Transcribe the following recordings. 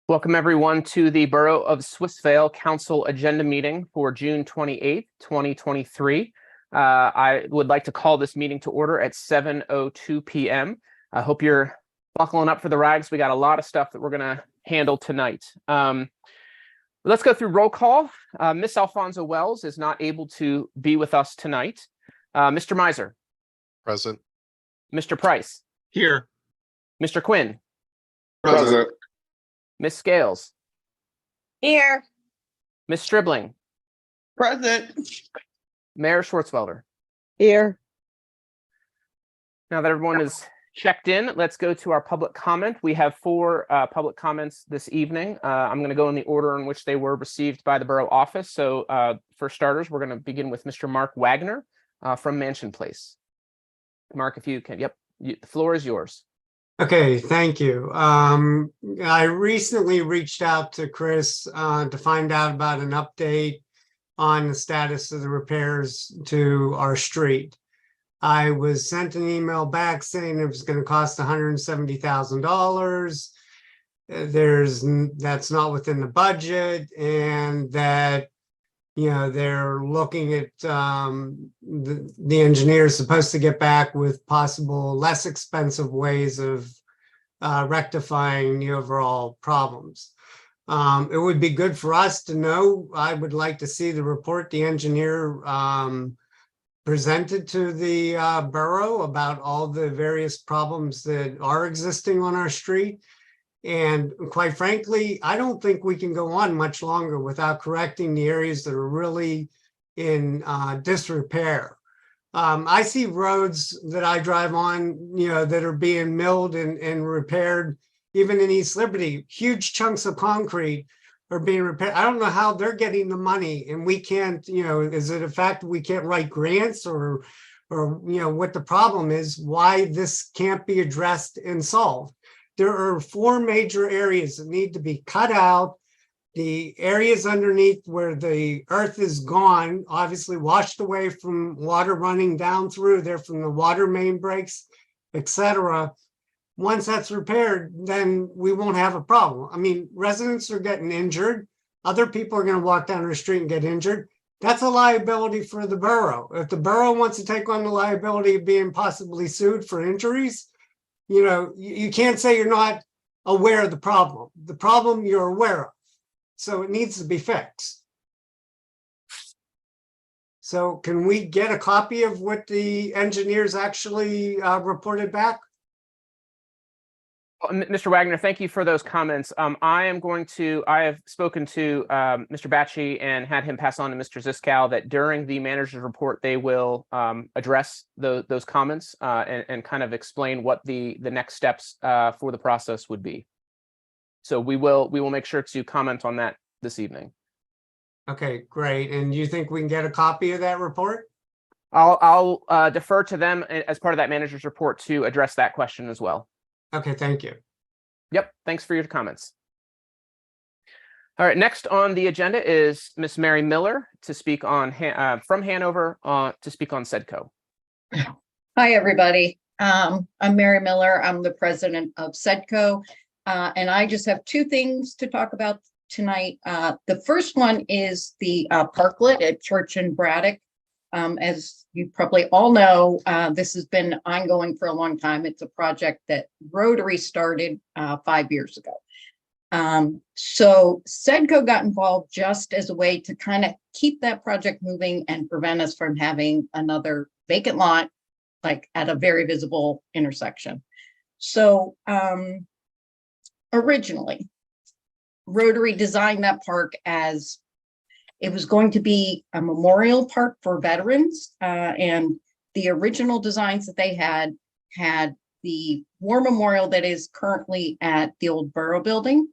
Welcome everyone to the Borough of Swissvale Council Agenda Meeting for June 28th, 2023. I would like to call this meeting to order at 7:02 p.m. I hope you're buckling up for the ride. We got a lot of stuff that we're going to handle tonight. Let's go through roll call. Miss Alfonso Wells is not able to be with us tonight. Mr. Miser. Present. Mr. Price. Here. Mr. Quinn. Present. Miss Scales. Here. Miss Stribling. Present. Mayor Schwartzwelder. Here. Now that everyone is checked in, let's go to our public comment. We have four public comments this evening. I'm going to go in the order in which they were received by the borough office. So for starters, we're going to begin with Mr. Mark Wagner from Mansion Place. Mark, if you can, the floor is yours. Okay, thank you. I recently reached out to Chris to find out about an update on the status of the repairs to our street. I was sent an email back saying it was going to cost $170,000. That's not within the budget, and that they're looking at the engineer is supposed to get back with possible less expensive ways of rectifying the overall problems. It would be good for us to know. I would like to see the report the engineer presented to the borough about all the various problems that are existing on our street. And quite frankly, I don't think we can go on much longer without correcting the areas that are really in disrepair. I see roads that I drive on, that are being milled and repaired, even in East Liberty. Huge chunks of concrete are being repaired. I don't know how they're getting the money, and we can't, is it a fact we can't write grants or what the problem is, why this can't be addressed and solved. There are four major areas that need to be cut out. The areas underneath where the earth is gone, obviously washed away from water running down through there from the water main breaks, etc. Once that's repaired, then we won't have a problem. I mean, residents are getting injured. Other people are going to walk down the street and get injured. That's a liability for the borough. If the borough wants to take on the liability of being possibly sued for injuries, you can't say you're not aware of the problem. The problem you're aware of. So it needs to be fixed. So can we get a copy of what the engineers actually reported back? Mr. Wagner, thank you for those comments. I have spoken to Mr. Batchy and had him pass on to Mr. Ziskow that during the manager's report, they will address those comments and kind of explain what the next steps for the process would be. So we will make sure to comment on that this evening. Okay, great. And you think we can get a copy of that report? I'll defer to them as part of that manager's report to address that question as well. Okay, thank you. Yep, thanks for your comments. All right, next on the agenda is Miss Mary Miller to speak on from Hanover to speak on SEDCO. Hi, everybody. I'm Mary Miller. I'm the president of SEDCO, and I just have two things to talk about tonight. The first one is the parklet at Church and Braddock. As you probably all know, this has been ongoing for a long time. It's a project that Rotary started 5 years ago. So SEDCO got involved just as a way to kind of keep that project moving and prevent us from having another vacant lot, like at a very visible intersection. So originally, Rotary designed that park as it was going to be a memorial park for veterans, and the original designs that they had the war memorial that is currently at the old Borough building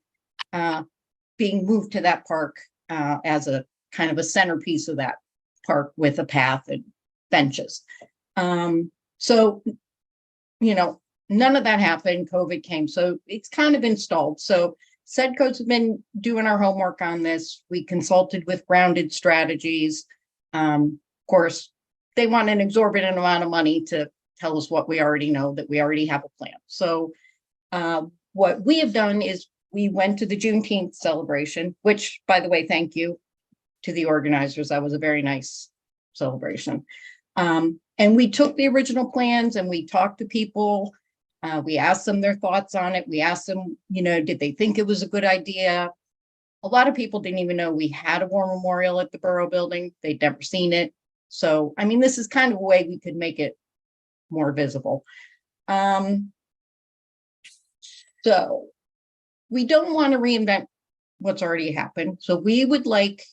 being moved to that park as a kind of a centerpiece of that park with a path and benches. So, none of that happened. COVID came, so it's kind of installed. So SEDCO's been doing our homework on this. We consulted with Grounded Strategies. Of course, they want an exorbitant amount of money to tell us what we already know, that we already have a plan. So what we have done is we went to the Juneteenth celebration, which, by the way, thank you to the organizers. That was a very nice celebration. And we took the original plans and we talked to people. We asked them their thoughts on it. We asked them, did they think it was a good idea? A lot of people didn't even know we had a war memorial at the Borough building. They'd never seen it. So, I mean, this is kind of a way we could make it more visible. So we don't want to reinvent what's already happened. So we would like,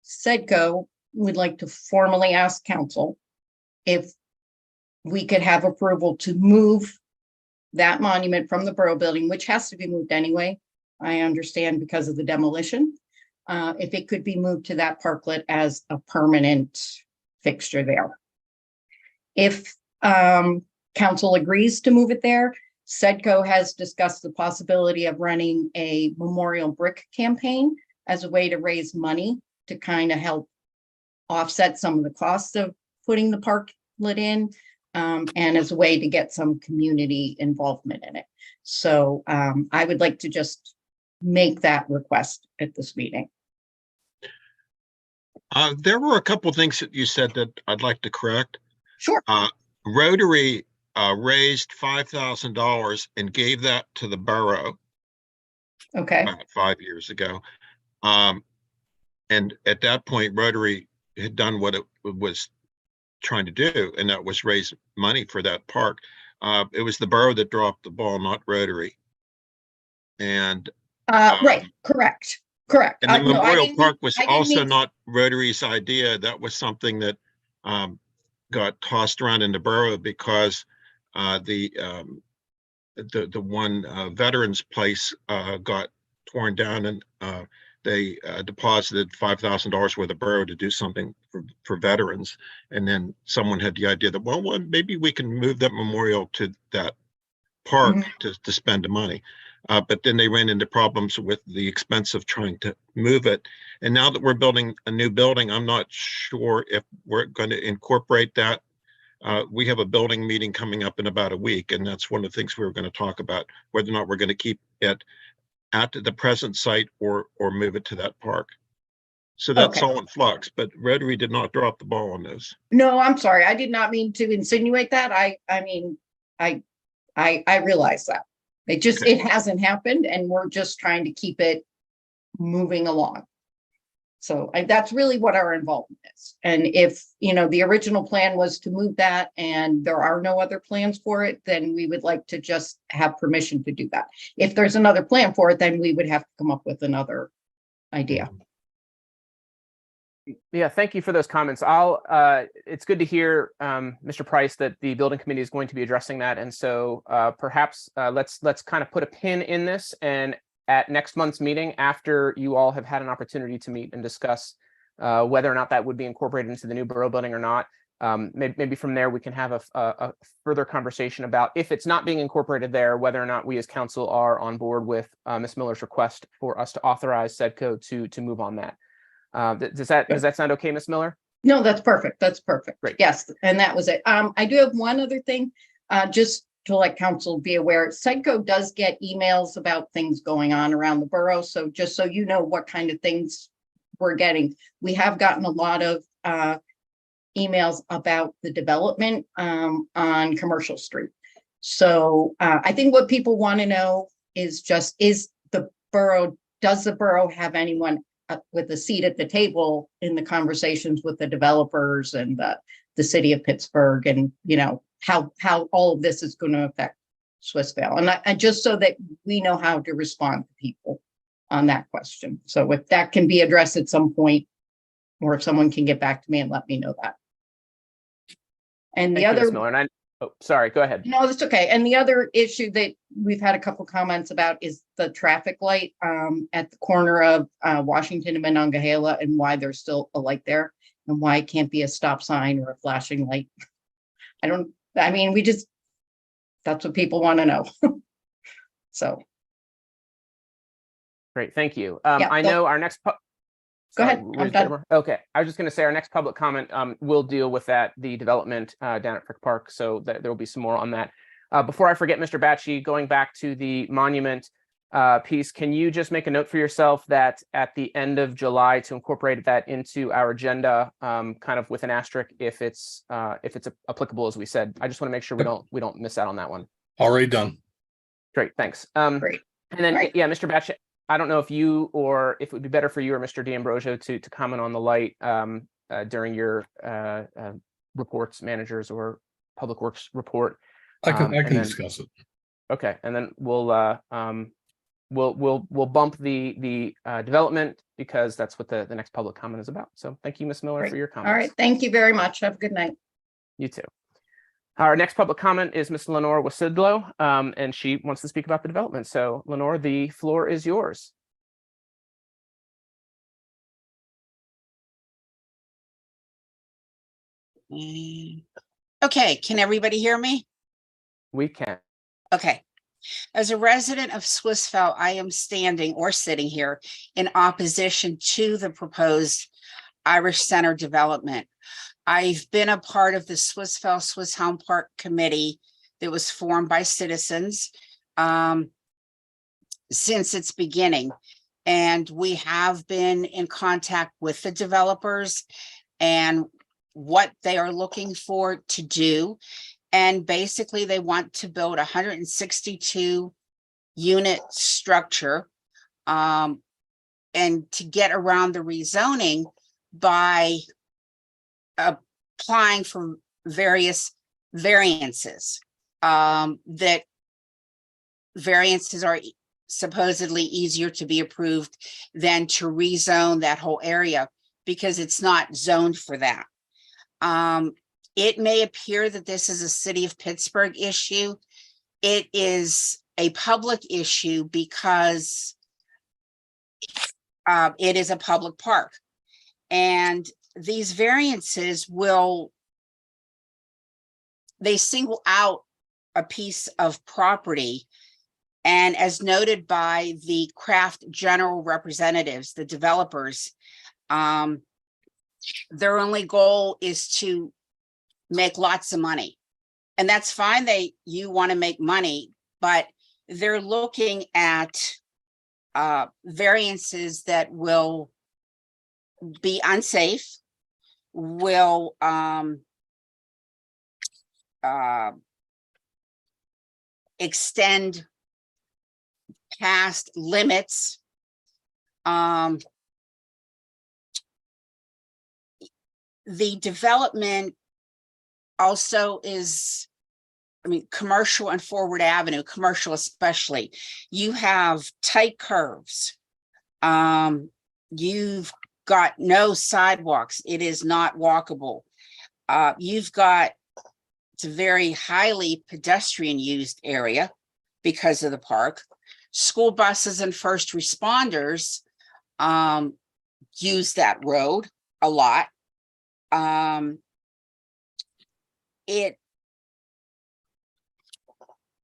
SEDCO would like to formally ask council if we could have approval to move that monument from the Borough building, which has to be moved anyway. I understand because of the demolition. If it could be moved to that parklet as a permanent fixture there. If council agrees to move it there, SEDCO has discussed the possibility of running a memorial brick campaign as a way to raise money to kind of help offset some of the costs of putting the parklet in, and as a way to get some community involvement in it. So I would like to just make that request at this meeting. There were a couple of things that you said that I'd like to correct. Sure. Rotary raised $5,000 and gave that to the borough Okay. about 5 years ago. And at that point, Rotary had done what it was trying to do, and that was raise money for that park. It was the borough that dropped the ball, not Rotary. And Right. Correct. Correct. and the No, memorial park was I didn't also mean- not Rotary's idea. That was something that got tossed around in the borough because the one veterans place got torn down, and they deposited $5,000 worth of borough to do something for veterans. And then someone had the idea that, well, maybe we can move that memorial to that park to spend the money. But then they ran into problems with the expense of trying to move it. And now that we're building a new building, I'm not sure if we're going to incorporate that. We have a building meeting coming up in about a week, and that's one of the things we were going to talk about, whether or not we're going to keep it at the present site or move it to that park. So that's Okay. all in flux, but Rotary did not drop the ball on this. No, I'm sorry. I did not mean to insinuate that. I mean, I realize that. It just, Okay. it hasn't happened, and we're just trying to keep it moving along. So that's really what our involvement is. And if, the original plan was to move that and there are no other plans for it, then we would like to just have permission to do that. If there's another plan for it, then we would have to come up with another idea. Yeah, thank you for those comments. It's good to hear, Mr. Price, that the building committee is going to be addressing that. And so perhaps let's kind of put a pin in this, and at next month's meeting, after you all have had an opportunity to meet and discuss whether or not that would be incorporated into the new borough building or not, maybe from there we can have a further conversation about, if it's not being incorporated there, whether or not we as council are on board with Ms. Miller's request for us to authorize SEDCO to move on that. Does that sound okay, Ms. Miller? No, that's perfect. That's perfect. Great. Yes, and that was it. I do have one other thing, just to let council be aware. SEDCO does get emails about things going on around the borough. So just so you know what kind of things we're getting. We have gotten a lot of emails about the development on Commercial Street. So I think what people want to know is just, does the borough have anyone with a seat at the table in the conversations with the developers and the city of Pittsburgh, and how all of this is going to affect Swissvale, and I just so that we know how to respond to people on that question. So if that can be addressed at some point, or if someone can get back to me and let me know that. And the Thank you, Ms. other, Miller. Sorry, go ahead. no, that's okay. And the other issue that we've had a couple comments about is the traffic light at the corner of Washington and Monongahela, and why there's still a light there, and why it can't be a stop sign or a flashing light. That's what people want to know. So. Great, thank you. Yeah, I know our next. Go ahead, I'm done. Okay, I was just going to say our next public comment will deal with the development down at Frick Park, so that there will be some more on that. Before I forget, Mr. Batchy, going back to the monument, piece, can you just make a note for yourself that at the end of July to incorporate that into our agenda, kind of with an asterisk if it's applicable, as we said. I just want to make sure we don't miss out on that one. Already done. Great, thanks. Great. And then, Right. yeah, Mr. Batch, I don't know if you or if it would be better for you or Mr. D'Ambrosio to comment on the light during your reports, managers or public works report. I can And then- discuss it. Okay, and then we'll bump the development because that's what the next public comment is about. So thank you, Ms. Miller, Great. for your comments. All right. Thank you very much. Have a good night. You too. Our next public comment is Ms. Lenore Wasidlo, and she wants to speak about the development. So Lenore, the floor is yours. Okay, can everybody hear me? We can. Okay. As a resident of Swissvale, I am standing or sitting here in opposition to the proposed Irish Center development. I've been a part of the Swissvale Swiss Home Park Committee that was formed by citizens since its beginning. And we have been in contact with the developers and what they are looking for to do. And basically they want to build a 162 unit structure and to get around the rezoning by applying for various variances. That variances are supposedly easier to be approved than to rezone that whole area because it's not zoned for that. It may appear that this is a city of Pittsburgh issue. It is a public issue because it is a public park. And these variances they single out a piece of property. And as noted by the Craft General representatives, the developers, their only goal is to make lots of money. And that's fine. You want to make money, but they're looking at variances that will be unsafe, will extend past limits. The development also is, commercial and Forward Avenue, commercial especially, you have tight curves. You've got no sidewalks. It is not walkable. It's a very highly pedestrian used area because of the park. School buses and first responders use that road a lot.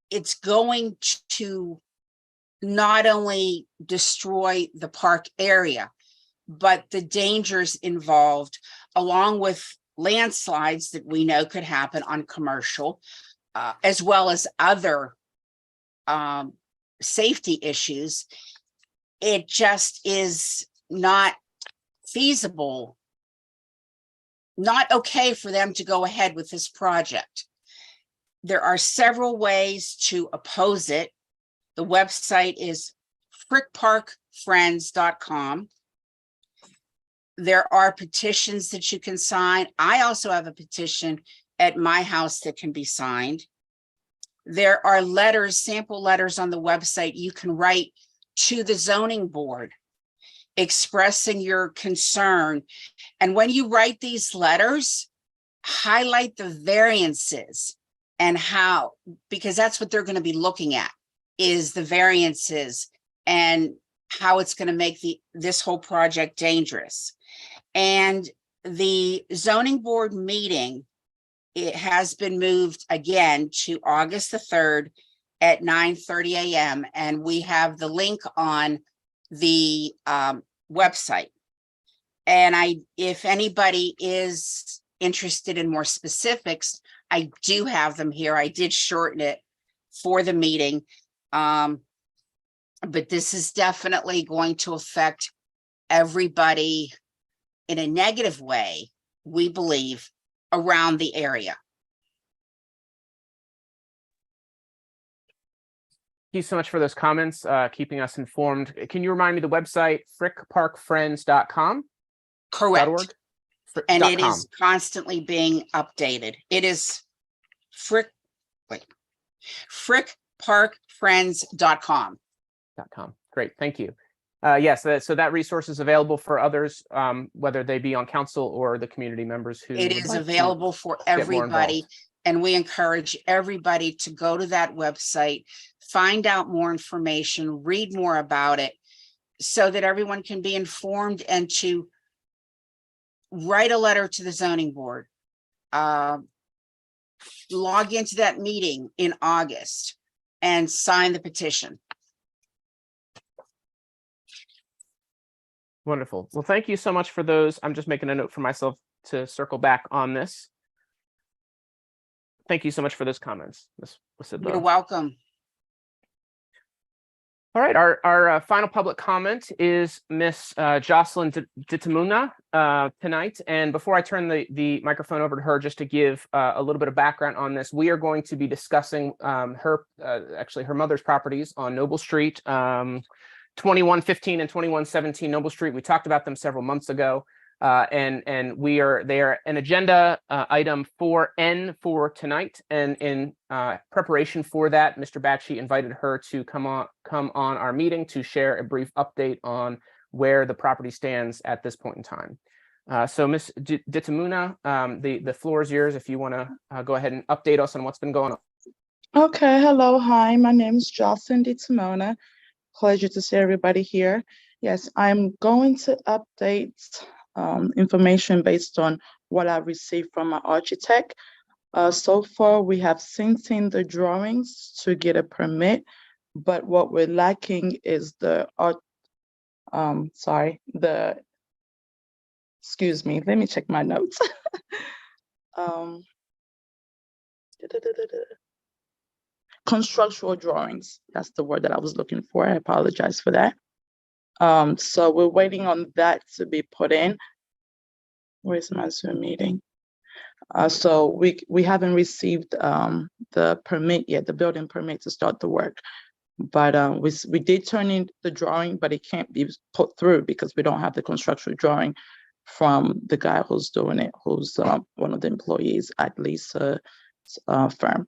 It's going to not only destroy the park area, but the dangers involved, along with landslides that we know could happen on commercial, as well as other safety issues. It just is not feasible, not okay for them to go ahead with this project. There are several ways to oppose it. The website is frickparkfriends.com. There are petitions that you can sign. I also have a petition at my house that can be signed. There are letters, sample letters on the website you can write to the zoning board expressing your concern. And when you write these letters, highlight the variances and how, because that's what they're going to be looking at, is the variances and how it's going to make this whole project dangerous. And the zoning board meeting, it has been moved again to August the 3rd at 9:30 a.m. And we have the link on the website. And if anybody is interested in more specifics, I do have them here. I did shorten it for the meeting. But this is definitely going to affect everybody in a negative way, we believe, around the area. Thank you so much for those comments, keeping us informed. Can you remind me the website, frickparkfriends.com? Correct. And .com. it is constantly being updated. It is frickparkfriends.com. .com. Great, thank you. Yes, so that resource is available for others, whether they be on council or the community members who. It would is like to available for get more everybody. involved. And we encourage everybody to go to that website, find out more information, read more about it, so that everyone can be informed and to write a letter to the zoning board. Log into that meeting in August and sign the petition. Wonderful. Well, thank you so much for those. I'm just making a note for myself to circle back on this. Thank you so much for those comments, Ms. Wasidla. You're welcome. All right, our final public comment is Miss Jocelyn Ditamuna tonight. And before I turn the microphone over to her, just to give a little bit of background on this, we are going to be discussing her mother's properties on Noble Street, 2115 and 2117 Noble Street. We talked about them several months ago. And they are an agenda item 4N for tonight. And in preparation for that, Mr. Batchy invited her to come on our meeting to share a brief update on where the property stands at this point in time. So Ms. Ditamuna, the floor is yours if you want to go ahead and update us on what's been going on. Okay, hello, hi, my name is Jocelyn Ditamuna. Pleasure to see everybody here. Yes, I'm going to update information based on what I received from my architect. So far, we have sent in the drawings to get a permit, but what we're lacking is excuse me, let me check my notes. Constructual drawings, that's the word that I was looking for. I apologize for that. So we're waiting on that to be put in. Where's my Zoom meeting? So we haven't received the permit yet, the building permit to start the work. But we did turn in the drawing, but it can't be put through because we don't have the construction drawing from the guy who's doing it, who's one of the employees at Lisa's firm.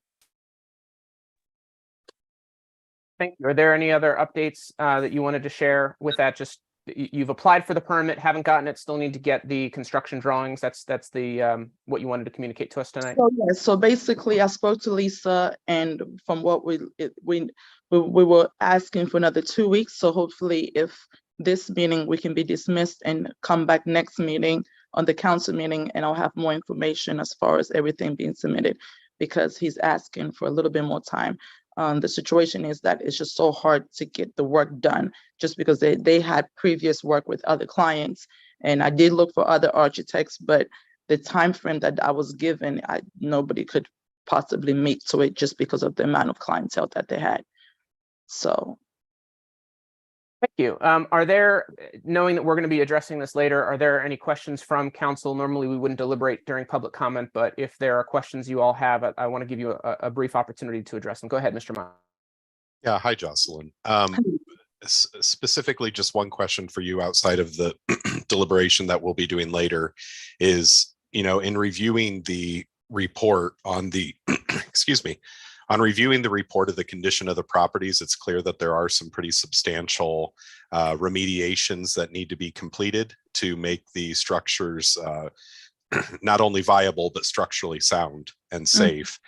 Thank you. Are there any other updates that you wanted to share with that? Just you've applied for the permit, haven't gotten it, still need to get the construction drawings. That's the what you wanted to communicate to us tonight. So, yeah, so basically I spoke to Lisa, and from what we were asking for another 2 weeks. So hopefully if this meeting we can be dismissed and come back next meeting on the council meeting, and I'll have more information as far as everything being submitted, because he's asking for a little bit more time. The situation is that it's just so hard to get the work done just because they had previous work with other clients. And I did look for other architects, but the time frame that I was given, nobody could possibly meet to it just because of the amount of clientele that they had. So. Thank you. Are there, knowing that we're going to be addressing this later, are there any questions from council? Normally we wouldn't deliberate during public comment, but if there are questions you all have, I want to give you a brief opportunity to address them. Go ahead, Mr. Meyer. Yeah, hi, Jocelyn. Specifically, just one question for you outside of the deliberation that we'll be doing later is, in reviewing the report on the, excuse me, on reviewing the report of the condition of the properties, it's clear that there are some pretty substantial remediations that need to be completed to make the structures not only viable, but structurally sound and safe.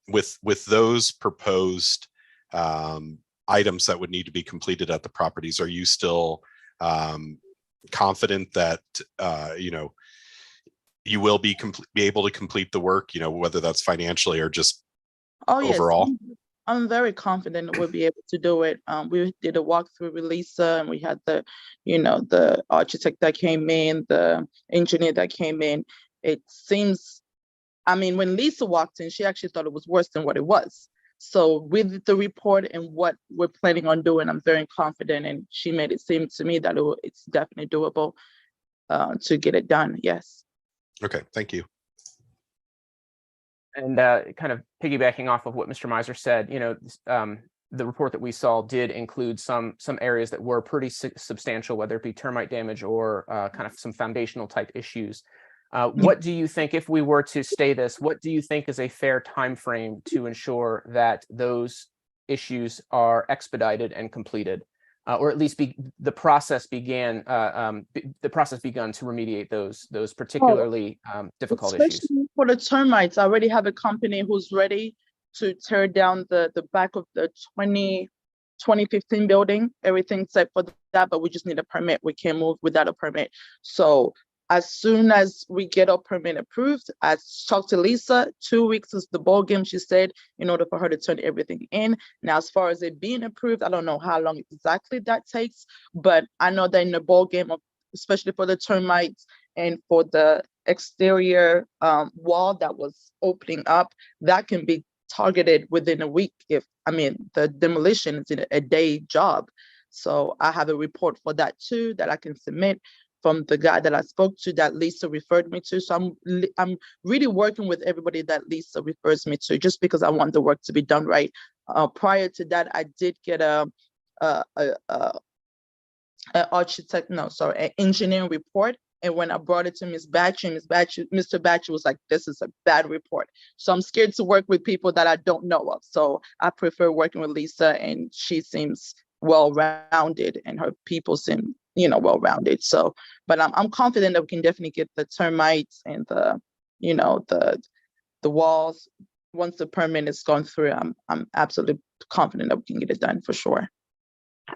With those proposed items that would need to be completed at the properties, are you still confident that you will be able to complete the work, whether that's financially or just overall? Yes, I'm very confident we'll be able to do it. We did a walkthrough with Lisa, and we had the architect that came in, the engineer that came in. It seems, when Lisa walked in, she actually thought it was worse than what it was. So with the report and what we're planning on doing, I'm very confident, and she made it seem to me that it's definitely doable to get it done. Yes. Okay, thank you. And kind of piggybacking off of what Mr. Miser said, the report that we saw did include some areas that were pretty substantial, whether it be termite damage or kind of some foundational type issues. What do you think, if we were to stay this, what do you think is a fair time frame to ensure that those issues are expedited and completed, or at least the process begun to remediate those particularly difficult issues? Especially for the termites, I already have a company who's ready to tear down the back of the 2015 building. Everything's set for that, but we just need a permit. We can't move without a permit. So as soon as we get our permit approved, I talked to Lisa. 2 weeks is the ball game, she said, in order for her to turn everything in. Now, as far as it being approved, I don't know how long exactly that takes, but I know that in the ball game of, especially for the termites and for the exterior wall that was opening up, that can be targeted within a week. The demolition is a day job. So I have a report for that too that I can submit from the guy that I spoke to that Lisa referred me to. So I'm really working with everybody that Lisa refers me to, just because I want the work to be done right. Prior to that, I did get an engineering report. And when I brought it to Ms. Batchy, Mr. Batchy was like, this is a bad report. So I'm scared to work with people that I don't know of. So I prefer working with Lisa, and she seems well-rounded and her people seem, well-rounded. So, but I'm confident that we can definitely get the termites and the walls. Once the permit is gone through, I'm absolutely confident that we can get it done for sure.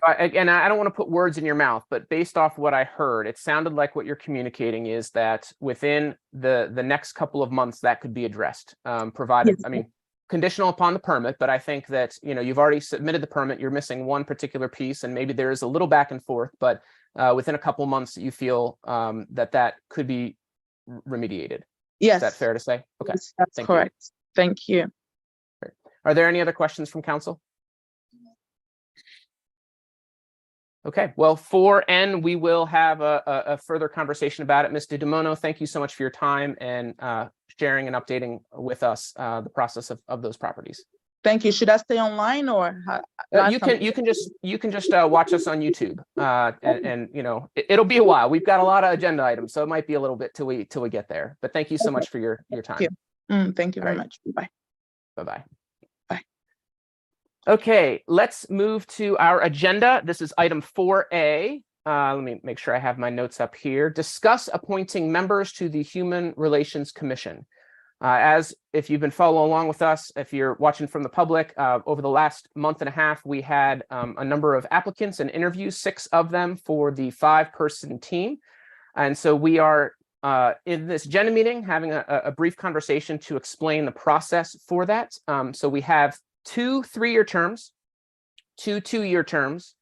And I don't want to put words in your mouth, but based off what I heard, it sounded like what you're communicating is that within the next couple of months that could be addressed, provided, Yes. Conditional upon the permit. But I think that, you've already submitted the permit, you're missing one particular piece, and maybe there is a little back and forth, but within a couple of months, you feel that could be remediated. Yes. Is that fair to say? Okay. Yes, that's Thank correct. you. Thank you. Great. Are there any other questions from council? Okay, well, for N, we will have a further conversation about it. Mr. DeMono, thank you so much for your time and sharing and updating with us the process of those properties. Thank you. Should I stay online or how? You can just watch us on YouTube, and it'll be a while. We've got a lot of agenda items, so it might be a little bit till we get there. But thank you so much for your time. Thank you, thank you very much. Bye. Bye-bye. Bye. Okay, let's move to our agenda. This is item 4A. Let me make sure I have my notes up here. Discuss appointing members to the Human Relations Commission. As if you've been following along with us, if you're watching from the public, over the last month and a half, we had a number of applicants and interviews, 6 of them for the 5-person team. And so we are in this agenda meeting having a brief conversation to explain the process for that. So we have 2 3-year terms, 2 2-year terms,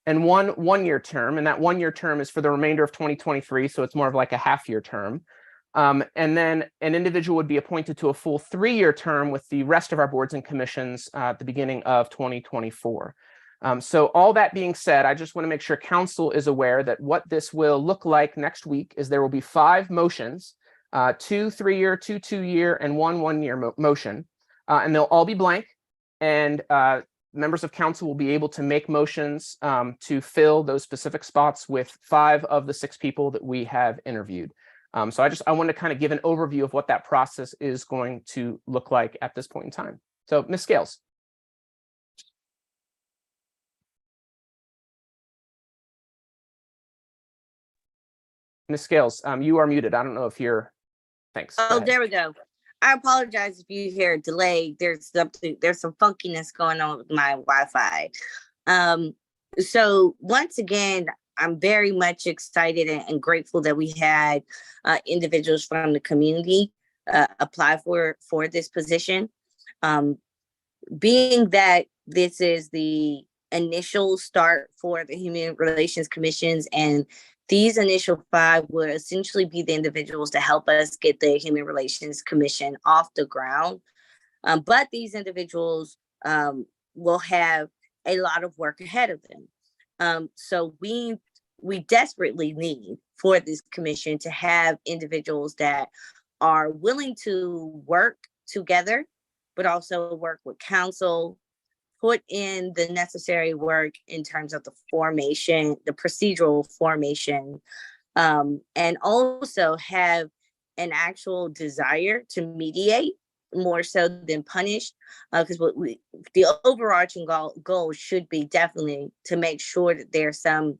and 1 1-year term. And that 1-year term is for the remainder of 2023. So it's more of like a half-year term. And then an individual would be appointed to a full 3-year term with the rest of our boards and commissions at the beginning of 2024. So all that being said, I just want to make sure council is aware that what this will look like next week is there will be 5 motions, 2 3-year, 2 2-year, and 1 1-year motion. And they'll all be blank. And members of council will be able to make motions to fill those specific spots with 5 of the 6 people that we have interviewed. So I want to kind of give an overview of what that process is going to look like at this point in time. So Ms. Scales. Ms. Scales, you are muted. I don't know if you're, thanks. Oh, there we go. I apologize if you hear a delay. There's some funkiness going on with my Wi-Fi. So once again, I'm very much excited and grateful that we had individuals from the community apply for this position. Being that this is the initial start for the Human Relations Commissions, and these initial 5 will essentially be the individuals to help us get the Human Relations Commission off the ground. But these individuals will have a lot of work ahead of them. So we desperately need for this commission to have individuals that are willing to work together, but also work with council, put in the necessary work in terms of the formation, the procedural formation, and also have an actual desire to mediate more so than punish, because the overarching goal should be definitely to make sure that there's some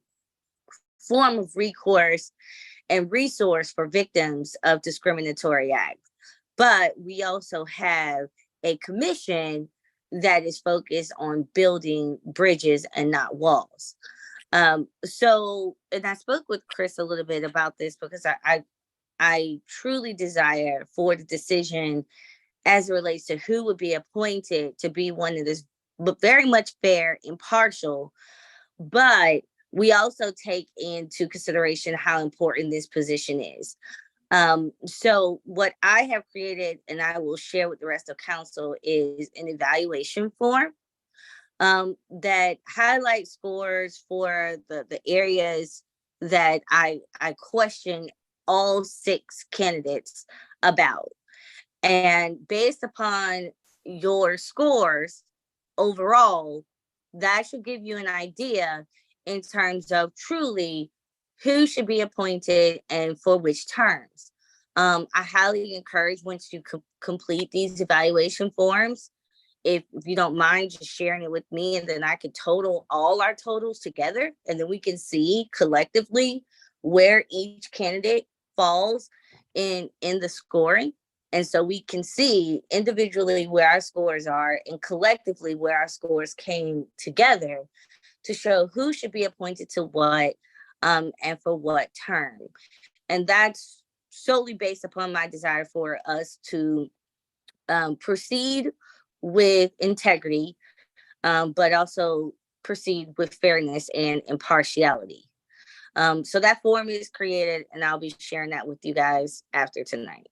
form of recourse and resource for victims of discriminatory acts. But we also have a commission that is focused on building bridges and not walls. So, and I spoke with Chris a little bit about this because I truly desire for the decision as it relates to who would be appointed to be one of this, but very much fair, impartial, but we also take into consideration how important this position is. So what I have created, and I will share with the rest of council, is an evaluation form that highlights scores for the areas that I question all 6 candidates about. And based upon your scores overall, that should give you an idea in terms of truly who should be appointed and for which terms. I highly encourage, once you complete these evaluation forms, if you don't mind just sharing it with me, and then I could total all our totals together, and then we can see collectively where each candidate falls in the scoring. And so we can see individually where our scores are and collectively where our scores came together to show who should be appointed to what, and for what term. And that's solely based upon my desire for us to proceed with integrity, but also proceed with fairness and impartiality. So that form is created, and I'll be sharing that with you guys after tonight.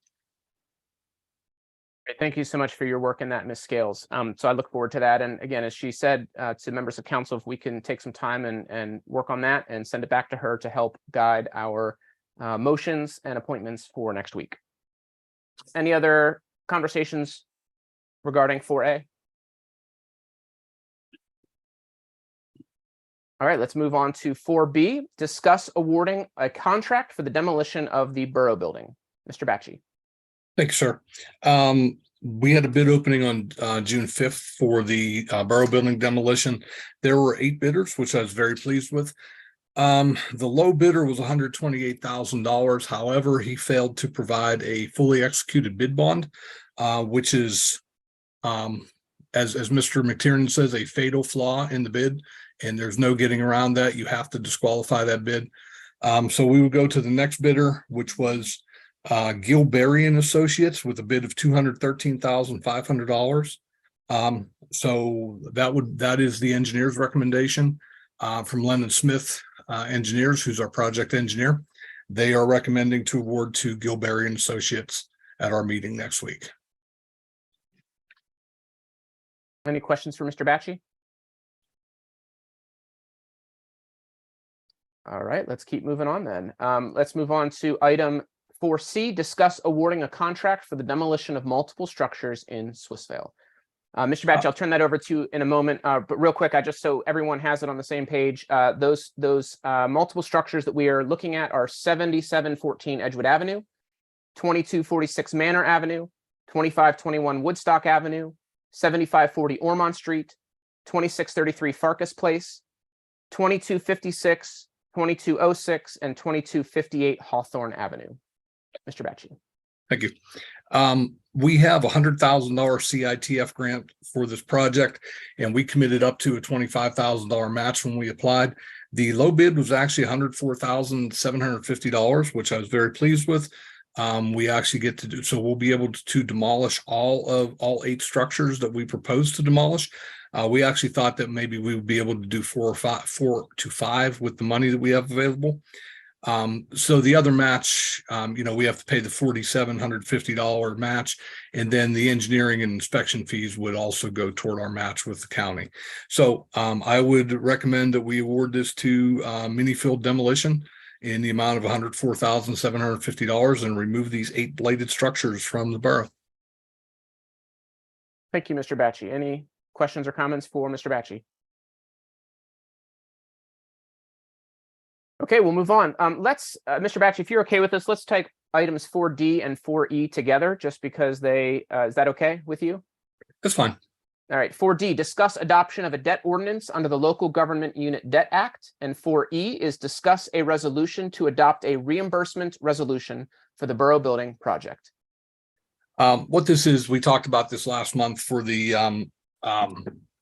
Thank you so much for your work in that, Ms. Scales. So I look forward to that. And again, as she said to members of council, if we can take some time and work on that and send it back to her to help guide our motions and appointments for next week. Any other conversations regarding 4A? All right, let's move on to 4B, discuss awarding a contract for the demolition of the Borough building. Mr. Batchy. Thanks, sir. We had a bid opening on June 5th for the Borough building demolition. There were 8 bidders, which I was very pleased with. The low bidder was $128,000. However, he failed to provide a fully executed bid bond, which is, as Mr. McTiernan says, a fatal flaw in the bid, and there's no getting around that. You have to disqualify that bid. So we would go to the next bidder, which was Gilberry and Associates, with a bid of $213,500. So that is the engineer's recommendation from Lennon Smith Engineers, who's our project engineer. They are recommending to award to Gilberry and Associates at our meeting next week. Any questions for Mr. Batchy? All right, let's keep moving on then. Let's move on to item 4C, discuss awarding a contract for the demolition of multiple structures in Swissvale. Mr. Batchy, I'll turn that over to you in a moment, but real quick, just so everyone has it on the same page, those multiple structures that we are looking at are 7714 Edgewood Avenue, 2246 Manor Avenue, 2521 Woodstock Avenue, 7540 Ormond Street, 2633 Farkas Place, 2256, 2206, and 2258 Hawthorne Avenue. Mr. Batchy. Thank you. We have a $100,000 CITF grant for this project, and we committed up to a $25,000 match when we applied. The low bid was actually $104,750, which I was very pleased with. We actually get to do, so we'll be able to demolish all 8 structures that we propose to demolish. We actually thought that maybe we would be able to do 4 to 5 with the money that we have available. So the other match, we have to pay the $4,750 match, and then the engineering and inspection fees would also go toward our match with the county. So I would recommend that we award this to Minifield Demolition in the amount of $104,750 and remove these 8 blighted structures from the borough. Thank you, Mr. Batchy. Any questions or comments for Mr. Batchy? Okay, we'll move on. Let's, Mr. Batchy, if you're okay with this, let's take items 4D and 4E together, just because they, is that okay with you? That's fine. All right, 4D, discuss adoption of a debt ordinance under the Local Government Unit Debt Act. And 4E is discuss a resolution to adopt a reimbursement resolution for the Borough Building project. What this is, we talked about this last month for the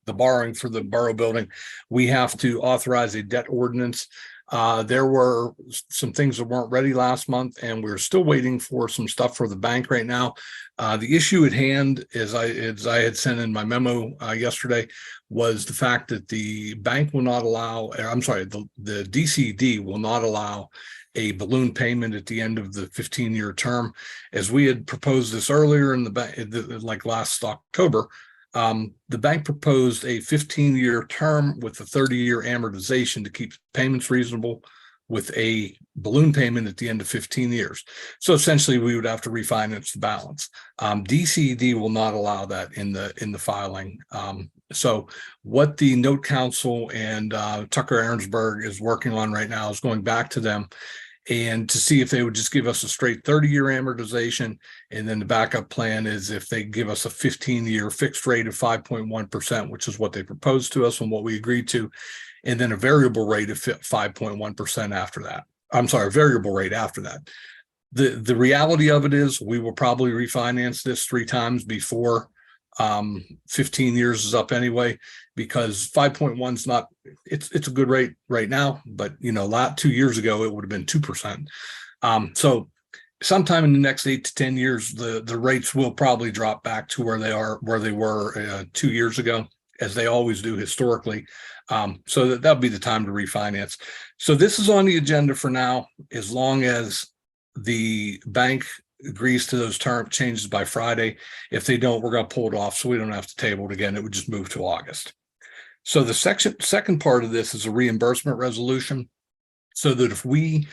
borrowing for the Borough Building. We have to authorize a debt ordinance. There were some things that weren't ready last month, and we're still waiting for some stuff for the bank right now. The issue at hand, as I had sent in my memo yesterday, was the fact that the bank will not allow, the DCD will not allow a balloon payment at the end of the 15-year term. As we had proposed this earlier in the bank, like last October, the bank proposed a 15-year term with a 30-year amortization to keep payments reasonable, with a balloon payment at the end of 15 years. So essentially, we would have to refinance the balance. DCD will not allow that in the filing. So what the Note Council and Tucker Aaronsburg is working on right now is going back to them and to see if they would just give us a straight 30-year amortization. And then the backup plan is if they give us a 15-year fixed rate of 5.1%, which is what they proposed to us and what we agreed to, and then a variable rate of 5.1% after that. I'm sorry, variable rate after that. The reality of it is we will probably refinance this 3 times before 15 years is up anyway, because 5.1 is not, it's a good rate right now, but 2 years ago it would have been 2%. So sometime in the next 8 to 10 years, the rates will probably drop back to where they were 2 years ago, as they always do historically. So that'll be the time to refinance. So this is on the agenda for now, as long as the bank agrees to those term changes by Friday. If they don't, we're going to pull it off so we don't have to table it again. It would just move to August. So the second part of this is a reimbursement resolution, so that if we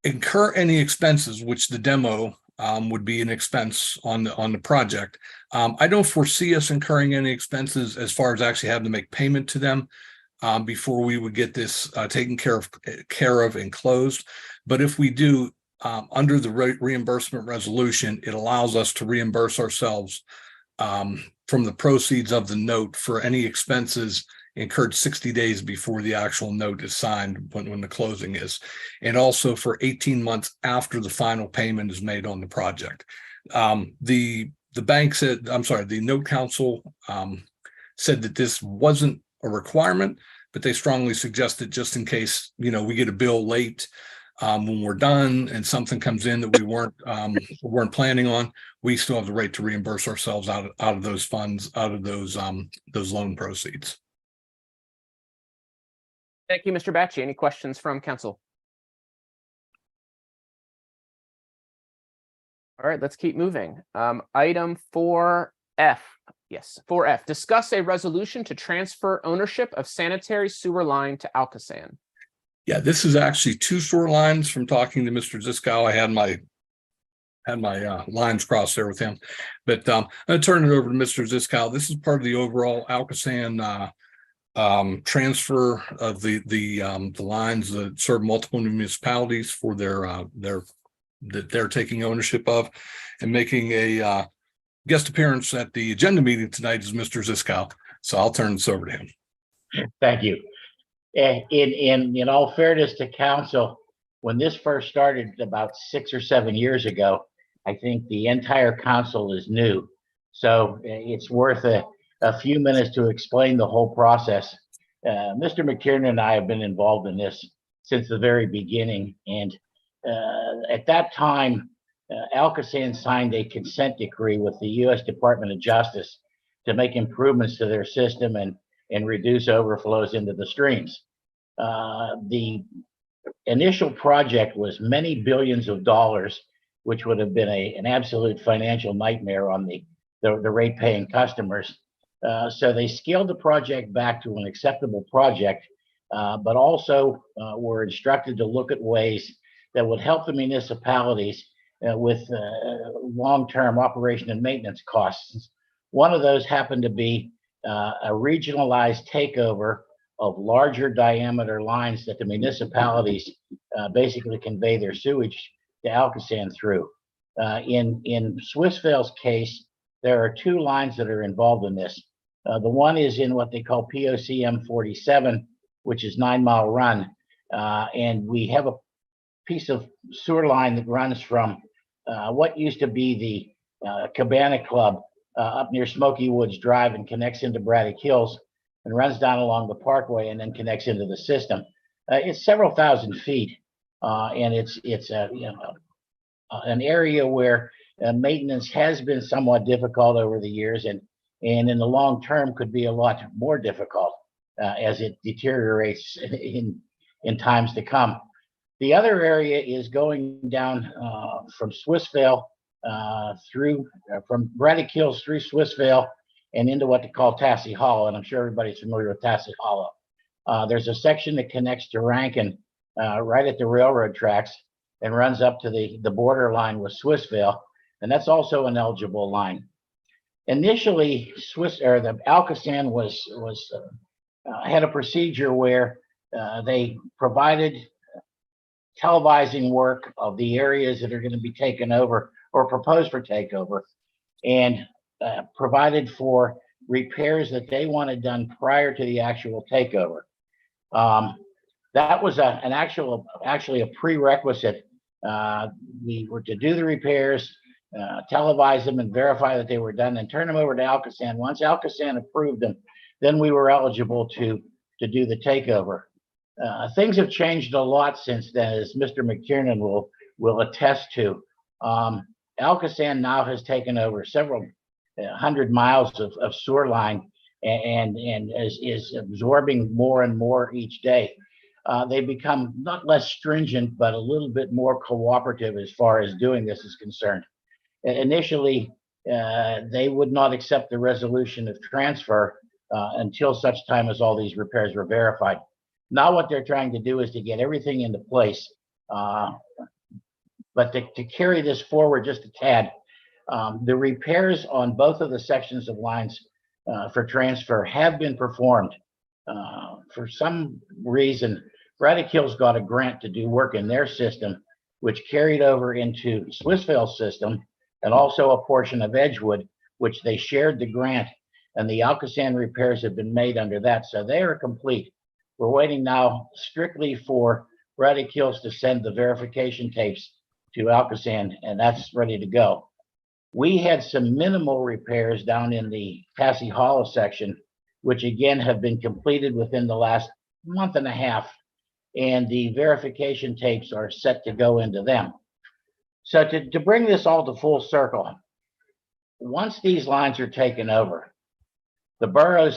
incur any expenses, which the demo would be an expense on the project, I don't foresee us incurring any expenses as far as actually having to make payment to them before we would get this taken care of and closed. But if we do, under the reimbursement resolution, it allows us to reimburse ourselves from the proceeds of the note for any expenses incurred 60 days before the actual note is signed, when the closing is, and also for 18 months after the final payment is made on the project. The bank said, the Note Council said that this wasn't a requirement, but they strongly suggested, just in case we get a bill late when we're done and something comes in that we weren't planning on, we still have the right to reimburse ourselves out of those funds, out of those loan proceeds. Thank you, Mr. Batchy. Any questions from council? All right, let's keep moving. Item 4F. Yes, 4F. Discuss a resolution to transfer ownership of sanitary sewer line to Alcosan. Yeah, this is actually 2 sewer lines. From talking to Mr. Ziskow, I had my lines crossed there with him. But I'm going to turn it over to Mr. Ziskow. This is part of the overall Alcosan transfer of the lines that serve multiple municipalities for that they're taking ownership of, and making a guest appearance at the agenda meeting tonight is Mr. Ziskow. So I'll turn this over to him. Thank you. In all fairness to council, when this first started about 6 or 7 years ago, I think the entire council is new. So it's worth a few minutes to explain the whole process. Mr. McTiernan and I have been involved in this since the very beginning. And at that time, Alcosan signed a consent decree with the U.S. Department of Justice to make improvements to their system and reduce overflows into the streams. The initial project was many billions of dollars, which would have been an absolute financial nightmare on the rate-paying customers. So they scaled the project back to an acceptable project, but also were instructed to look at ways that would help the municipalities with long-term operation and maintenance costs. One of those happened to be a regionalized takeover of larger diameter lines that the municipalities basically convey their sewage to Alcosan through. In Swissvale's case, there are two lines that are involved in this. The one is in what they call POCM 47, which is 9 Mile Run. And we have a piece of sewer line that runs from what used to be the Cabana Club up near Smoky Woods Drive and connects into Braddock Hills and runs down along the parkway and then connects into the system. It's several thousand feet, and it's an area where maintenance has been somewhat difficult over the years, and in the long term could be a lot more difficult as it deteriorates in times to come. The other area is going down from Swissvale through from Braddock Hills through Swissvale and into what they call Tassie Hollow, and I'm sure everybody's familiar with Tassie Hollow. There's a section that connects to Rankin right at the railroad tracks and runs up to the border line with Swissvale, and that's also an eligible line. Initially, the Alcosan had a procedure where they provided televising work of the areas that are going to be taken over or proposed for takeover, and provided for repairs that they wanted done prior to the actual takeover. That was actually a prerequisite. We were to do the repairs, televise them, and verify that they were done, and turn them over to Alcosan. Once Alcosan approved them, then we were eligible to do the takeover. Things have changed a lot since then, as Mr. McTiernan will attest to. Alcosan now has taken over several 100 miles of sewer line and is absorbing more and more each day. They become not less stringent, but a little bit more cooperative as far as doing this is concerned. Initially, they would not accept the resolution of transfer until such time as all these repairs were verified. Now what they're trying to do is to get everything into place. But to carry this forward just a tad, the repairs on both of the sections of lines for transfer have been performed. For some reason, Braddock Hills got a grant to do work in their system, which carried over into Swissvale's system, and also a portion of Edgewood, which they shared the grant, and the Alcosan repairs have been made under that, so they are complete. We're waiting now strictly for Braddock Hills to send the verification tapes to Alcosan, and that's ready to go. We had some minimal repairs down in the Tassie Hollow section, which again have been completed within the last month and a half, and the verification tapes are set to go into them. So to bring this all to full circle, once these lines are taken over, the borough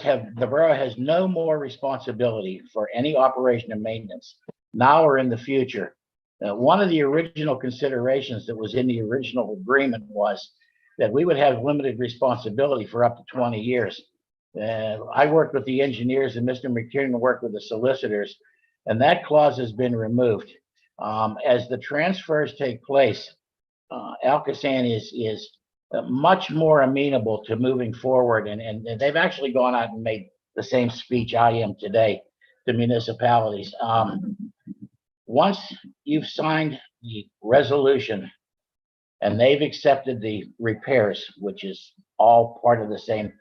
has no more responsibility for any operation and maintenance now or in the future. One of the original considerations that was in the original agreement was that we would have limited responsibility for up to 20 years. I worked with the engineers and Mr. McTiernan worked with the solicitors, and that clause has been removed. As the transfers take place, Alcosan is much more amenable to moving forward, and they've actually gone out and made the same speech I am today to municipalities. Once you've signed the resolution and they've accepted the repairs, which is all part of the same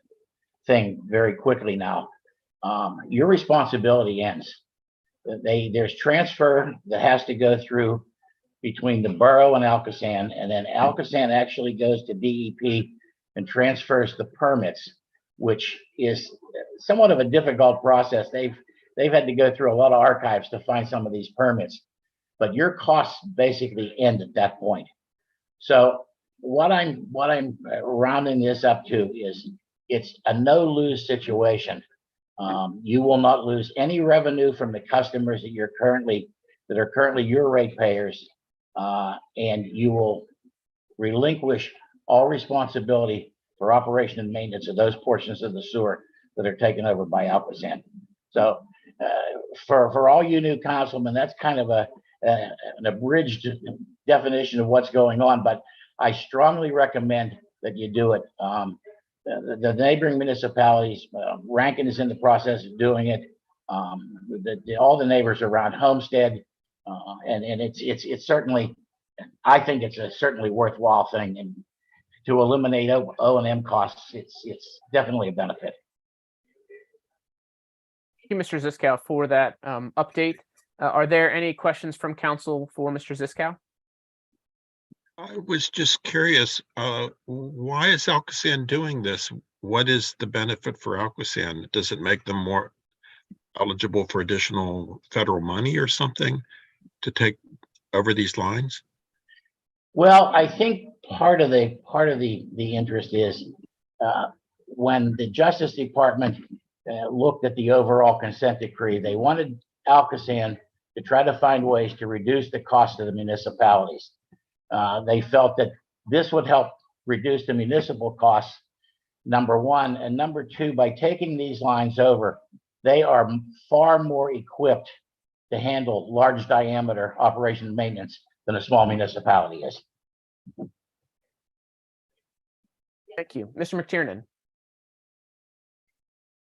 thing very quickly now, your responsibility ends. There's transfer that has to go through between the borough and Alcosan, and then Alcosan actually goes to DEP and transfers the permits, which is somewhat of a difficult process. They've had to go through a lot of archives to find some of these permits, but your costs basically end at that point. So what I'm rounding this up to is it's a no-lose situation. You will not lose any revenue from the customers that you're currently that are currently your ratepayers, and you will relinquish all responsibility for operation and maintenance of those portions of the sewer that are taken over by Alcosan. So for all you new councilmen, that's kind of an abridged definition of what's going on, but I strongly recommend that you do it. The neighboring municipalities, Rankin is in the process of doing it. All the neighbors around Homestead, and it's certainly, I think it's a certainly worthwhile thing, and to eliminate O&M costs, it's definitely a benefit. Thank you, Mr. Ziskow, for that update. Are there any questions from council for Mr. Ziskow? I was just curious, why is Alcosan doing this? What is the benefit for Alcosan? Does it make them more eligible for additional federal money or something to take over these lines? Well, I think part of the interest is when the Justice Department looked at the overall consent decree, they wanted Alcosan to try to find ways to reduce the cost of the municipalities. They felt that this would help reduce the municipal costs, number one, and number two, by taking these lines over, they are far more equipped to handle large diameter operation and maintenance than a small municipality is. Thank you. Mr. McTiernan.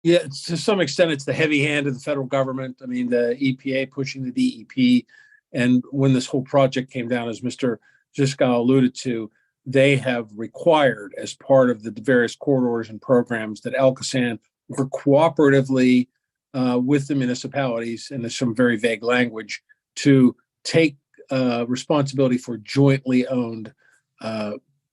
Yeah, to some extent, it's the heavy hand of the federal government. I mean, the EPA pushing the DEP. And when this whole project came down, as Mr. Ziskow alluded to, they have required, as part of the various corridors and programs, that Alcosan work cooperatively with the municipalities, and there's some very vague language, to take responsibility for jointly owned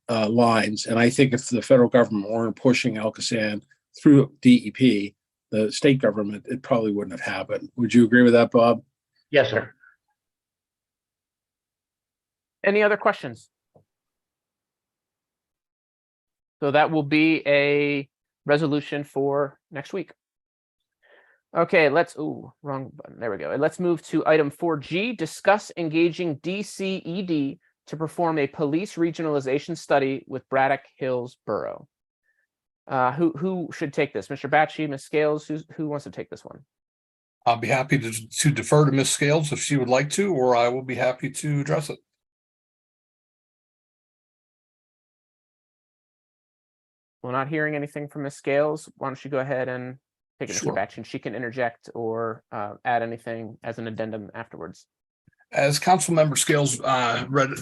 lines. And I think if the federal government weren't pushing Alcosan through DEP, the state government, it probably wouldn't have happened. Would you agree with that, Bob? Yes, sir. Any other questions? So that will be a resolution for next week. Okay, wrong button. There we go. Let's move to item 4G, discuss engaging DCED to perform a police regionalization study with Braddock Hills Borough. Who should take this? Mr. Batchy, Ms. Scales, who wants to take this one? I'll be happy to defer to Ms. Scales if she would like to, or I will be happy to address it. We're not hearing anything from Ms. Scales. Why don't you go ahead and take it, Sure. Mr. Batchy, and she can interject or add anything as an addendum afterwards. As Councilmember Scales read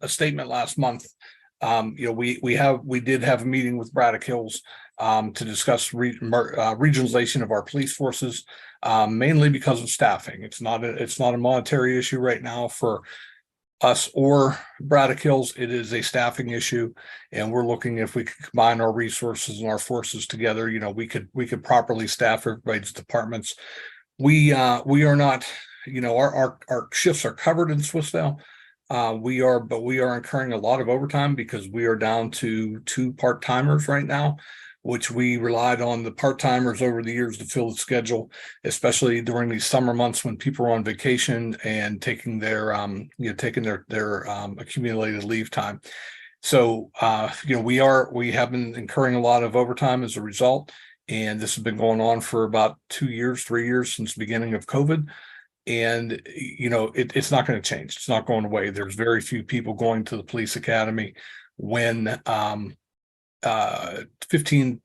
a statement last month, we did have a meeting with Braddock Hills to discuss regionalization of our police forces, mainly because of staffing. It's not a monetary issue right now for us or Braddock Hills. It is a staffing issue, and we're looking if we could combine our resources and our forces together. We could properly staff everybody's departments. We are not. Our shifts are covered in Swissvale. But we are incurring a lot of overtime because we are down to 2 part-timers right now, which we relied on the part-timers over the years to fill the schedule, especially during these summer months when people are on vacation and taking their accumulated leave time. So we have been incurring a lot of overtime as a result, and this has been going on for about 3 years since the beginning of COVID. And it's not going to change. It's not going away. There's very few people going to the police academy when 10, 15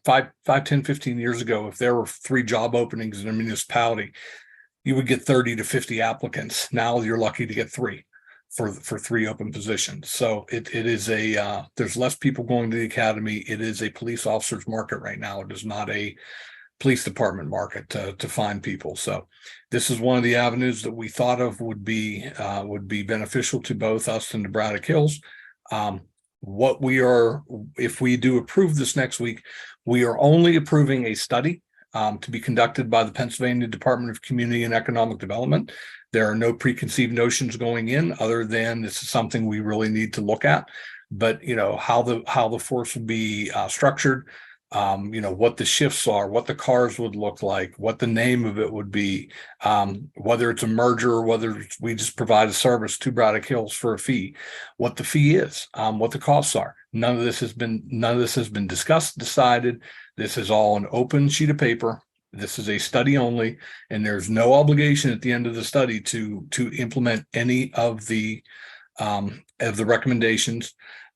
years ago, if there were 3 job openings in a municipality, you would get 30 to 50 applicants. Now you're lucky to get 3 for 3 open positions. So it is there's less people going to the academy. It is a police officer's market right now. It is not a police department market to find people. So this is one of the avenues that we thought of would be beneficial to both us and to Braddock Hills. If we do approve this next week, we are only approving a study to be conducted by the Pennsylvania Department of Community and Economic Development. There are no preconceived notions going in other than this is something we really need to look at. But how the force will be structured, what the shifts are, what the cars would look like, what the name of it would be, whether it's a merger or whether we just provide a service to Braddock Hills for a fee, what the fee is, what the costs are. None of this has been discussed, decided. This is all an open sheet of paper. This is a study only, and there's no obligation at the end of the study to implement any of the recommendations.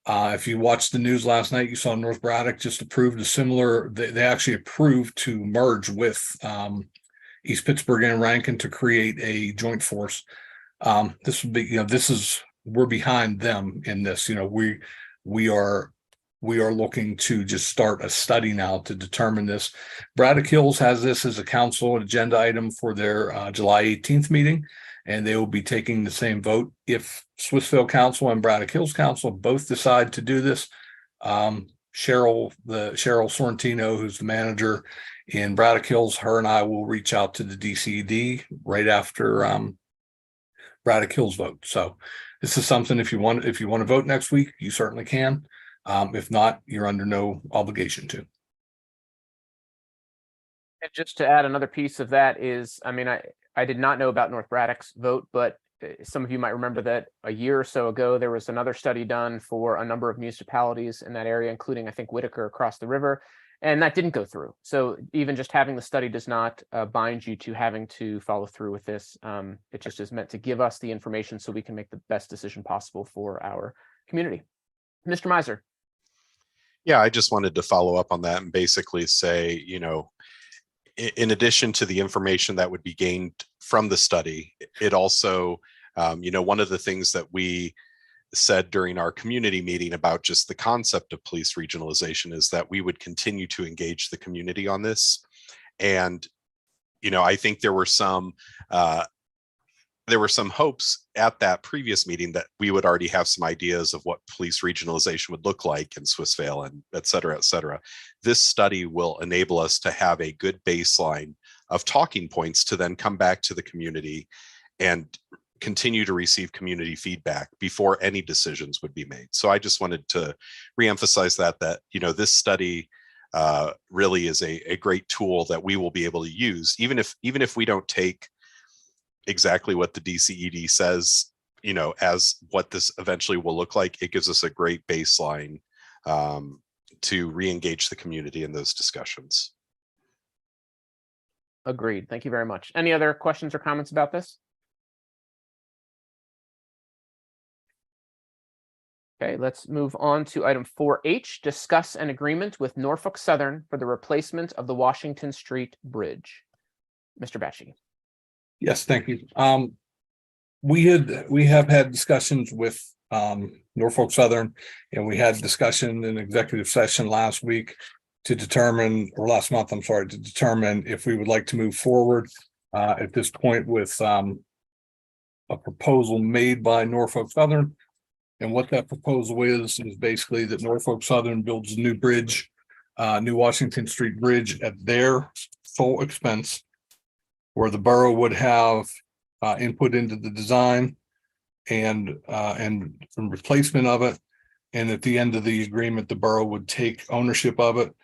If you watched the news last night, you saw North Braddock just approved a similar, they actually approved to merge with East Pittsburgh and Rankin to create a joint force. This would be, we're behind them in this. We are looking to just start a study now to determine this. Braddock Hills has this as a council agenda item for their July 18th meeting, and they will be taking the same vote. If Swissvale Council and Braddock Hills Council both decide to do this, Cheryl Sorrentino, who's the manager in Braddock Hills, her and I will reach out to the DCED right after Braddock Hills vote. So this is something, if you want to vote next week, you certainly can. If not, you're under no obligation to. And just to add another piece of that is, I did not know about North Braddock's vote, but some of you might remember that a year or so ago, there was another study done for a number of municipalities in that area, including, I think, Whitaker across the river, and that didn't go through. So even just having the study does not bind you to having to follow through with this. It just is meant to give us the information so we can make the best decision possible for our community. Mr. Miser. Yeah, I just wanted to follow up on that and basically say, in addition to the information that would be gained from the study, it also, one of the things that we said during our community meeting about just the concept of police regionalization is that we would continue to engage the community on this. And, I think there were some hopes at that previous meeting that we would already have some ideas of what police regionalization would look like in Swissvale and et cetera, et cetera. This study will enable us to have a good baseline of talking points to then come back to the community and continue to receive community feedback before any decisions would be made. So I just wanted to reemphasize that this study really is a great tool that we will be able to use, even if we don't take exactly what the DCED says, as what this eventually will look like. It gives us a great baseline to re-engage the community in those discussions. Agreed. Thank you very much. Any other questions or comments about this? Okay, let's move on to item 4H, discuss an agreement with Norfolk Southern for the replacement of the Washington Street Bridge. Mr. Batchy. Yes, thank you. We have had discussions with Norfolk Southern, and we had discussion in executive session last month, to determine if we would like to move forward at this point with a proposal made by Norfolk Southern. And what that proposal is basically that Norfolk Southern builds a new bridge, new Washington Street Bridge at their full expense, where the borough would have input into the design and replacement of it. And at the end of the agreement, the borough would take ownership of it.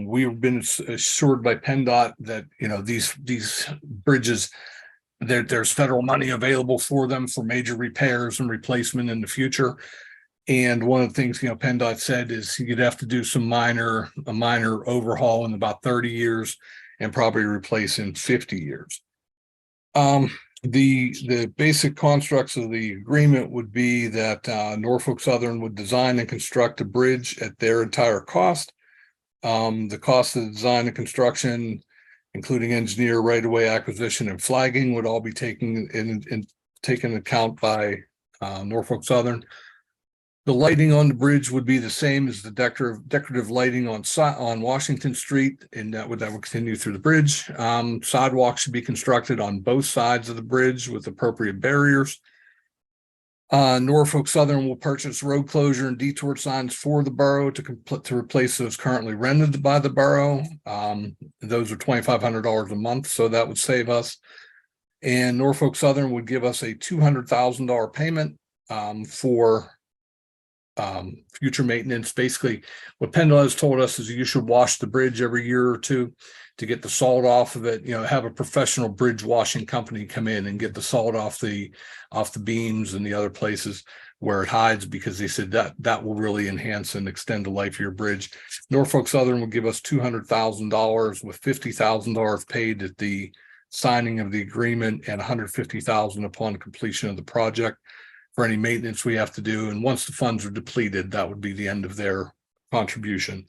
We've been assured by PennDOT that, these bridges, there's federal money available for them for major repairs and replacement in the future. And one of the things, PennDOT said is you'd have to do a minor overhaul in about 30 years and probably replace in 50 years. The basic constructs of the agreement would be that Norfolk Southern would design and construct a bridge at their entire cost. The cost of the design and construction, including engineer, right-of-way acquisition, and flagging, would all be taken into account by Norfolk Southern. The lighting on the bridge would be the same as the decorative lighting on Washington Street, and that would continue through the bridge. Sidewalks should be constructed on both sides of the bridge with appropriate barriers. Norfolk Southern will purchase road closure and detour signs for the borough to replace those currently rented by the borough. Those are $2,500 a month, so that would save us. And Norfolk Southern would give us a $200,000 payment for future maintenance. Basically, what PennDOT has told us is you should wash the bridge every year or two to get the salt off of it. Have a professional bridge washing company come in and get the salt off the beams and the other places where it hides, because they said that will really enhance and extend the life of your bridge. Norfolk Southern will give us $200,000 with $50,000 paid at the signing of the agreement and $150,000 upon completion of the project for any maintenance we have to do. And once the funds are depleted, that would be the end of their contribution.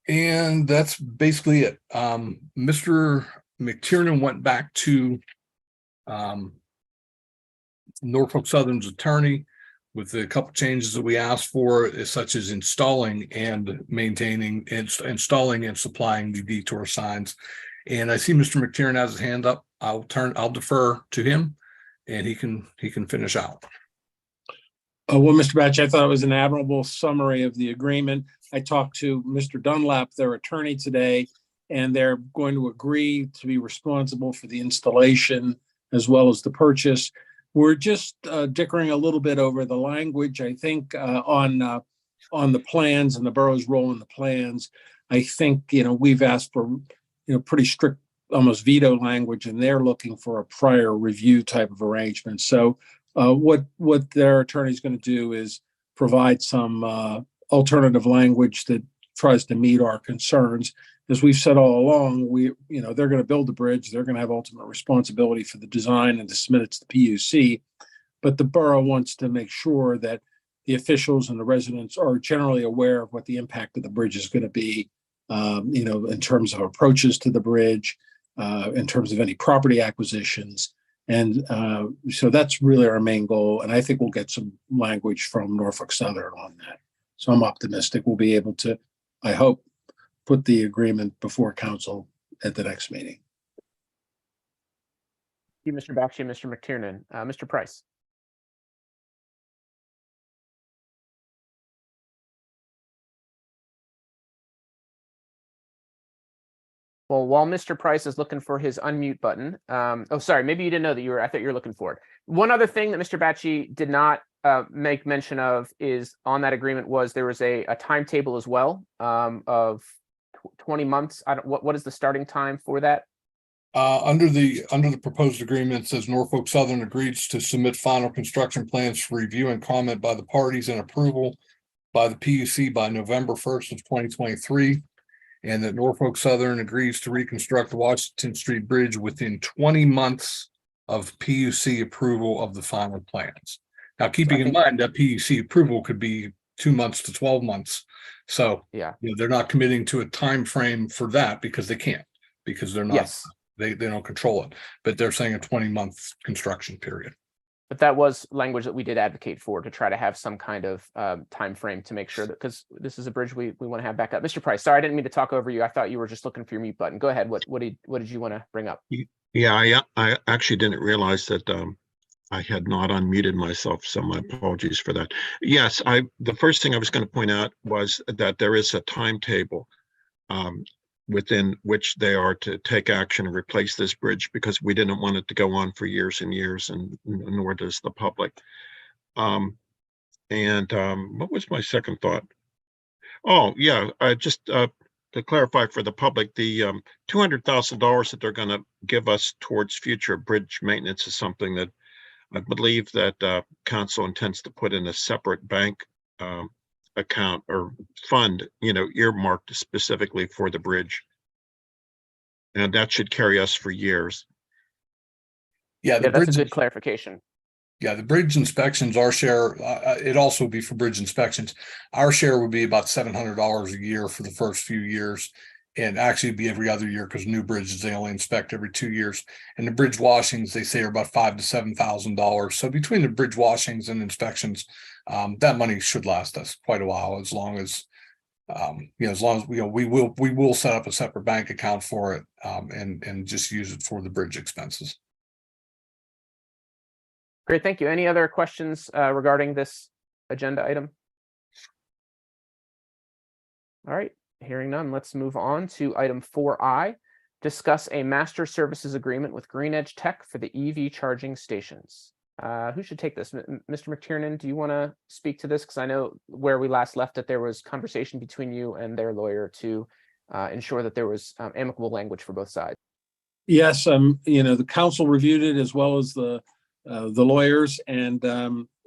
And that's basically it. Mr. McTiernan went back to Norfolk Southern's attorney with a couple changes that we asked for, such as installing and maintaining and installing and supplying the detour signs. And I see Mr. McTiernan has his hand up. I'll defer to him, and he can finish out. Well, Mr. Batch, I thought it was an admirable summary of the agreement. I talked to Mr. Dunlap, their attorney, today, and they're going to agree to be responsible for the installation as well as the purchase. We're just dickering a little bit over the language, I think, on the plans and the borough's role in the plans. I think, we've asked for, pretty strict, almost veto language, and they're looking for a prior review type of arrangement. So what their attorney is going to do is provide some alternative language that tries to meet our concerns. As we've said all along, they're going to build the bridge. They're going to have ultimate responsibility for the design and to submit it to the PUC. But the borough wants to make sure that the officials and the residents are generally aware of what the impact of the bridge is going to be, in terms of approaches to the bridge, in terms of any property acquisitions. And so that's really our main goal. And I think we'll get some language from Norfolk Southern on that. So I'm optimistic we'll be able to, I hope, put the agreement before council at the next meeting. Thank you, Mr. Bakshi and Mr. McTiernan. Mr. Price. Well, while Mr. Price is looking for his unmute button, oh, sorry, maybe you didn't know that I thought you were looking for it. One other thing that Mr. Bakshi did not make mention of is on that agreement was there was a timetable as well of 20 months. What is the starting time for that? Under the proposed agreement, it says Norfolk Southern agrees to submit final construction plans for review and comment by the parties and approval by the PUC by November 1st of 2023. And that Norfolk Southern agrees to reconstruct the Washington Street Bridge within 20 months of PUC approval of the final plans. Now, keeping in mind that PUC approval could be 2 months to 12 months. So yeah, they're not committing to a time frame for that because they can't, because they're not, yes, they don't control it, but they're saying a 20-month construction period. But that was language that we did advocate for, to try to have some kind of time frame to make sure that, because this is a bridge we want to have back up. Mr. Price, sorry, I didn't mean to talk over you. I thought you were just looking for your mute button. Go ahead. What did you want to bring up? Yeah, I actually didn't realize that I had not unmuted myself, so my apologies for that. Yes, the first thing I was going to point out was that there is a timetable within which they are to take action and replace this bridge, because we didn't want it to go on for years and years, and nor does the public. What was my second thought? Oh, yeah, just to clarify for the public, the $200,000 that they're going to give us towards future bridge maintenance is something that I believe that council intends to put in a separate bank account or fund, earmarked specifically for the bridge. And that should carry us for years. Yeah, that's a good clarification. Yeah, the bridge inspections, our share, it also would be for bridge inspections. Our share would be about $700 a year for the first few years. And actually it'd be every other year, because new bridges, they only inspect every 2 years. And the bridge washings, they say, are about $5,000 to $7,000. So between the bridge washings and inspections, that money should last us quite a while, as long as we will set up a separate bank account for it, and just use it for the bridge expenses. Great, thank you. Any other questions regarding this agenda item? All right. Hearing none, let's move on to item 4I, discuss a master services agreement with Green Edge Tech for the EV charging stations. Who should take this? Mr. McTiernan, do you want to speak to this? Because I know where we last left it, there was conversation between you and their lawyer to ensure that there was amicable language for both sides. Yes, the council reviewed it as well as the lawyers, and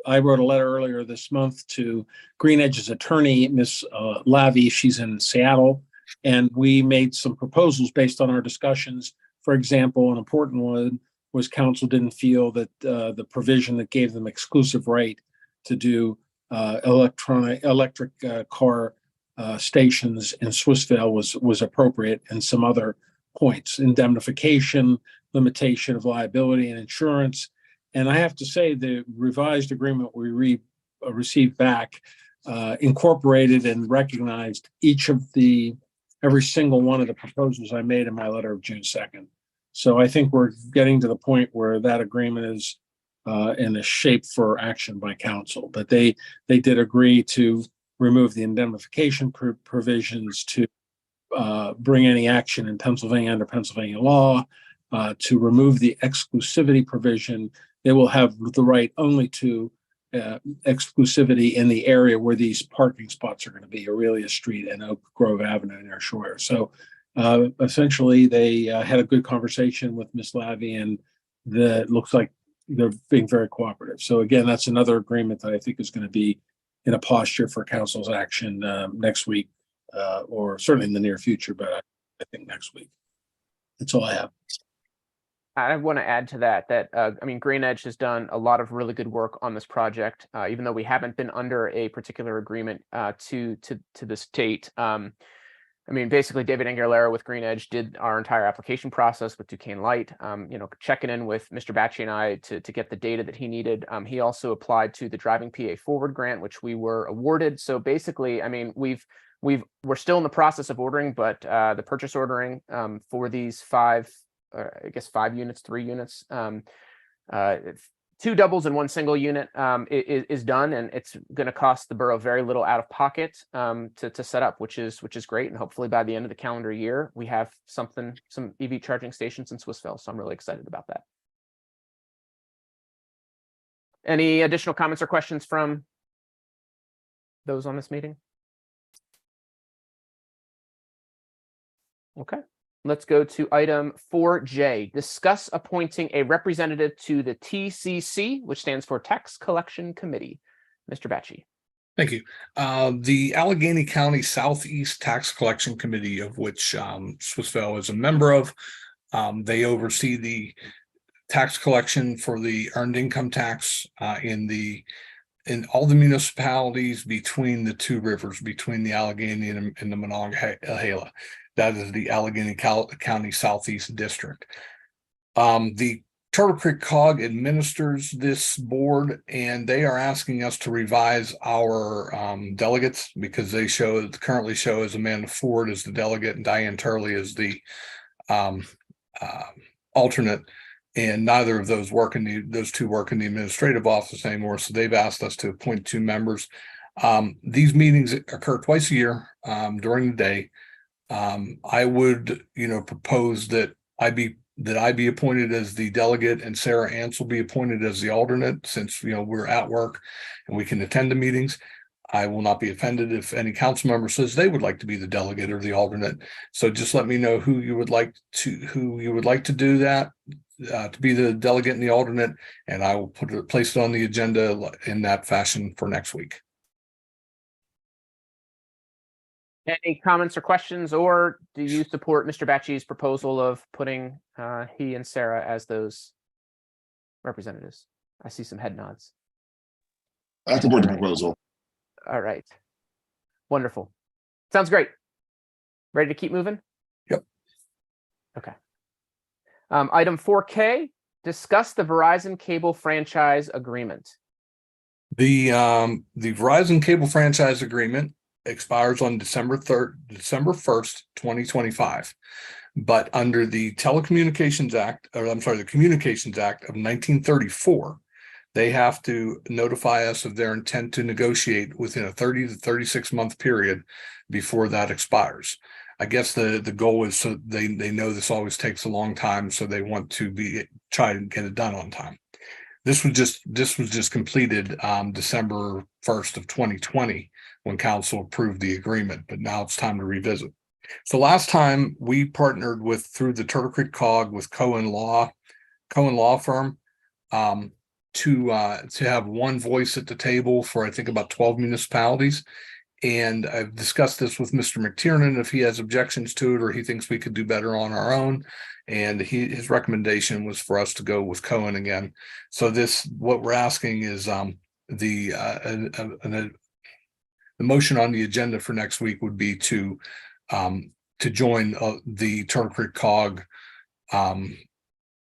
I wrote a letter earlier this month to Green Edge's attorney, Miss Lavi. She's in Seattle, and we made some proposals based on our discussions. For example, an important one was council didn't feel that the provision that gave them exclusive right to do electric car stations in Swissvale was appropriate, and some other points: indemnification, limitation of liability and insurance. And I have to say, the revised agreement we received back incorporated and recognized every single one of the proposals I made in my letter of June 2nd. So I think we're getting to the point where that agreement is in a shape for action by council. But they did agree to remove the indemnification provisions, to bring any action in Pennsylvania under Pennsylvania law, to remove the exclusivity provision. They will have the right only to exclusivity in the area where these parking spots are going to be, Aurelia Street and Oak Grove Avenue near Shore. So essentially, they had a good conversation with Ms. Lavi, and it looks like they're being very cooperative. So again, that's another agreement that I think is going to be in a posture for council's action next week, or certainly in the near future, but I think next week. That's all I have. I want to add to that Green Edge has done a lot of really good work on this project, even though we haven't been under a particular agreement to this date. Basically, David Anguilera with Green Edge did our entire application process with Duquesne Light, checking in with Mr. Batchy and I to get the data that he needed. He also applied to the Driving PA Forward grant, which we were awarded. So basically, we're still in the process of ordering, but the purchase ordering for these 5 units, 3 units, 2 doubles and 1 single unit is done, and it's going to cost the borough very little out of pocket to set up, which is great. And hopefully by the end of the calendar year, we have some EV charging stations in Swissvale. So I'm really excited about that. Any additional comments or questions from those on this meeting? Okay. Let's go to item 4J. Discuss appointing a representative to the TCC, which stands for Tax Collection Committee. Mr. Batchy. Thank you. The Allegheny County Southeast Tax Collection Committee, of which Swissvale is a member of, they oversee the tax collection for the earned income tax in all the municipalities between the 2 rivers, between the Allegheny and the Monongahela. That is the Allegheny County Southeast District. The Turtle Creek COG administers this board, and they are asking us to revise our delegates because they currently show as Amanda Ford as the delegate and Diane Turley as the alternate. And neither of those those 2 work in the administrative office anymore. So they've asked us to appoint 2 members. These meetings occur twice a year during the day. I would, propose that I be appointed as the delegate and Sarah Ansel be appointed as the alternate, since, we're at work and we can attend the meetings. I will not be offended if any council member says they would like to be the delegate or the alternate. So just let me know who you would like to do that, to be the delegate and the alternate, and I will place it on the agenda in that fashion for next week. Any comments or questions, or do you support Mr. Batchy's proposal of putting he and Sarah as those representatives? I see some head nods. I support the proposal. All right. Wonderful. Sounds great. Ready to keep moving? Yep. Okay. Item 4K, discuss the Verizon cable franchise agreement. The Verizon cable franchise agreement expires on December 1st, 2025. But under the Communications Act of 1934, they have to notify us of their intent to negotiate within a 30 to 36 month period before that expires. I guess the goal is so they know this always takes a long time, so they want to try to get it done on time. This was just completed December 1st of 2020 when council approved the agreement, but now it's time to revisit. So last time we partnered through the Turtle Creek COG with Cohen Law Firm to have one voice at the table for I think about 12 municipalities. And I've discussed this with Mr. McTiernan if he has objections to it or he thinks we could do better on our own. And his recommendation was for us to go with Cohen again. So what we're asking is the motion on the agenda for next week would be to join the Turtle Creek COG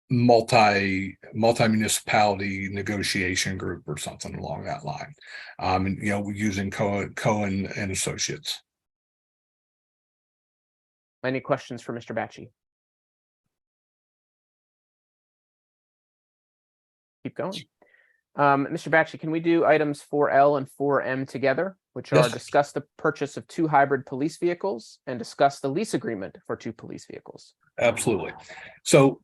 multi-municipality negotiation group or something along that line. And using Cohen and Associates. Any questions for Mr. Batchy? Keep going. Mr. Batchy, can we do items 4L and 4M together, which are Yes. discuss the purchase of 2 hybrid police vehicles and discuss the lease agreement for 2 police vehicles? Absolutely. So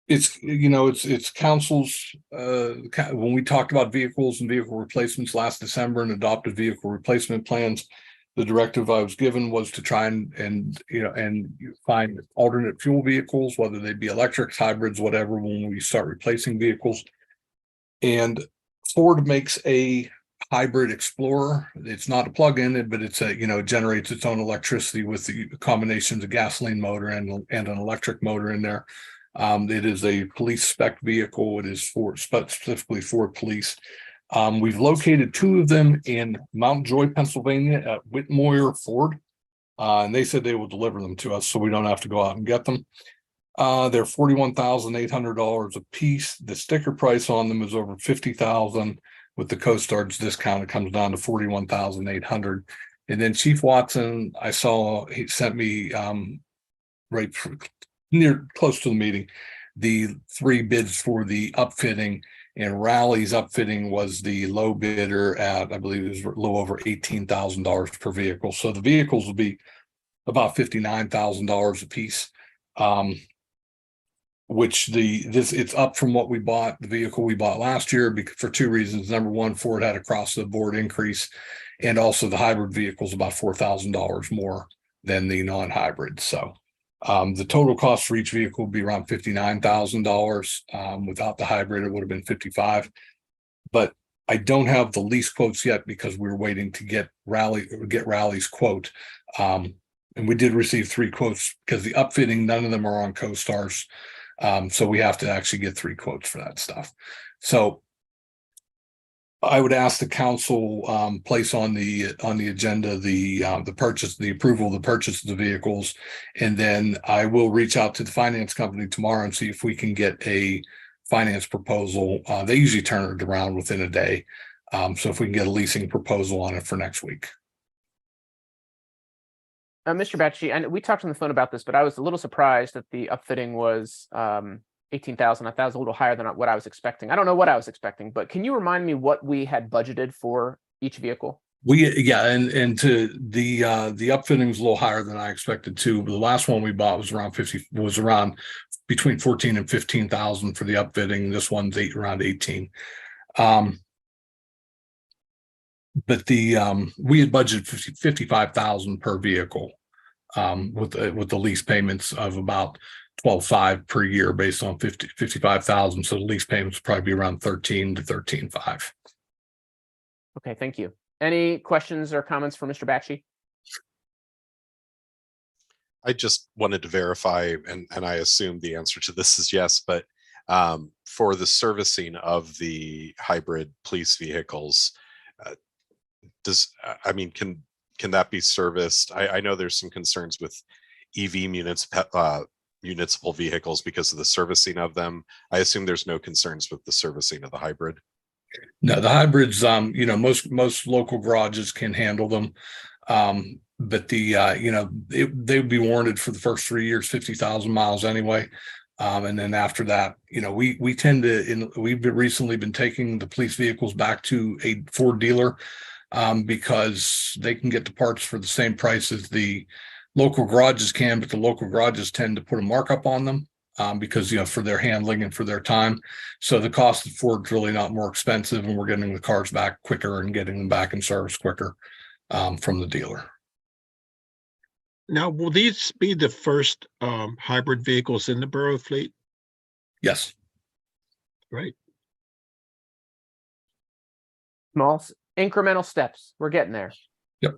it's council's when we talked about vehicles and vehicle replacements last December and adopted vehicle replacement plans, the directive I was given was to try and find alternate fuel vehicles, whether they be electrics, hybrids, whatever, when we start replacing vehicles. And Ford makes a hybrid Explorer. It's not a plug-in, but it's it generates its own electricity with the combinations of gasoline motor and an electric motor in there. It is a police spec vehicle. It is specifically for police. We've located 2 of them in Mount Joy, Pennsylvania at Whitmore Ford. And they said they will deliver them to us so we don't have to go out and get them. They're $41,800 a piece. The sticker price on them is over $50,000. With the CoStar's discount, it comes down to $41,800. And then Chief Watson, I saw he sent me close to the meeting, the 3 bids for the upfitting, and Rally's upfitting was the low bidder at, I believe it was a little over $18,000 per vehicle. So the vehicles will be about $59,000 a piece. Which it's up from what we bought, the vehicle we bought last year, for 2 reasons. Number one, Ford had across the board increase, and also the hybrid vehicle is about $4,000 more than the non-hybrid. So the total cost for each vehicle would be around $59,000. Without the hybrid, it would have been $55,000. But I don't have the lease quotes yet because we're waiting to get Rally's quote. And we did receive 3 quotes because the upfitting, none of them are on CoStar's. So we have to actually get 3 quotes for that stuff. So I would ask the council place on the agenda the approval of the purchase of the vehicles, and then I will reach out to the finance company tomorrow and see if we can get a finance proposal. They usually turn it around within a day, so if we can get a leasing proposal on it for next week. Mr. Batchy, and we talked on the phone about this, but I was a little surprised that the upfitting was $18,000. I thought it was a little higher than what I was expecting. I don't know what I was expecting, but can you remind me what we had budgeted for each vehicle? And to the upfitting was a little higher than I expected too. But the last one we bought was around between 14 and 15,000 for the upfitting. This one's around 18. But we had budgeted 55,000 per vehicle, with the lease payments of about 12,500 per year based on 55,000. So the lease payments would probably be around 13 to 13,500. Okay, thank you. Any questions or comments for Mr. Batchy? I just wanted to verify, and I assume the answer to this is yes, but for the servicing of the hybrid police vehicles, can that be serviced? I know there's some concerns with EV municipal vehicles because of the servicing of them. I assume there's no concerns with the servicing of the hybrid. No, the hybrids, most local garages can handle them. But they would be warranted for the first 3 years, 50,000 miles anyway. And then after that, we've recently been taking the police vehicles back to a Ford dealer because they can get the parts for the same price as the local garages can, but the local garages tend to put a markup on them. because, for their handling and for their time. So the cost for it's really not more expensive, and we're getting the cars back quicker and getting them back in service quicker from the dealer. Now, will these be the first hybrid vehicles in the borough fleet? Yes. Right. Small incremental steps. We're getting there. Yep.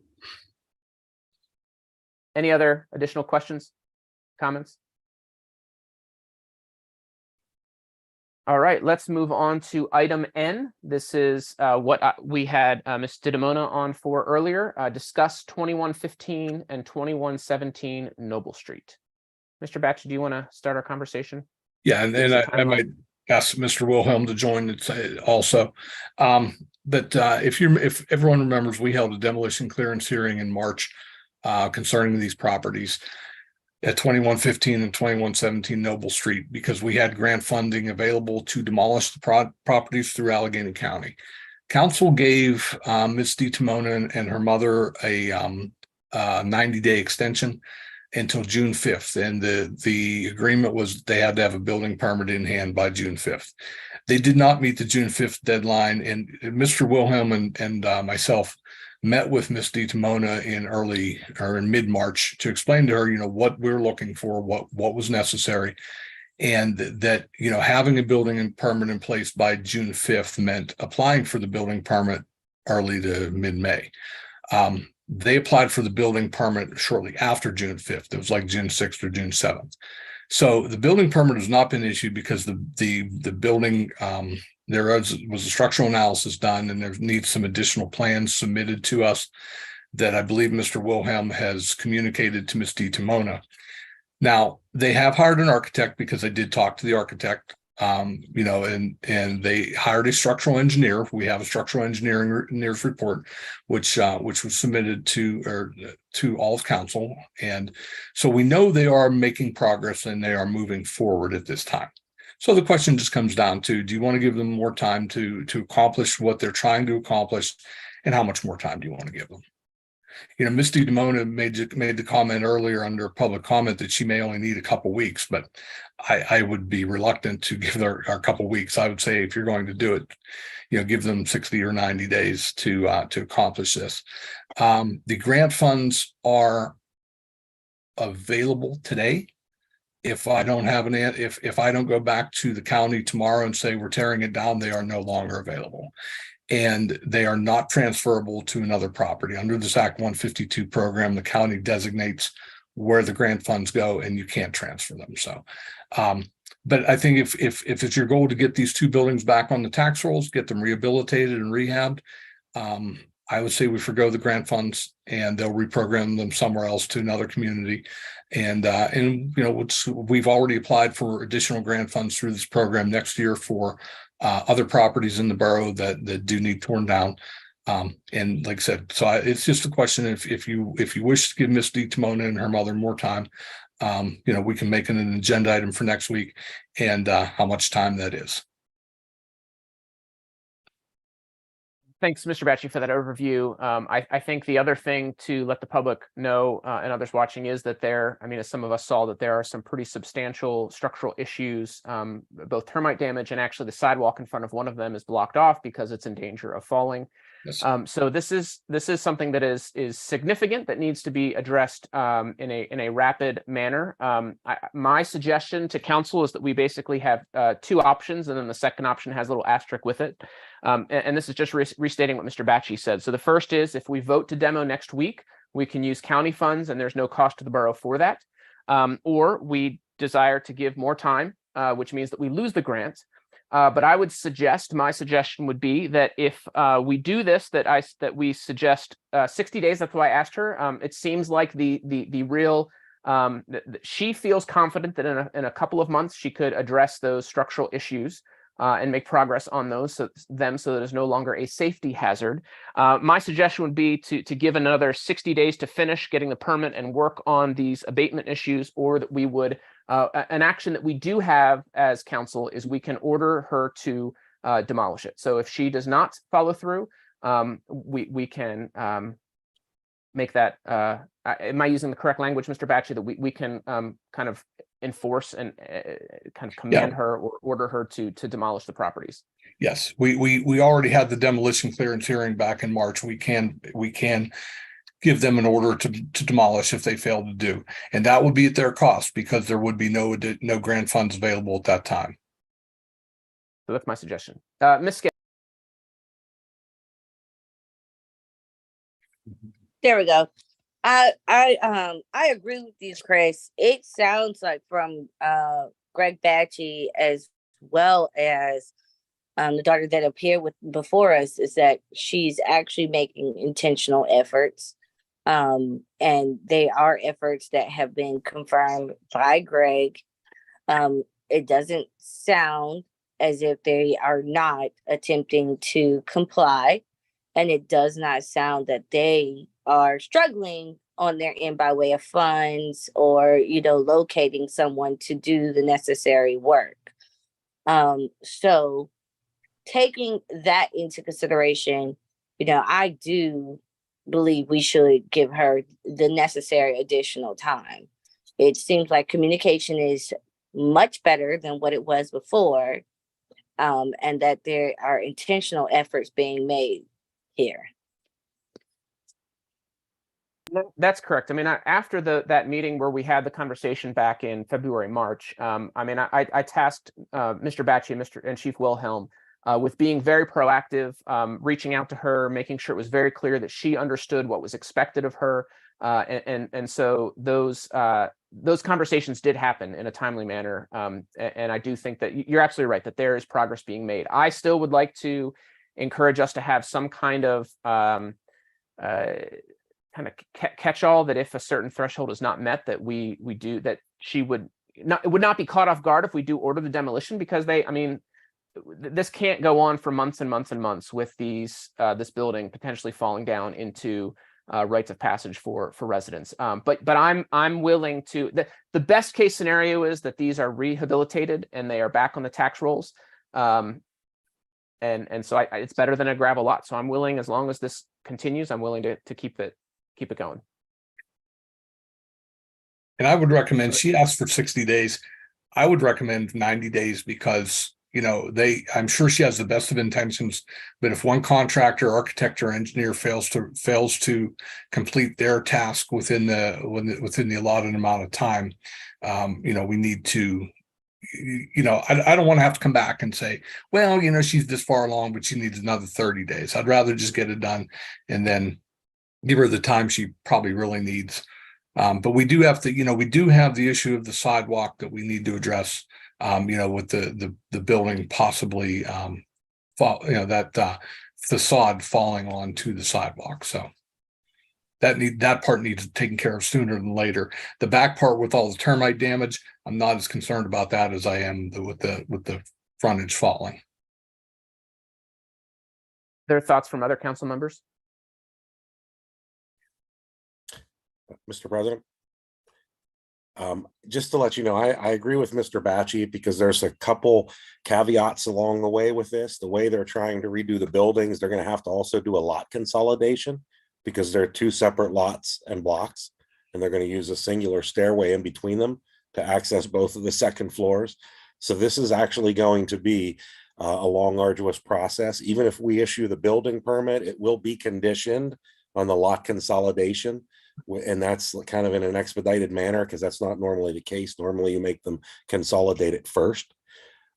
Any other additional questions, comments? All right, let's move on to item N. This is what we had Ms. Didamona on for earlier. Discuss 2115 and 2117 Noble Street. Mr. Batch, do you want to start our conversation? Yeah, and I might ask Mr. Wilhelm to join it also. But if everyone remembers, we held a demolition clearance hearing in March concerning these properties at 2115 and 2117 Noble Street, because we had grant funding available to demolish the properties through Allegheny County. Council gave Ms. DiTimona and her mother a 90-day extension until June 5th. And the agreement was they had to have a building permit in hand by June 5th. They did not meet the June 5th deadline. And Mr. Wilhelm and myself met with Ms. DiTimona in mid-March to explain to her, what we're looking for, what was necessary. And that, having a building permit in place by June 5th meant applying for the building permit early to mid-May. They applied for the building permit shortly after June 5th. It was like June 6th or June 7th. So the building permit has not been issued because the building, there was a structural analysis done, and there needs some additional plans submitted to us that I believe Mr. Wilhelm has communicated to Ms. DiTimona. Now, they have hired an architect because they did talk to the architect, and they hired a structural engineer. We have a structural engineer's report, which was submitted to all of council. And so we know they are making progress and they are moving forward at this time. So the question just comes down to, do you want to give them more time to accomplish what they're trying to accomplish, and how much more time do you want to give them? Ms. DiTimona made the comment earlier under public comment that she may only need a couple weeks, but I would be reluctant to give her a couple weeks. I would say if you're going to do it, give them 60 or 90 days to accomplish this. The grant funds are available today. If I don't have if I don't go back to the county tomorrow and say we're tearing it down, they are no longer available. And they are not transferable to another property. Under this Act 152 program, the county designates where the grant funds go, and you can't transfer them. So, but I think if it's your goal to get these two buildings back on the tax rolls, get them rehabilitated and rehabbed, I would say we forgo the grant funds and they'll reprogram them somewhere else to another community. And we've already applied for additional grant funds through this program next year for other properties in the borough that do need torn down. And like I said, so it's just a question if you wish to give Ms. DiTimona and her mother more time, we can make it an agenda item for next week, and how much time that is. Thanks, Mr. Batchy, for that overview. I think the other thing to let the public know and others watching is that as some of us saw, that there are some pretty substantial structural issues, both termite damage, and actually the sidewalk in front of one of them is blocked off because it's in danger of falling. Yes. So this is something that is significant, that needs to be addressed in a rapid manner. My suggestion to council is that we basically have two options, and then the second option has a little asterisk with it. And this is just restating what Mr. Batchy said. So the first is, if we vote to demo next week, we can use county funds and there's no cost to the borough for that. Or we desire to give more time, which means that we lose the grant. But I would suggest, my suggestion would be that if we do this, that we suggest 60 days. That's why I asked her. It seems like the real, she feels confident that in a couple of months she could address those structural issues and make progress on those, so that it's no longer a safety hazard. My suggestion would be to give another 60 days to finish getting the permit and work on these abatement issues, or that we would, an action that we do have as council is we can order her to demolish it. So if she does not follow through, we can make that, am I using the correct language, Mr. Batchy, that we can kind of enforce and kind of command her or order her to demolish the properties? Yes, we already had the demolition clearance hearing back in March. We can give them an order to demolish if they fail to do, and that would be at their cost because there would be no grant funds available at that time. So that's my suggestion. Ms. Skip. There we go. I agree with you, Chris. It sounds like from Greg Batchy as well as the daughter that appeared before us is that she's actually making intentional efforts. And they are efforts that have been confirmed by Greg. It doesn't sound as if they are not attempting to comply. And it does not sound that they are struggling on their end by way of funds or, locating someone to do the necessary work. So taking that into consideration, I do believe we should give her the necessary additional time. It seems like communication is much better than what it was before, and that there are intentional efforts being made here. That's correct. I mean, after that meeting where we had the conversation back in February, March, I tasked Mr. Batchy and Chief Wilhelm with being very proactive, reaching out to her, making sure it was very clear that she understood what was expected of her. And so those conversations did happen in a timely manner. And I do think that you're absolutely right, that there is progress being made. I still would like to encourage us to have some kind of catch all, that if a certain threshold is not met, that we do, that she would not, it would not be caught off guard if we do order the demolition, because this can't go on for months and months and months with this building potentially falling down into rites of passage for residents. But I'm willing to, the best case scenario is that these are rehabilitated and they are back on the tax rolls. And so it's better than a gravel lot. So I'm willing, as long as this continues, I'm willing to keep it going. And I would recommend, she asked for 60 days. I would recommend 90 days because, I'm sure she has the best of intentions, but if one contractor, architect, or engineer fails to complete their task within the allotted amount of time, we need to, I don't want to have to come back and say, well, she's this far along, but she needs another 30 days. I'd rather just get it done and then give her the time she probably really needs. But we do have to, we do have the issue of the sidewalk that we need to address, with the building possibly, that facade falling onto the sidewalk. So that part needs taken care of sooner than later. The back part with all the termite damage, I'm not as concerned about that as I am with the frontage falling. There are thoughts from other council members? Mr. President. Just to let you know, I agree with Mr. Batchy because there's a couple caveats along the way with this. The way they're trying to redo the buildings, they're going to have to also do a lot consolidation because they're two separate lots and blocks, and they're going to use a singular stairway in between them to access both of the second floors. So this is actually going to be a long, arduous process. Even if we issue the building permit, it will be conditioned on the lot consolidation. And that's kind of in an expedited manner because that's not normally the case. Normally you make them consolidate it first.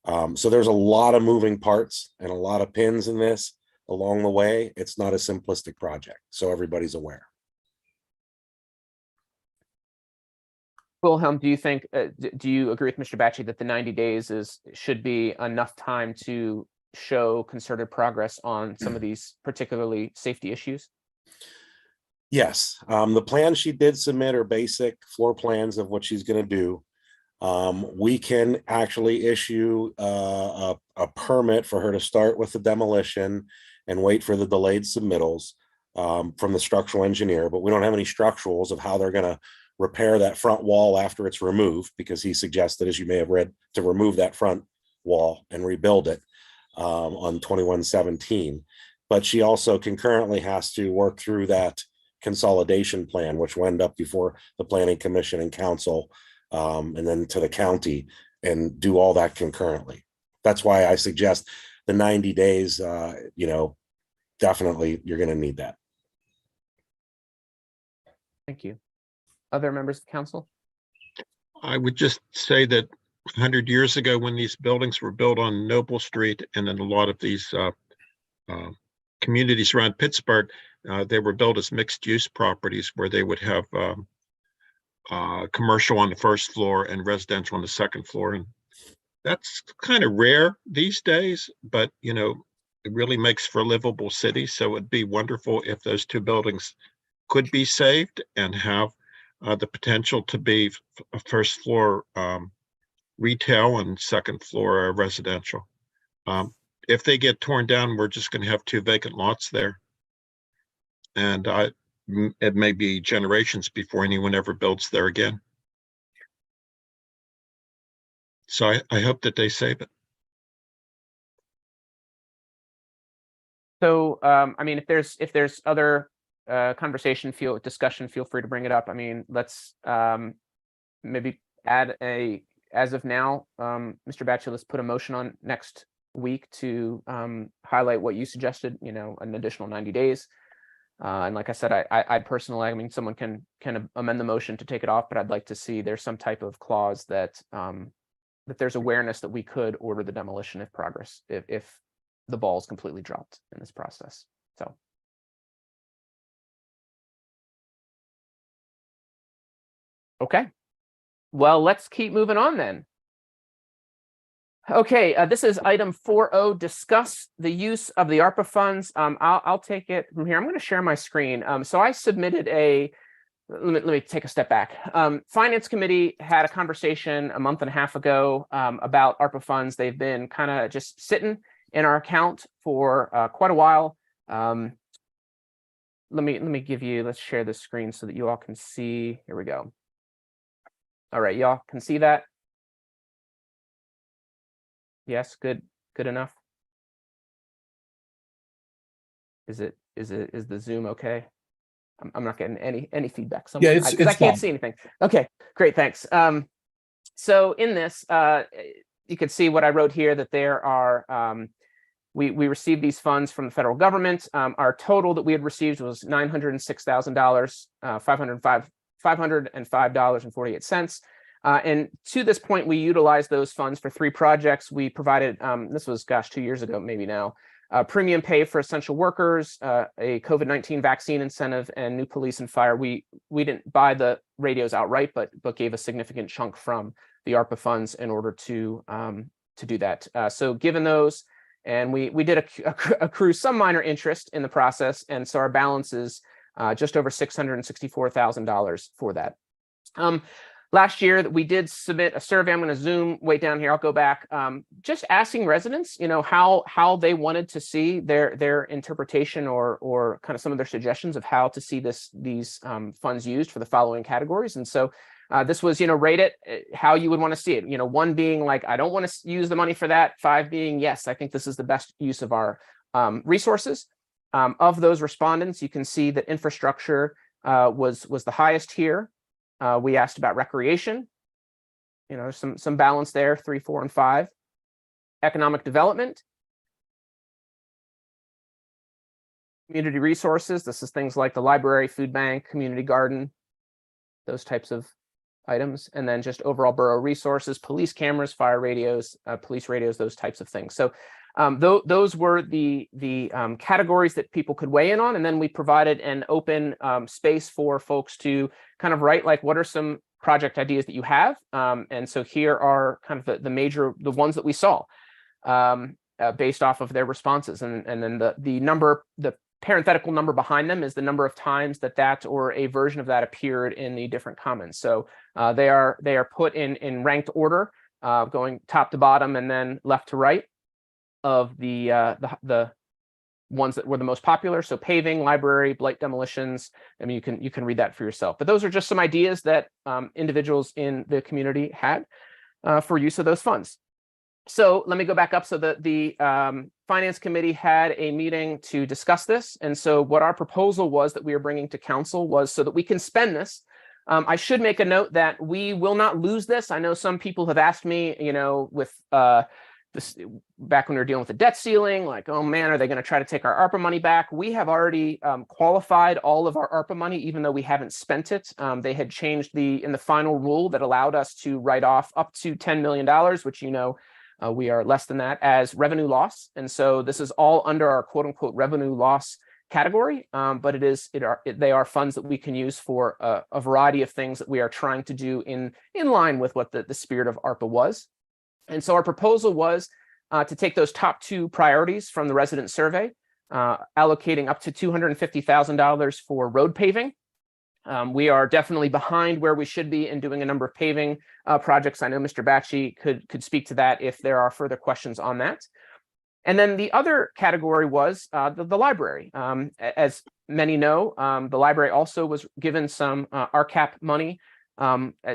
So there's a lot of moving parts and a lot of pins in this along the way. It's not a simplistic project, so everybody's aware. Wilhelm, do you think, do you agree with Mr. Batchy that the 90 days should be enough time to show concerted progress on some of these particularly safety issues? Yes, the plans she did submit are basic floor plans of what she's going to do. We can actually issue a permit for her to start with the demolition and wait for the delayed submittals from the structural engineer, but we don't have any structurals of how they're going to repair that front wall after it's removed, because he suggested, as you may have read, to remove that front wall and rebuild it on 2117. But she also concurrently has to work through that consolidation plan, which will end up before the Planning Commission and Council and then to the county and do all that concurrently. That's why I suggest the 90 days, definitely you're going to need that. Thank you. Other members of the council? I would just say that 100 years ago, when these buildings were built on Noble Street and in a lot of these communities around Pittsburgh, they were built as mixed-use properties where they would have commercial on the first floor and residential on the second floor. And that's kind of rare these days, but it really makes for a livable city. So it'd be wonderful if those two buildings could be saved and have the potential to be a first floor retail and second floor residential. If they get torn down, we're just going to have 2 vacant lots there. And it may be generations before anyone ever builds there again. So I hope that they save it. So, I mean, if there's other discussion, feel free to bring it up. I mean, let's maybe add as of now, Mr. Batchelor, let's put a motion on next week to highlight what you suggested, an additional 90 days. And like I said, I personally, I mean, someone can amend the motion to take it off, but I'd like to see there's some type of clause that that there's awareness that we could order the demolition if the ball is completely dropped in this process. So. Okay. Well, let's keep moving on then. Okay, this is item 4.0, discuss the use of the ARPA funds. I'll take it from here. I'm going to share my screen. So I submitted let me take a step back. Finance Committee had a conversation a month and a half ago about ARPA funds. They've been kind of just sitting in our account for quite a while. Let me let's share the screen so that you all can see. Here we go. All right, y'all can see that? Yes, good enough. Is the Zoom okay? I'm not getting any feedback. Yeah, it's I can't fine. see anything. Okay, great, thanks. So in this, you can see what I wrote here, that there are we received these funds from the federal government. Our total that we had received was $906,000, $505.48. And to this point, we utilized those funds for 3 projects. We provided, this was, 2 years ago, maybe now, premium pay for essential workers, a COVID-19 vaccine incentive, and new police and fire. We didn't buy the radios outright, but gave a significant chunk from the ARPA funds in order to do that. So given those, and we did accrue some minor interest in the process, and so our balance is just over $664,000 for that. Last year, we did submit a survey. I'm going to zoom way down here. I'll go back. Just asking residents, how they wanted to see their interpretation or kind of some of their suggestions of how to see these funds used for the following categories. And so this was, rate it how you would want to see it. 1 being like, I don't want to use the money for that. 5 being, yes, I think this is the best use of our resources. Of those respondents, you can see that infrastructure was the highest here. We asked about recreation, some balance there, 3, 4, and 5. Economic development. Community resources, this is things like the library, food bank, community garden, those types of items. And then just overall borough resources, police cameras, fire radios, police radios, those types of things. So those were the categories that people could weigh in on, and then we provided an open space for folks to kind of write, like, what are some project ideas that you have? And so here are kind of the ones that we saw based off of their responses, and then the parenthetical number behind them is the number of times that or a version of that appeared in the different comments. So they are put in ranked order, going top to bottom and then left to right of the ones that were the most popular. So paving, library, blight demolitions. I mean, you can read that for yourself. But those are just some ideas that individuals in the community had for use of those funds. So let me go back up. So the Finance Committee had a meeting to discuss this. And so what our proposal was that we are bringing to council was so that we can spend this I should make a note that we will not lose this. I know some people have asked me, with this back when we were dealing with the debt ceiling, like, oh man, are they going to try to take our ARPA money back? We have already qualified all of our ARPA money, even though we haven't spent it. They had changed in the final rule that allowed us to write off up to $10 million, which, we are less than that, as revenue loss. And so this is all under our quote unquote revenue loss category, but they are funds that we can use for a variety of things that we are trying to do in line with what the spirit of ARPA was. And so our proposal was to take those top two priorities from the resident survey, allocating up to $250,000 for road paving. We are definitely behind where we should be in doing a number of paving projects. I know Mr. Batchy could speak to that if there are further questions on that. And then the other category was the library. As many know, the library also was given some RCAP money,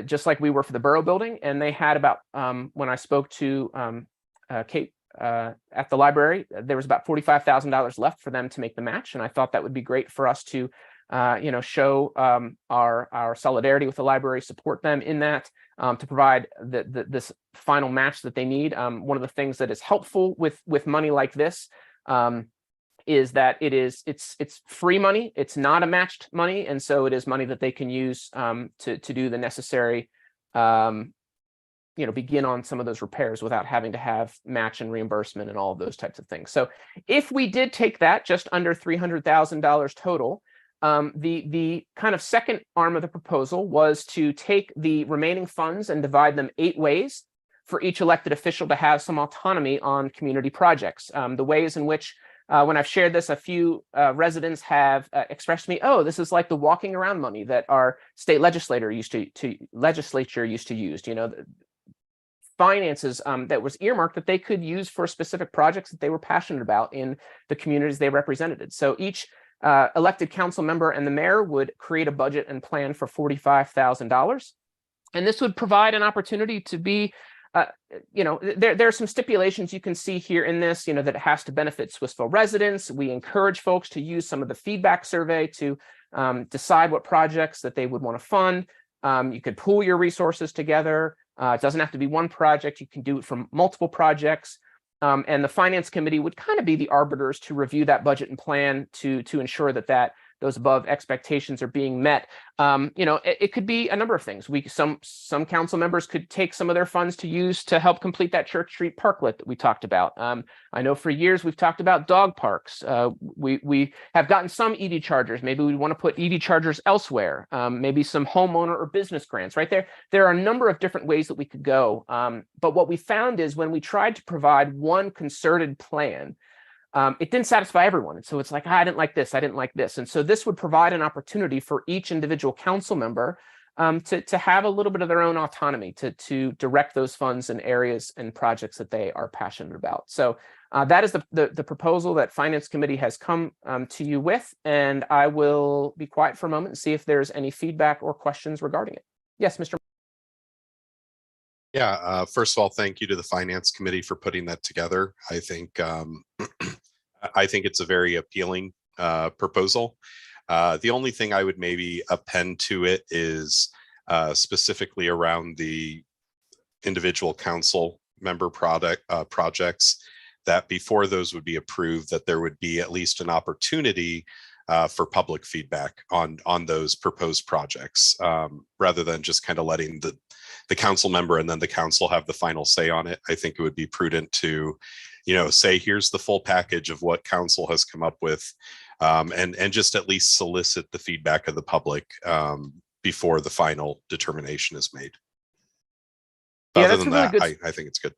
just like we were for the Borough building. And they had about, when I spoke to Kate at the library, there was about $45,000 left for them to make the match. And I thought that would be great for us to show our solidarity with the library, support them in that, to provide this final match that they need. One of the things that is helpful with money like this is that it's free money. It's not a matched money, and so it is money that they can use to do the necessary, begin on some of those repairs without having to have match and reimbursement and all of those types of things. So if we did take that, just under $300,000 total. The kind of second arm of the proposal was to take the remaining funds and divide them 8 ways for each elected official to have some autonomy on community projects. The ways in which, when I've shared this, a few residents have expressed to me, oh, this is like the walking around money that our state legislature used to use. Finances that was earmarked that they could use for specific projects that they were passionate about in the communities they represented. So each elected council member and the mayor would create a budget and plan for $45,000. And this would provide an opportunity to be, there are some stipulations you can see here in this, that it has to benefit Swissville residents. We encourage folks to use some of the feedback survey to decide what projects that they would want to fund. You could pool your resources together. It doesn't have to be one project. You can do it from multiple projects. And the finance committee would kind of be the arbiters to review that budget and plan to ensure that those above expectations are being met. It could be a number of things. Some council members could take some of their funds to use to help complete that Church Street parklet that we talked about. I know for years we've talked about dog parks. We have gotten some EV chargers. Maybe we want to put EV chargers elsewhere. Maybe some homeowner or business grants. Right there. There are a number of different ways that we could go. But what we found is when we tried to provide one concerted plan, it didn't satisfy everyone. And so it's like, I didn't like this. I didn't like this. And so this would provide an opportunity for each individual council member to have a little bit of their own autonomy to direct those funds in areas and projects that they are passionate about. So that is the proposal that Finance Committee has come to you with. And I will be quiet for a moment and see if there's any feedback or questions regarding it. Yes, Mr. Yeah, first of all, thank you to the Finance Committee for putting that together. I think it's a very appealing proposal. The only thing I would maybe append to it is specifically around the individual council member projects, that before those would be approved, that there would be at least an opportunity for public feedback on those proposed projects, rather than just kind of letting the council member and then the council have the final say on it. I think it would be prudent to, say, here's the full package of what council has come up with, and just at least solicit the feedback of the public before the final determination is made. Yeah, Other than that, I think it's good.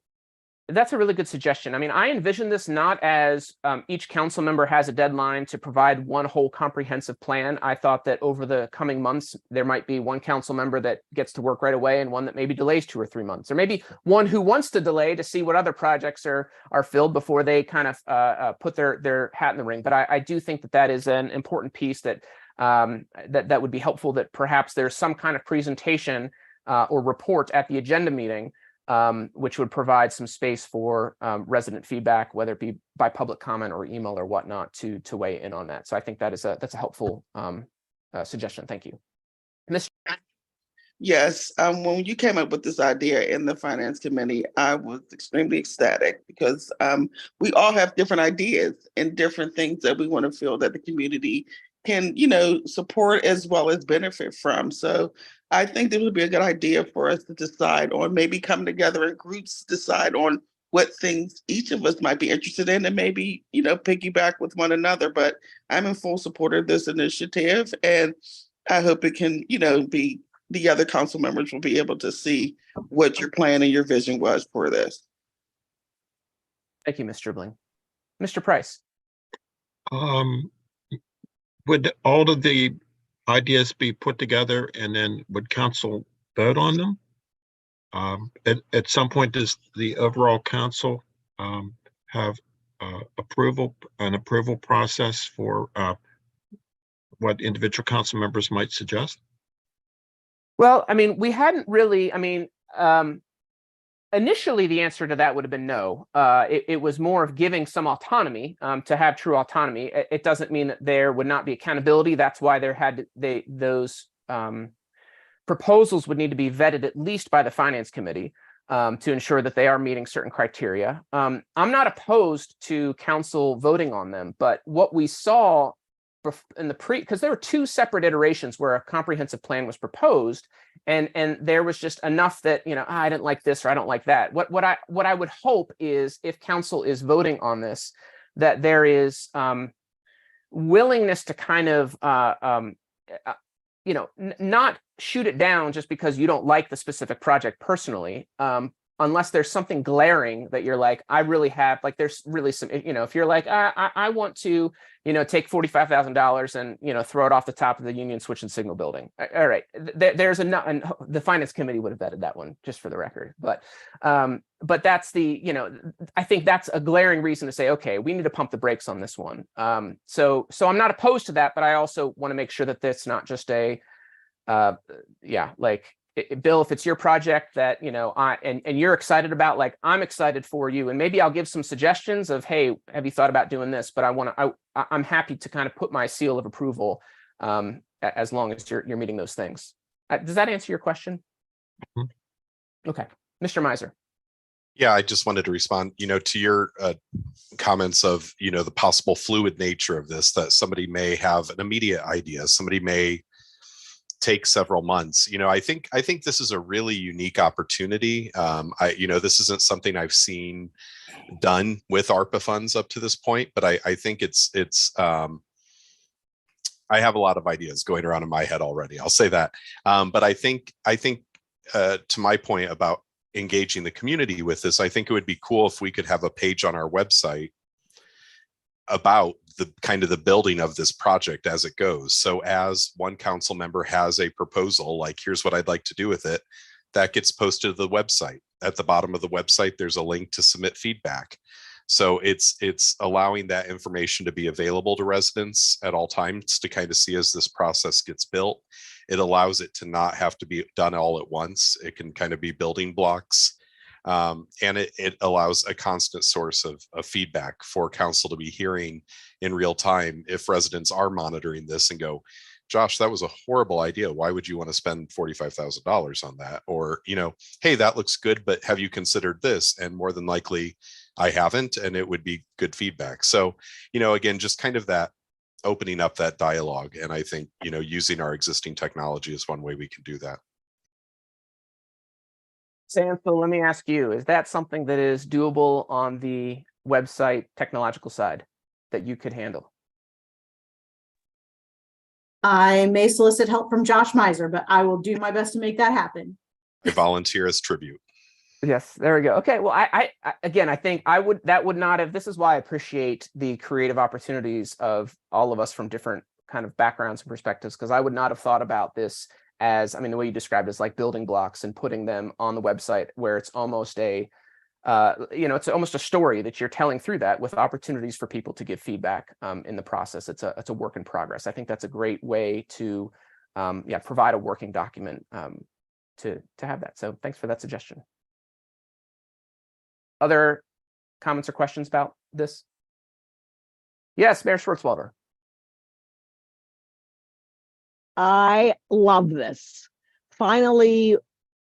That's a really good suggestion. I mean, I envision this not as each council member has a deadline to provide one whole comprehensive plan. I thought that over the coming months, there might be one council member that gets to work right away and one that maybe delays 2 or 3 months, or maybe one who wants to delay to see what other projects are filled before they kind of put their hat in the ring. But I do think that is an important piece that that would be helpful, that perhaps there's some kind of presentation or report at the agenda meeting, which would provide some space for resident feedback, whether it be by public comment or email or whatnot, to weigh in on that. So I think that's a helpful suggestion. Thank you. Yes, when you came up with this idea in the finance committee, I was extremely ecstatic because we all have different ideas and different things that we want to feel that the community can, support as well as benefit from. So I think this would be a good idea for us to decide on, maybe come together in groups, decide on what things each of us might be interested in, and maybe, piggyback with one another. But I'm in full support of this initiative, and I hope it can, be the other council members will be able to see what your plan and your vision was for this. Thank you, Mr. Bling. Mr. Price. Would all of the ideas be put together and then would council vote on them? At some point, does the overall council have an approval process for what individual council members might suggest? Well, I mean, we hadn't really, initially the answer to that would have been no. It was more of giving some autonomy to have true autonomy. It doesn't mean that there would not be accountability. That's why those proposals would need to be vetted at least by the finance committee to ensure that they are meeting certain criteria. I'm not opposed to council voting on them, but what we saw in because there were two separate iterations where a comprehensive plan was proposed, and there was just enough that I didn't like this or I don't like that. What I would hope is, if council is voting on this, that there is willingness to kind of not shoot it down just because you don't like the specific project personally, unless there's something glaring that you're like, I really have, like, there's really some, if you're like, I want to, take $45,000 and, throw it off the top of the Union Switch and Signal building. All right. There's enough, and the finance committee would have vetted that one, just for the record. But that's I think that's a glaring reason to say, okay, we need to pump the brakes on this one. So I'm not opposed to that, but I also want to make sure that that's not just a, Bill, if it's your project that, and you're excited about, like, I'm excited for you, and maybe I'll give some suggestions of, hey, have you thought about doing this? But I'm happy to kind of put my seal of approval as long as you're meeting those things. Does that answer your question? Mm-hmm. Okay. Mr. Miser. Yeah, I just wanted to respond, to your comments of, the possible fluid nature of this, that somebody may have an immediate idea, somebody may take several months. I think this is a really unique opportunity. This isn't something I've seen done with ARPA funds up to this point, but I think it's I have a lot of ideas going around in my head already. I'll say that. But I think to my point about engaging the community with this, I think it would be cool if we could have a page on our website about the kind of the building of this project as it goes. So as one council member has a proposal, like, here's what I'd like to do with it, that gets posted to the website. At the bottom of the website, there's a link to submit feedback. So it's allowing that information to be available to residents at all times to kind of see as this process gets built. It allows it to not have to be done all at once. It can kind of be building blocks. And it allows a constant source of feedback for council to be hearing in real time if residents are monitoring this and go, Josh, that was a horrible idea. Why would you want to spend $45,000 on that? Or, hey, that looks good, but have you considered this? And more than likely, I haven't, and it would be good feedback. So, again, just kind of that opening up that dialogue. And I think, using our existing technology is one way we can do that. Sam, so let me ask you, is that something that is doable on the website technological side that you could handle? I may solicit help from Josh Miser, but I will do my best to make that happen. I volunteer as tribute. Yes, there we go. Okay, well, I again, I think that would not have, this is why I appreciate the creative opportunities of all of us from different kind of backgrounds and perspectives, because I would not have thought about this as, the way you described it is like building blocks and putting them on the website where it's almost it's almost a story that you're telling through that, with opportunities for people to give feedback in the process. It's a work in progress. I think that's a great way to provide a working document to have that. So thanks for that suggestion. Other comments or questions about this? Yes, Mayor Schwartzwalder. I love this. finally,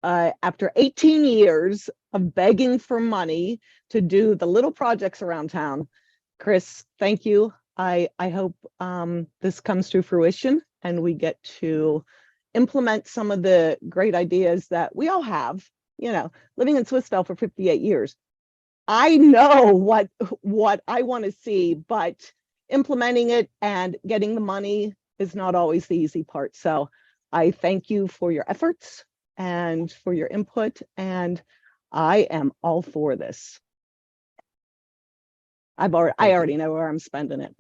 after 18 years of begging for money to do the little projects around town, Chris, thank you. I hope this comes to fruition and we get to implement some of the great ideas that we all have. You know, living in Swissvale for 58 years, I know what I want to see, but implementing it and getting the money is not always the easy part. So I thank you for your efforts and for your input, and I am all for this. I already know where I'm spending it.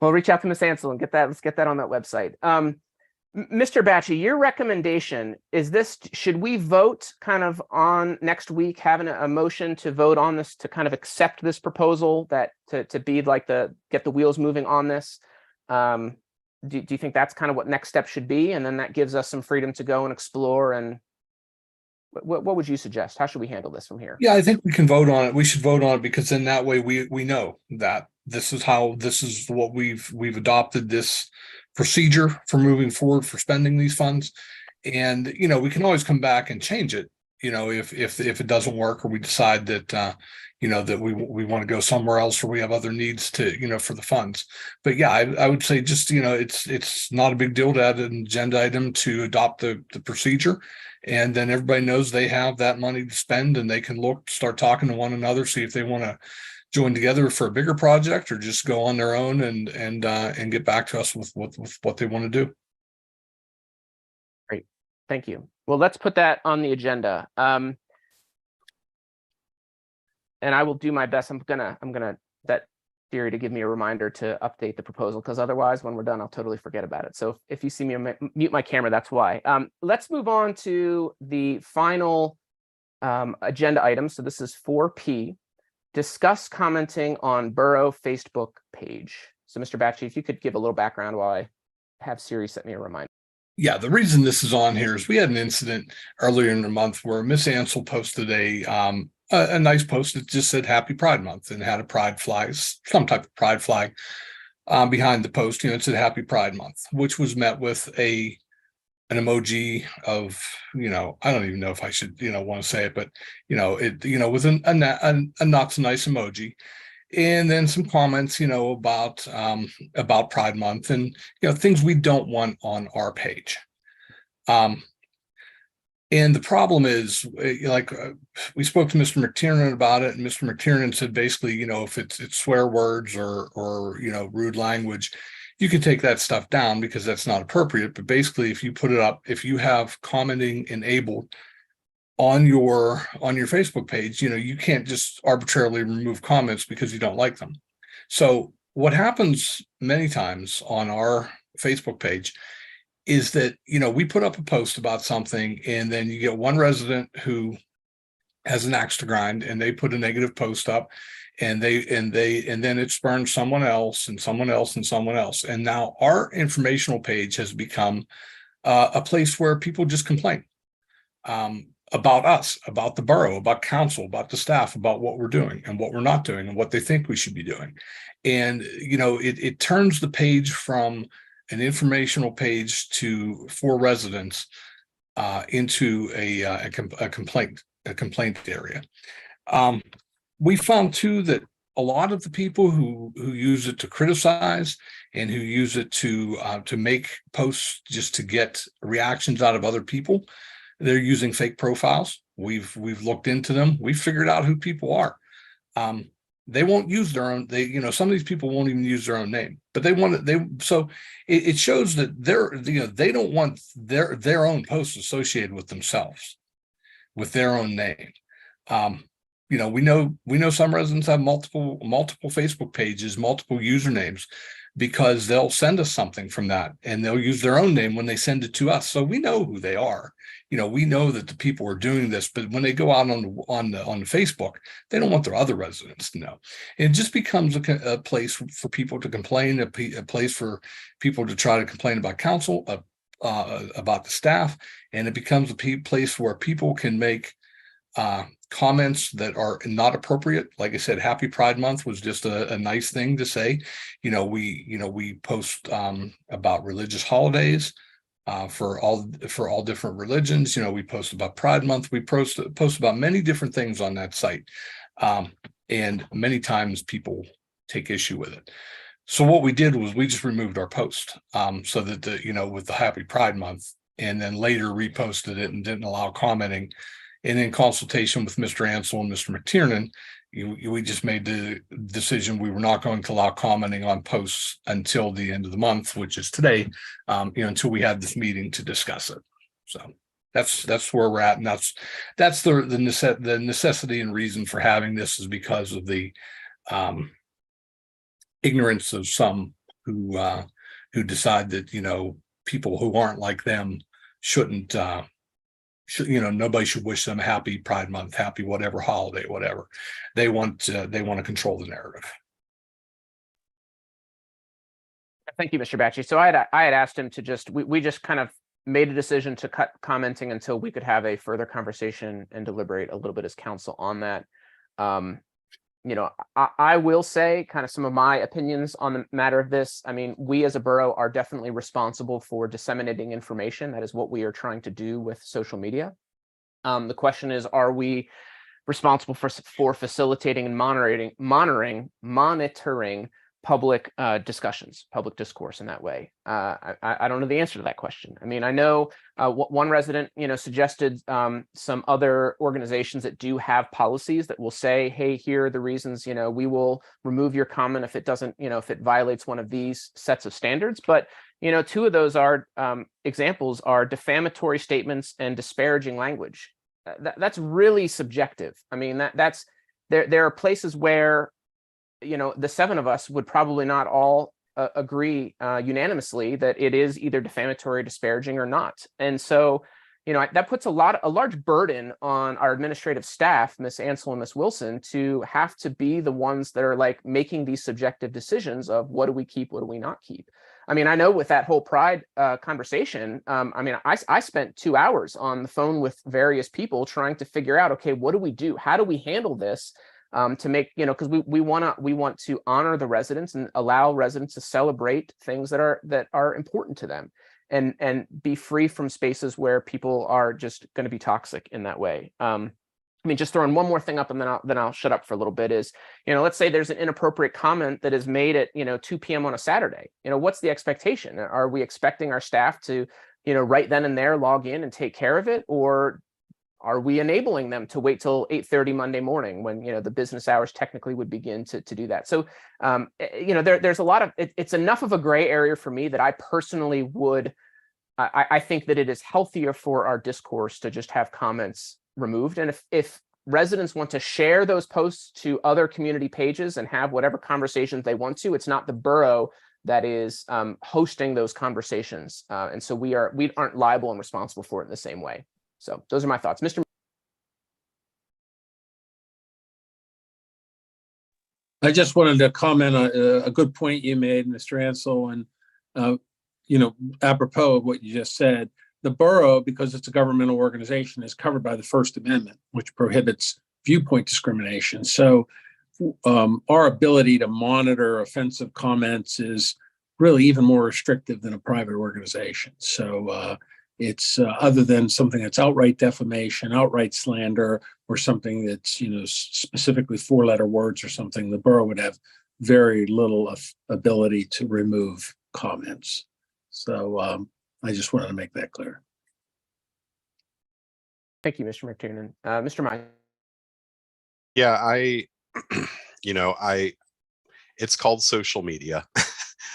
Well, reach out to Ms. Ansel and let's get that on that website. Mr. Batchy, your recommendation is this: should we vote kind of on next week, having a motion to vote on this, to kind of accept this proposal, that to be like get the wheels moving on this? Do you think that's kind of what next step should be? And then that gives us some freedom to go and explore. And what would you suggest? How should we handle this from here? Yeah, I think we can vote on it. We should vote on it, because then that way we know that this is what we've adopted, this procedure for moving forward for spending these funds. And, you know, we can always come back and change it, you know, if it doesn't work, or we decide that, you know, that we want to go somewhere else, or we have other needs to, you know, for the funds. But yeah, I would say just, you know, it's not a big deal to add an agenda item to adopt the procedure. And then everybody knows they have that money to spend, and they can start talking to one another, see if they want to join together for a bigger project, or just go on their own and get back to us with what they want to do. Great, thank you. Well, let's put that on the agenda. And I will do my best. I'm gonna that Theory to give me a reminder to update the proposal, because otherwise when we're done, I'll totally forget about it. So if you see me mute my camera, that's why. Let's move on to the final agenda item. So this is 4P, discuss commenting on Borough Facebook page. So Mr. Batchy, if you could give a little background while I have Siri set me a reminder. Yeah, the reason this is on here is we had an incident earlier in the month where Miss Ansel posted a nice post that just said Happy Pride Month, and had a pride flag, some type of pride flag behind the post. You know, it said Happy Pride Month, which was met with an emoji of, you know, I don't even know if I should, you know, want to say it, but, you know, it, you know, with a not so nice emoji. And then some comments, you know, about Pride Month, and, you know, things we don't want on our page. And the problem is, like, we spoke to Mr. McTiernan about it, and Mr. McTiernan said basically, you know, if it's swear words or you know, rude language, you can take that stuff down because that's not appropriate. But basically, if you put it up, if you have commenting enabled on your Facebook page, you know, you can't just arbitrarily remove comments because you don't like them. So what happens many times on our Facebook page is that, you know, we put up a post about something, and then you get one resident who has an axe to grind, and they put a negative post up, and then it spurns someone else and someone else and someone else. And now our informational page has become a place where people just complain about us, about the borough, about council, about the staff, about what we're doing and what we're not doing, and what they think we should be doing. And, you know, it turns the page from an informational page for residents into a complaint area. We found too that a lot of the people who use it to criticize, and who use it to make posts just to get reactions out of other people, they're using fake profiles. We've looked into them. We've figured out who people are. They won't use their own. You know, some of these people won't even use their own name, but they want it. So it shows that they don't want their own posts associated with themselves, with their own name. You know, we know some residents have multiple Facebook pages, multiple usernames, because they'll send us something from that, and they'll use their own name when they send it to us. So we know who they are. You know, we know that the people are doing this, but when they go out on the Facebook, they don't want their other residents to know. It just becomes a place for people to complain, a place for people to try to complain about council, about the staff, and it becomes a place where people can make comments that are not appropriate. Like I said, Happy Pride Month was just a nice thing to say. You know, we post about religious holidays, for all different religions. You know, we post about Pride Month. We post about many different things on that site, and many times people take issue with it. So what we did was we just removed our post, so that with the Happy Pride Month, and then later reposted it and didn't allow commenting. And in consultation with Mr. Ansel and Mr. McTiernan, we just made the decision we were not going to allow commenting on posts until the end of the month, which is today, until we had this meeting to discuss it. So that's where we're at, and that's the necessity and reason for having this, is because of the ignorance of some who decide that people who aren't like them shouldn't. Nobody should wish them a happy Pride Month, happy whatever holiday, whatever. They want to control the narrative. Thank you, Mr. Batchy. So I had asked him to we just kind of made a decision to cut commenting until we could have a further conversation and deliberate a little bit as council on that. I will say kind of some of my opinions on the matter of this. I mean, we as a borough are definitely responsible for disseminating information. That is what we are trying to do with social media. The question is, are we responsible for facilitating and monitoring public discussions, public discourse in that way? I don't know the answer to that question. I mean, I know one resident, suggested some other organizations that do have policies that will say, hey, here are the reasons, we will remove your comment if it doesn't, if it violates one of these sets of standards. But, two of those are examples are defamatory statements and disparaging language. That's really subjective. I mean, that's there are places where the seven of us would probably not all agree unanimously that it is either defamatory, disparaging, or not. And so, that puts a large burden on our administrative staff, Ms. Ansel and Ms. Wilson, to have to be the ones that are like making these subjective decisions of what do we keep, what do we not keep. I mean, I know with that whole Pride conversation, I spent 2 hours on the phone with various people trying to figure out, okay, what do we do? How do we handle this? To make, because we want to honor the residents and allow residents to celebrate things that are important to them, and be free from spaces where people are just going to be toxic in that way. I mean, just throwing one more thing up, and then I'll shut up for a little bit, is, let's say there's an inappropriate comment that is made at 2 p.m. on a Saturday. What's the expectation? Are we expecting our staff to right then and there log in and take care of it, or are we enabling them to wait till 8:30 Monday morning when the business hours technically would begin to do that? So there's a lot of it's enough of a gray area for me that I personally would I think that it is healthier for our discourse to just have comments removed. And if residents want to share those posts to other community pages and have whatever conversations they want to, it's not the borough that is hosting those conversations, and so we aren't liable and responsible for it in the same way. So those are my thoughts. Mr. I just wanted to comment on a good point you made, Mr. Ansel, and apropos of what you just said, the borough, because it's a governmental organization, is covered by the First Amendment, which prohibits viewpoint discrimination. So our ability to monitor offensive comments is really even more restrictive than a private organization. So it's other than something that's outright defamation, outright slander, or something that's specifically 4-letter words or something, the borough would have very little ability to remove comments. So I just wanted to make that clear. Thank you, Mr. McTiernan. Mr. Meyer. Yeah, it's called social media.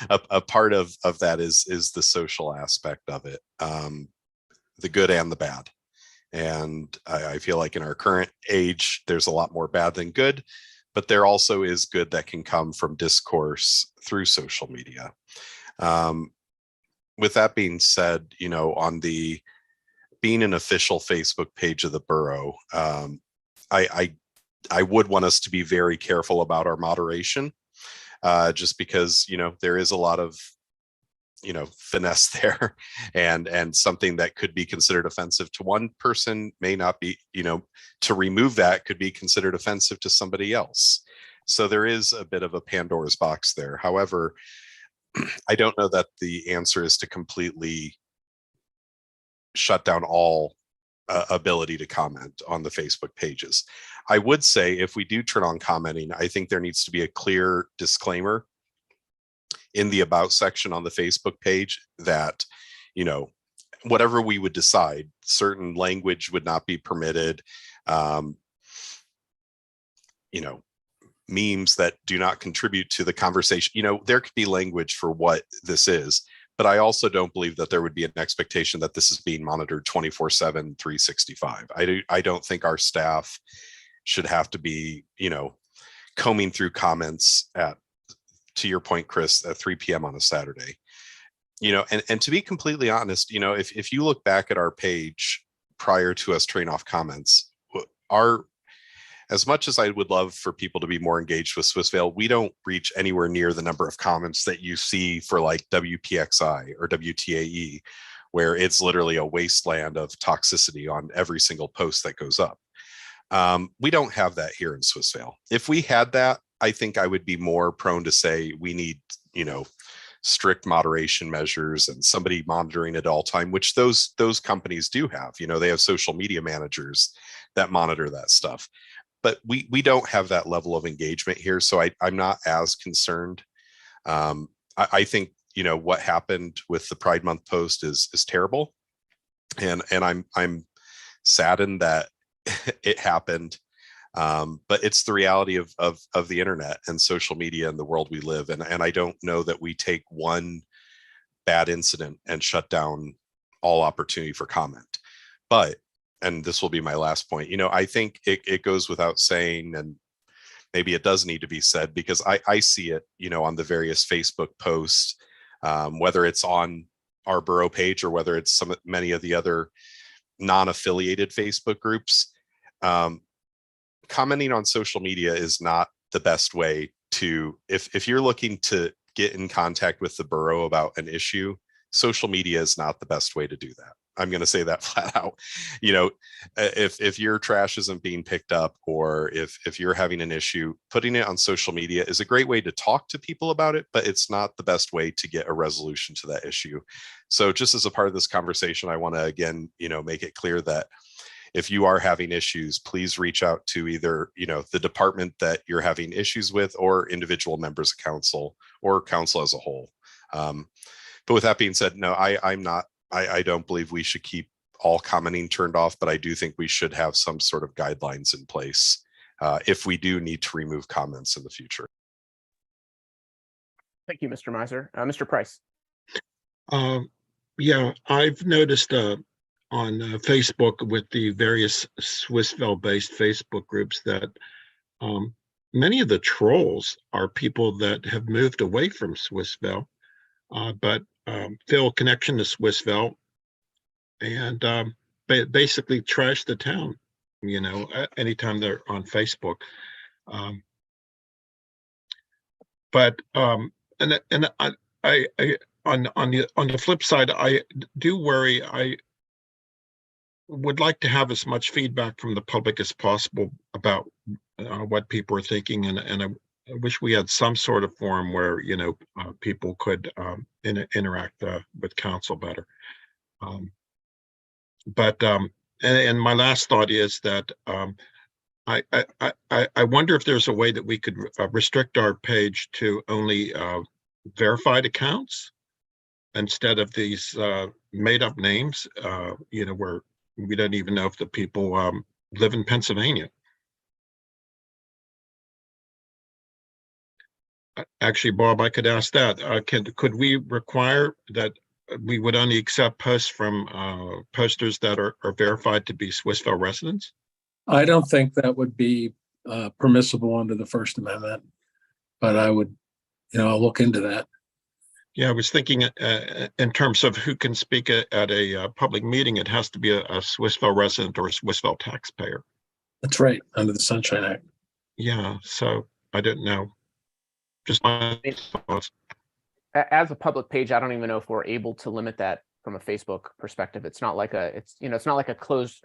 A part of that is the social aspect of it. The good and the bad. And I feel like in our current age, there's a lot more bad than good, but there also is good that can come from discourse through social media. With that being said, on the being an official Facebook page of the borough, I would want us to be very careful about our moderation, just because, there is a lot of finesse there, and something that could be considered offensive to one person may not be, to remove that could be considered offensive to somebody else. So there is a bit of a Pandora's box there. However, I don't know that the answer is to completely shut down all ability to comment on the Facebook pages. I would say if we do turn on commenting, I think there needs to be a clear disclaimer in the about section on the Facebook page that, you know, whatever we would decide, certain language would not be permitted. You know, memes that do not contribute to the conversation. You know, there could be language for what this is, but I also don't believe that there would be an expectation that this is being monitored 24/7, 365. I don't think our staff should have to be, you know, combing through comments at, to your point, Chris, at 3 p.m. on a Saturday. You know, and to be completely honest, you know, if you look back at our page prior to us turning off comments, as much as I would love for people to be more engaged with Swissvale, we don't reach anywhere near the number of comments that you see for like WPXI or WTAE, where it's literally a wasteland of toxicity on every single post that goes up. We don't have that here in Swissvale. If we had that, I think I would be more prone to say we need, you know, strict moderation measures and somebody monitoring at all time, which those companies do have. You know, they have social media managers that monitor that stuff. But we don't have that level of engagement here, so I'm not as concerned. I think, you know, what happened with the Pride Month post is terrible, and I'm saddened that it happened. But it's the reality of the internet and social media and the world we live in, and I don't know that we take one bad incident and shut down all opportunity for comment. But, and this will be my last point, you know, I think it goes without saying, and maybe it does need to be said, because I see it, you know, on the various Facebook posts, whether it's on our borough page or whether it's many of the other non-affiliated Facebook groups. Commenting on social media is not the best way to, if you're looking to get in contact with the borough about an issue, social media is not the best way to do that. I'm going to say that flat out. You know, if your trash isn't being picked up, or if you're having an issue, putting it on social media is a great way to talk to people about it, but it's not the best way to get a resolution to that issue. So just as a part of this conversation, I want to, again, you know, make it clear that if you are having issues, please reach out to either, you know, the department that you're having issues with, or individual members of council, or council as a whole. But with that being said, no, I don't believe we should keep all commenting turned off, but I do think we should have some sort of guidelines in place if we do need to remove comments in the future. Thank you, Mr. Miser. Mr. Price. Yeah, I've noticed on Facebook with the various Swissvale-based Facebook groups that many of the trolls are people that have moved away from Swissvale, but feel a connection to Swissvale, and basically trash the town, you know, anytime they're on Facebook. But and I on the flip side, I do worry. I would like to have as much feedback from the public as possible about what people are thinking, and I wish we had some sort of forum where, you know, people could interact with council better. And my last thought is that I wonder if there's a way that we could restrict our page to only verified accounts instead of these made up names, you know, where we don't even know if the people live in Pennsylvania. Actually, Bob, I could ask that. Could we require that we would only accept posts from posters that are verified to be Swissvale residents? I don't think that would be permissible under the First Amendment, but I would, you know, I'll look into that. Yeah, I was thinking in terms of who can speak at a public meeting, it has to be a Swissvale resident or a Swissvale taxpayer. That's right, under the Sunshine Act. Yeah, so I didn't know. Just my thoughts. As a public page, I don't even know if we're able to limit that from a Facebook perspective. It's not like it's not like a closed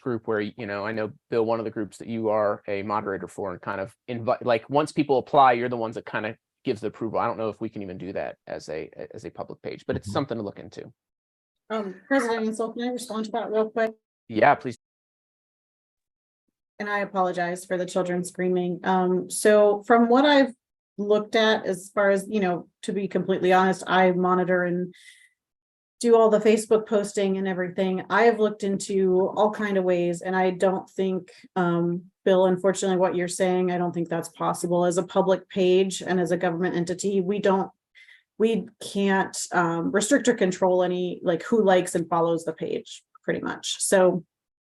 group where, you know, I know, Bill, one of the groups that you are a moderator for, and kind of invite, like, once people apply, you're the ones that kind of gives the approval. I don't know if we can even do that as a public page, but it's something to look into. President Ansel, can I respond to that real quick? Yeah, please. And I apologize for the children screaming. So from what I've looked at, as far as, to be completely honest, I monitor and do all the Facebook posting and everything. I have looked into all kind of ways, and I don't think, Bill, unfortunately, what you're saying, I don't think that's possible. As a public page and as a government entity, we can't restrict or control any, like, who likes and follows the page, pretty much. So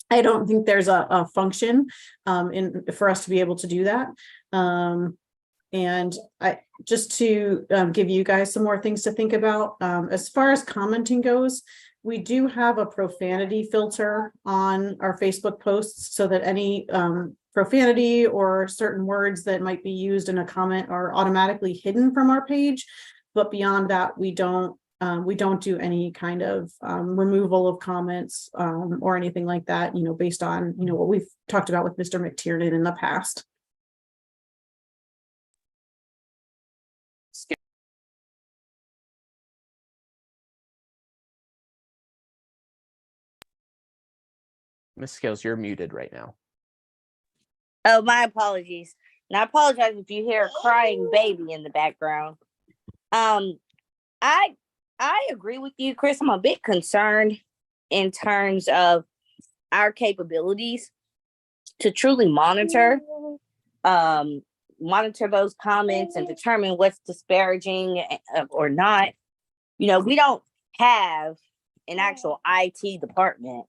I don't think there's a function for us to be able to do that. And I just to give you guys some more things to think about. As far as commenting goes, we do have a profanity filter on our Facebook posts so that any profanity or certain words that might be used in a comment are automatically hidden from our page. But beyond that, we don't do any kind of removal of comments or anything like that, based on, what we've talked about with Mr. McTiernan in the past. Ms. Scales, you're muted right now. Oh, my apologies. And I apologize if you hear a crying baby in the background. I agree with you, Chris. I'm a bit concerned in terms of our capabilities to truly monitor those comments and determine what's disparaging or not. We don't have an actual IT department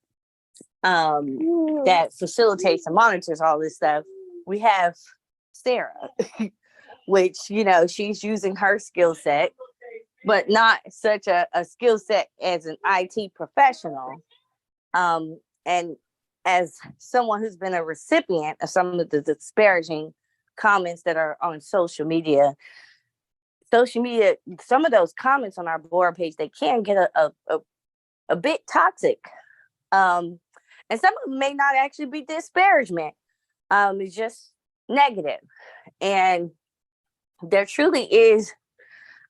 that facilitates and monitors all this stuff. We have Sarah, which, she's using her skill set, but not such a skill set as an IT professional. And as someone who's been a recipient of some of the disparaging comments that are on social media, some of those comments on our Borough page, they can get a bit toxic. And some of them may not actually be disparagement. It's just negative. And there truly is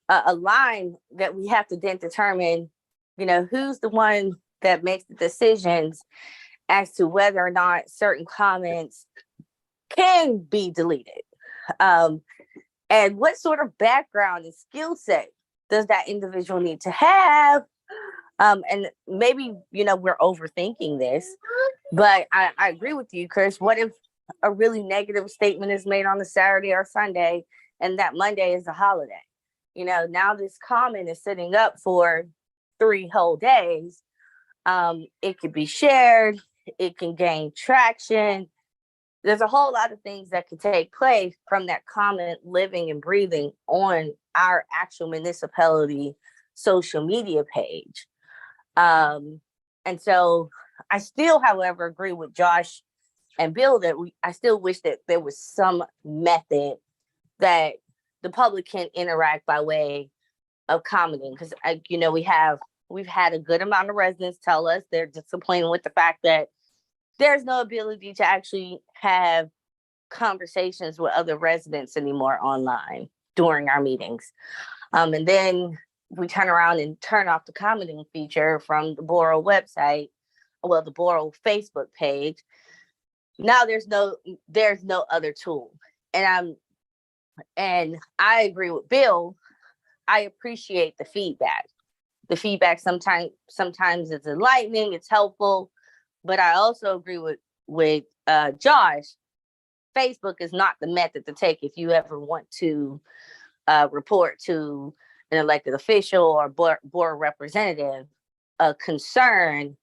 a line that we have to then determine, who's the one that makes the decisions as to whether or not certain comments can be deleted. And what sort of background and skill set does that individual need to have? And maybe, we're overthinking this, but I agree with you, Chris. What if a really negative statement is made on a Saturday or Sunday and that Monday is a holiday? Now this comment is sitting up for 3 whole days. It could be shared. It can gain traction. There's a whole lot of things that can take place from that comment living and breathing on our actual municipality social media page. And so I still, however, agree with Josh and Bill that I still wish that there was some method that the public can interact by way of commenting. Because, we've had a good amount of residents tell us they're disappointed with the fact that there's no ability to actually have conversations with other residents anymore online during our meetings. And then we turn around and turn off the commenting feature from the Borough website, the Borough Facebook page. Now there's no other tool. And I agree with Bill. I appreciate the feedback. The feedback sometimes is enlightening, it's helpful, but I also agree with Josh. Facebook is not the method to take if you ever want to report to an elected official or board representative a concern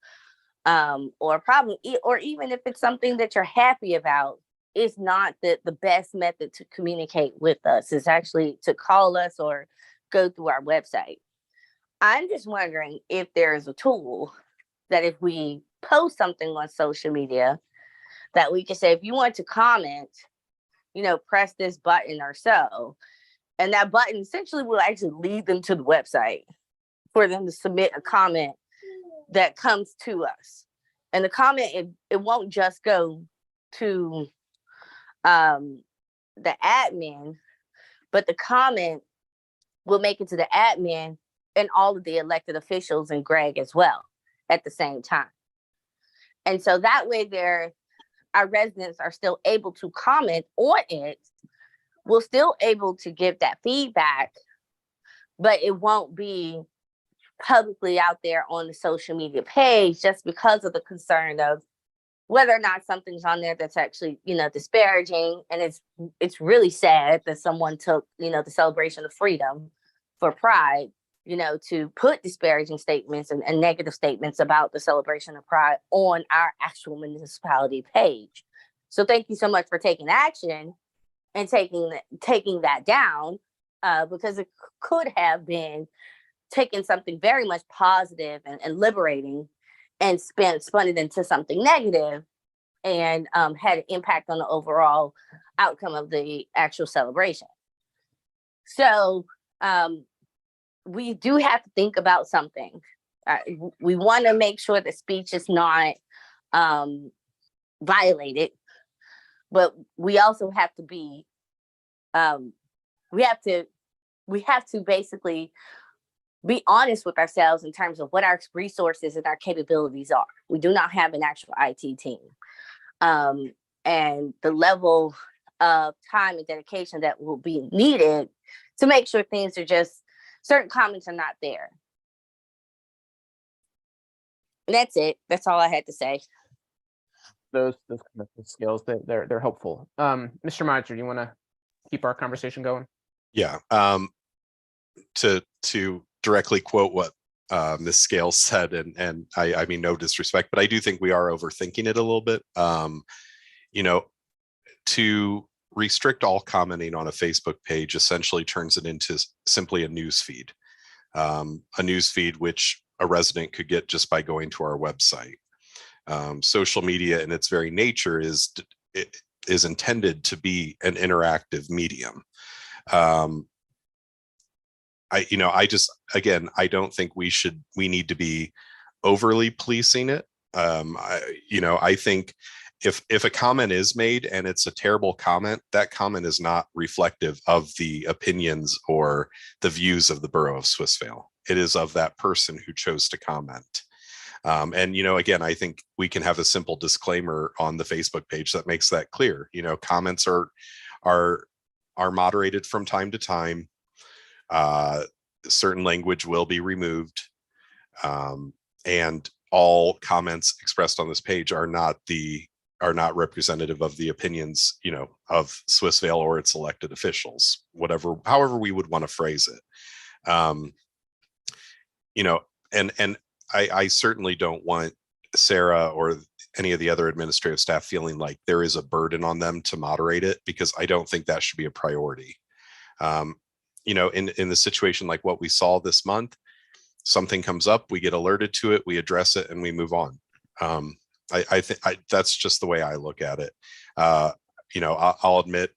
or problem, or even if it's something that you're happy about, it's not the best method to communicate with us. It's actually to call us or go through our website. I'm just wondering if there's a tool that if we post something on social media that we can say, if you want to comment, press this button or so. And that button essentially will actually lead them to the website for them to submit a comment that comes to us. And the comment, it won't just go to the admin, but the comment will make it to the admin and all of the elected officials and Greg as well at the same time. And so that way our residents are still able to comment on it. We're still able to give that feedback, but it won't be publicly out there on the social media page just because of the concern of whether or not something's on there that's actually, disparaging. And it's really sad that someone took, the celebration of freedom for Pride, to put disparaging statements and negative statements about the celebration of Pride on our actual municipality page. So thank you so much for taking action and taking that down, because it could have been taking something very much positive and liberating and spun it into something negative and had an impact on the overall outcome of the actual celebration. So we do have to think about something. We want to make sure that speech is not violated, but we also have to be, we have to basically be honest with ourselves in terms of what our resources and our capabilities are. We do not have an actual IT team. And the level of time and dedication that will be needed to make sure things are just, certain comments are not there. And that's it. That's all I had to say. Those kind of skills, they're helpful. Mr. Miser, do you want to keep our conversation going? Yeah. To directly quote what Ms. Scales said, and I mean no disrespect, but I do think we are overthinking it a little bit. To restrict all commenting on a Facebook page essentially turns it into simply a news feed. A news feed which a resident could get just by going to our website. Social media in its very nature is intended to be an interactive medium. I don't think we need to be overly policing it. I think if a comment is made and it's a terrible comment, that comment is not reflective of the opinions or the views of the Borough of Swissvale. It is of that person who chose to comment. Again, I think we can have a simple disclaimer on the Facebook page that makes that clear. Comments are moderated from time to time. Certain language will be removed, and all comments expressed on this page are not representative of the opinions, of Swissvale or its elected officials, however we would want to phrase it. I certainly don't want Sarah or any of the other administrative staff feeling like there is a burden on them to moderate it, because I don't think that should be a priority. In the situation like what we saw this month, something comes up, we get alerted to it, we address it, and we move on. I think that's just the way I look at it. I'll admit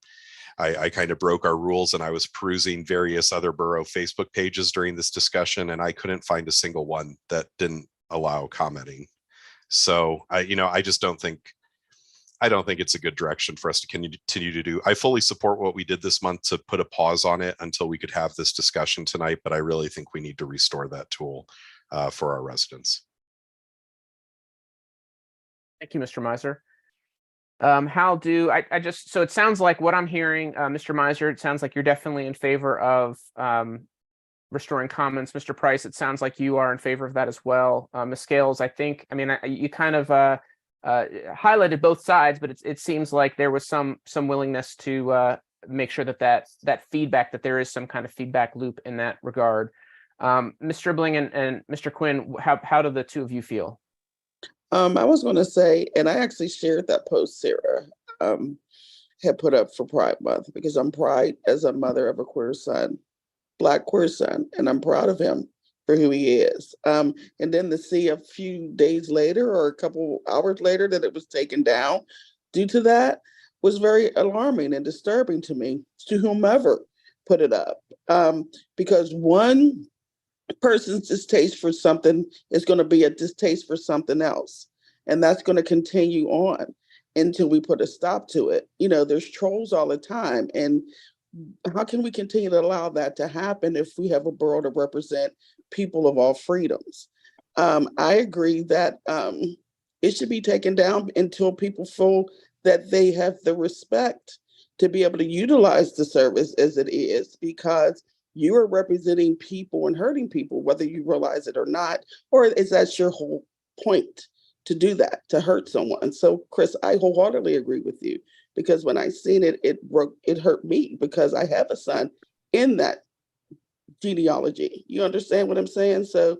I kind of broke our rules, and I was perusing various other borough Facebook pages during this discussion, and I couldn't find a single one that didn't allow commenting. So I don't think it's a good direction for us to continue to do. I fully support what we did this month to put a pause on it until we could have this discussion tonight, but I really think we need to restore that tool for our residents. Thank you, Mr. Miser. So it sounds like what I'm hearing, Mr. Miser, it sounds like you're definitely in favor of restoring comments. Mr. Price, it sounds like you are in favor of that as well. Ms. Scales, you kind of highlighted both sides, but it seems like there was some willingness to make sure that feedback, that there is some kind of feedback loop in that regard. Mr. Bling and Mr. Quinn, how do the two of you feel? I was going to say, and I actually shared that post Sarah had put up for Pride Month, because I'm Pride as a mother of a queer son, Black queer son, and I'm proud of him for who he is. And then to see a few days later or a couple hours later that it was taken down due to that was very alarming and disturbing to me, to whomever put it up. Because one person's distaste for something is going to be a distaste for something else. And that's going to continue on until we put a stop to it. There's trolls all the time. And how can we continue to allow that to happen if we have a borough to represent people of all freedoms? I agree that it should be taken down until people feel that they have the respect to be able to utilize the service as it is, because you are representing people and hurting people, whether you realize it or not, or is that your whole point to do that, to hurt someone? So, Chris, I wholeheartedly agree with you, because when I seen it, it hurt me because I have a son in that genealogy. You understand what I'm saying? So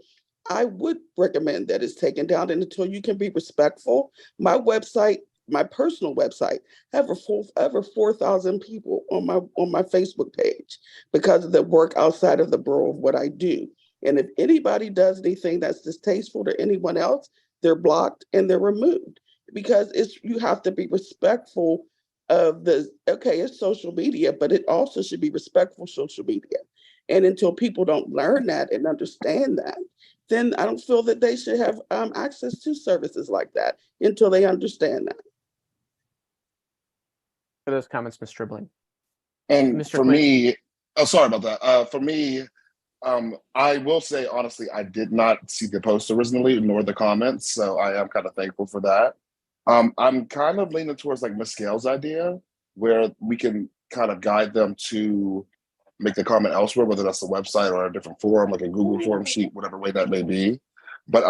I would recommend that it's taken down, and until you can be respectful. My website, my personal website, have over 4,000 people on my Facebook page because of the work outside of the borough of what I do. And if anybody does anything that's distasteful to anyone else, they're blocked and they're removed, because you have to be respectful of it's social media, but it also should be respectful social media. And until people don't learn that and understand that, then I don't feel that they should have access to services like that until they understand that. For those comments, Ms. Stribling. And Mr. for Quinn. me, oh, sorry about that. For me, I will say honestly, I did not see the post originally nor the comments, so I am kind of thankful for that. I'm kind of leaning towards like Ms. Gale's idea, where we can kind of guide them to make the comment elsewhere, whether that's the website or a different forum, like a Google form sheet, whatever way that may be. But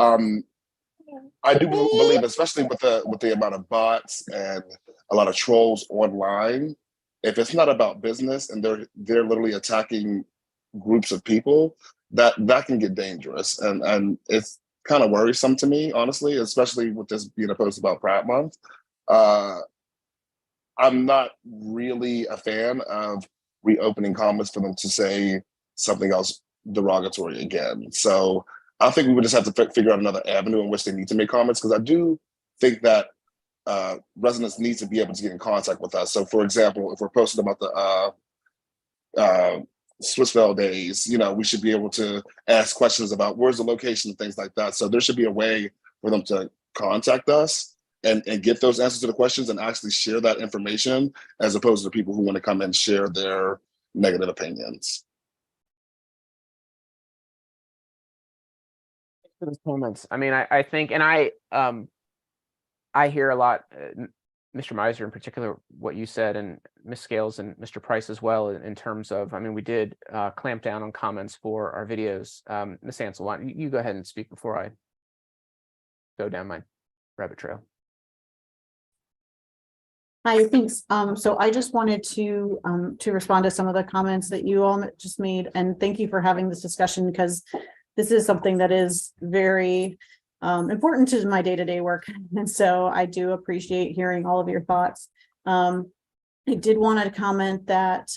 I do believe, especially with the amount of bots and a lot of trolls online, if it's not about business and they're literally attacking groups of people, that can get dangerous, and it's kind of worrisome to me, honestly, especially with this being a post about Pride Month. I'm not really a fan of reopening comments for them to say something else derogatory again. So I think we would just have to figure out another avenue in which they need to make comments, because I do think that residents need to be able to get in contact with us. So, for example, if we're posting about the Swissvale days, we should be able to ask questions about where's the location and things like that. So there should be a way for them to contact us and get those answers to the questions and actually share that information, as opposed to people who want to come and share their negative opinions. For those comments, I mean, I think, and I hear a lot, Mr. Miser in particular, what you said, and Ms. Scales and Mr. Price as well, in terms of, I mean, we did clamp down on comments for our videos. Ms. Ansel, why don't you go ahead and speak before I go down my rabbit trail. Hi, thanks. So I just wanted to respond to some of the comments that you all just made, and thank you for having this discussion, because this is something that is very important to my day-to-day work. And so I do appreciate hearing all of your thoughts. I did want to comment that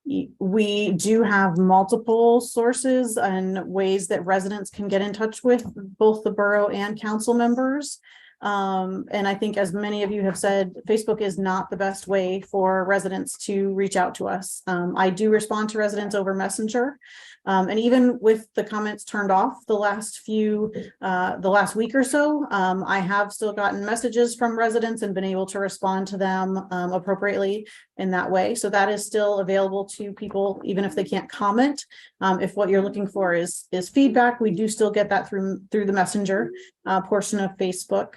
we do have multiple sources and ways that residents can get in touch with both the borough and council members. And I think, as many of you have said, Facebook is not the best way for residents to reach out to us. I do respond to residents over Messenger. And even with the comments turned off the last week or so, I have still gotten messages from residents and been able to respond to them appropriately in that way. So that is still available to people, even if they can't comment. If what you're looking for is feedback, we do still get that through the Messenger portion of Facebook.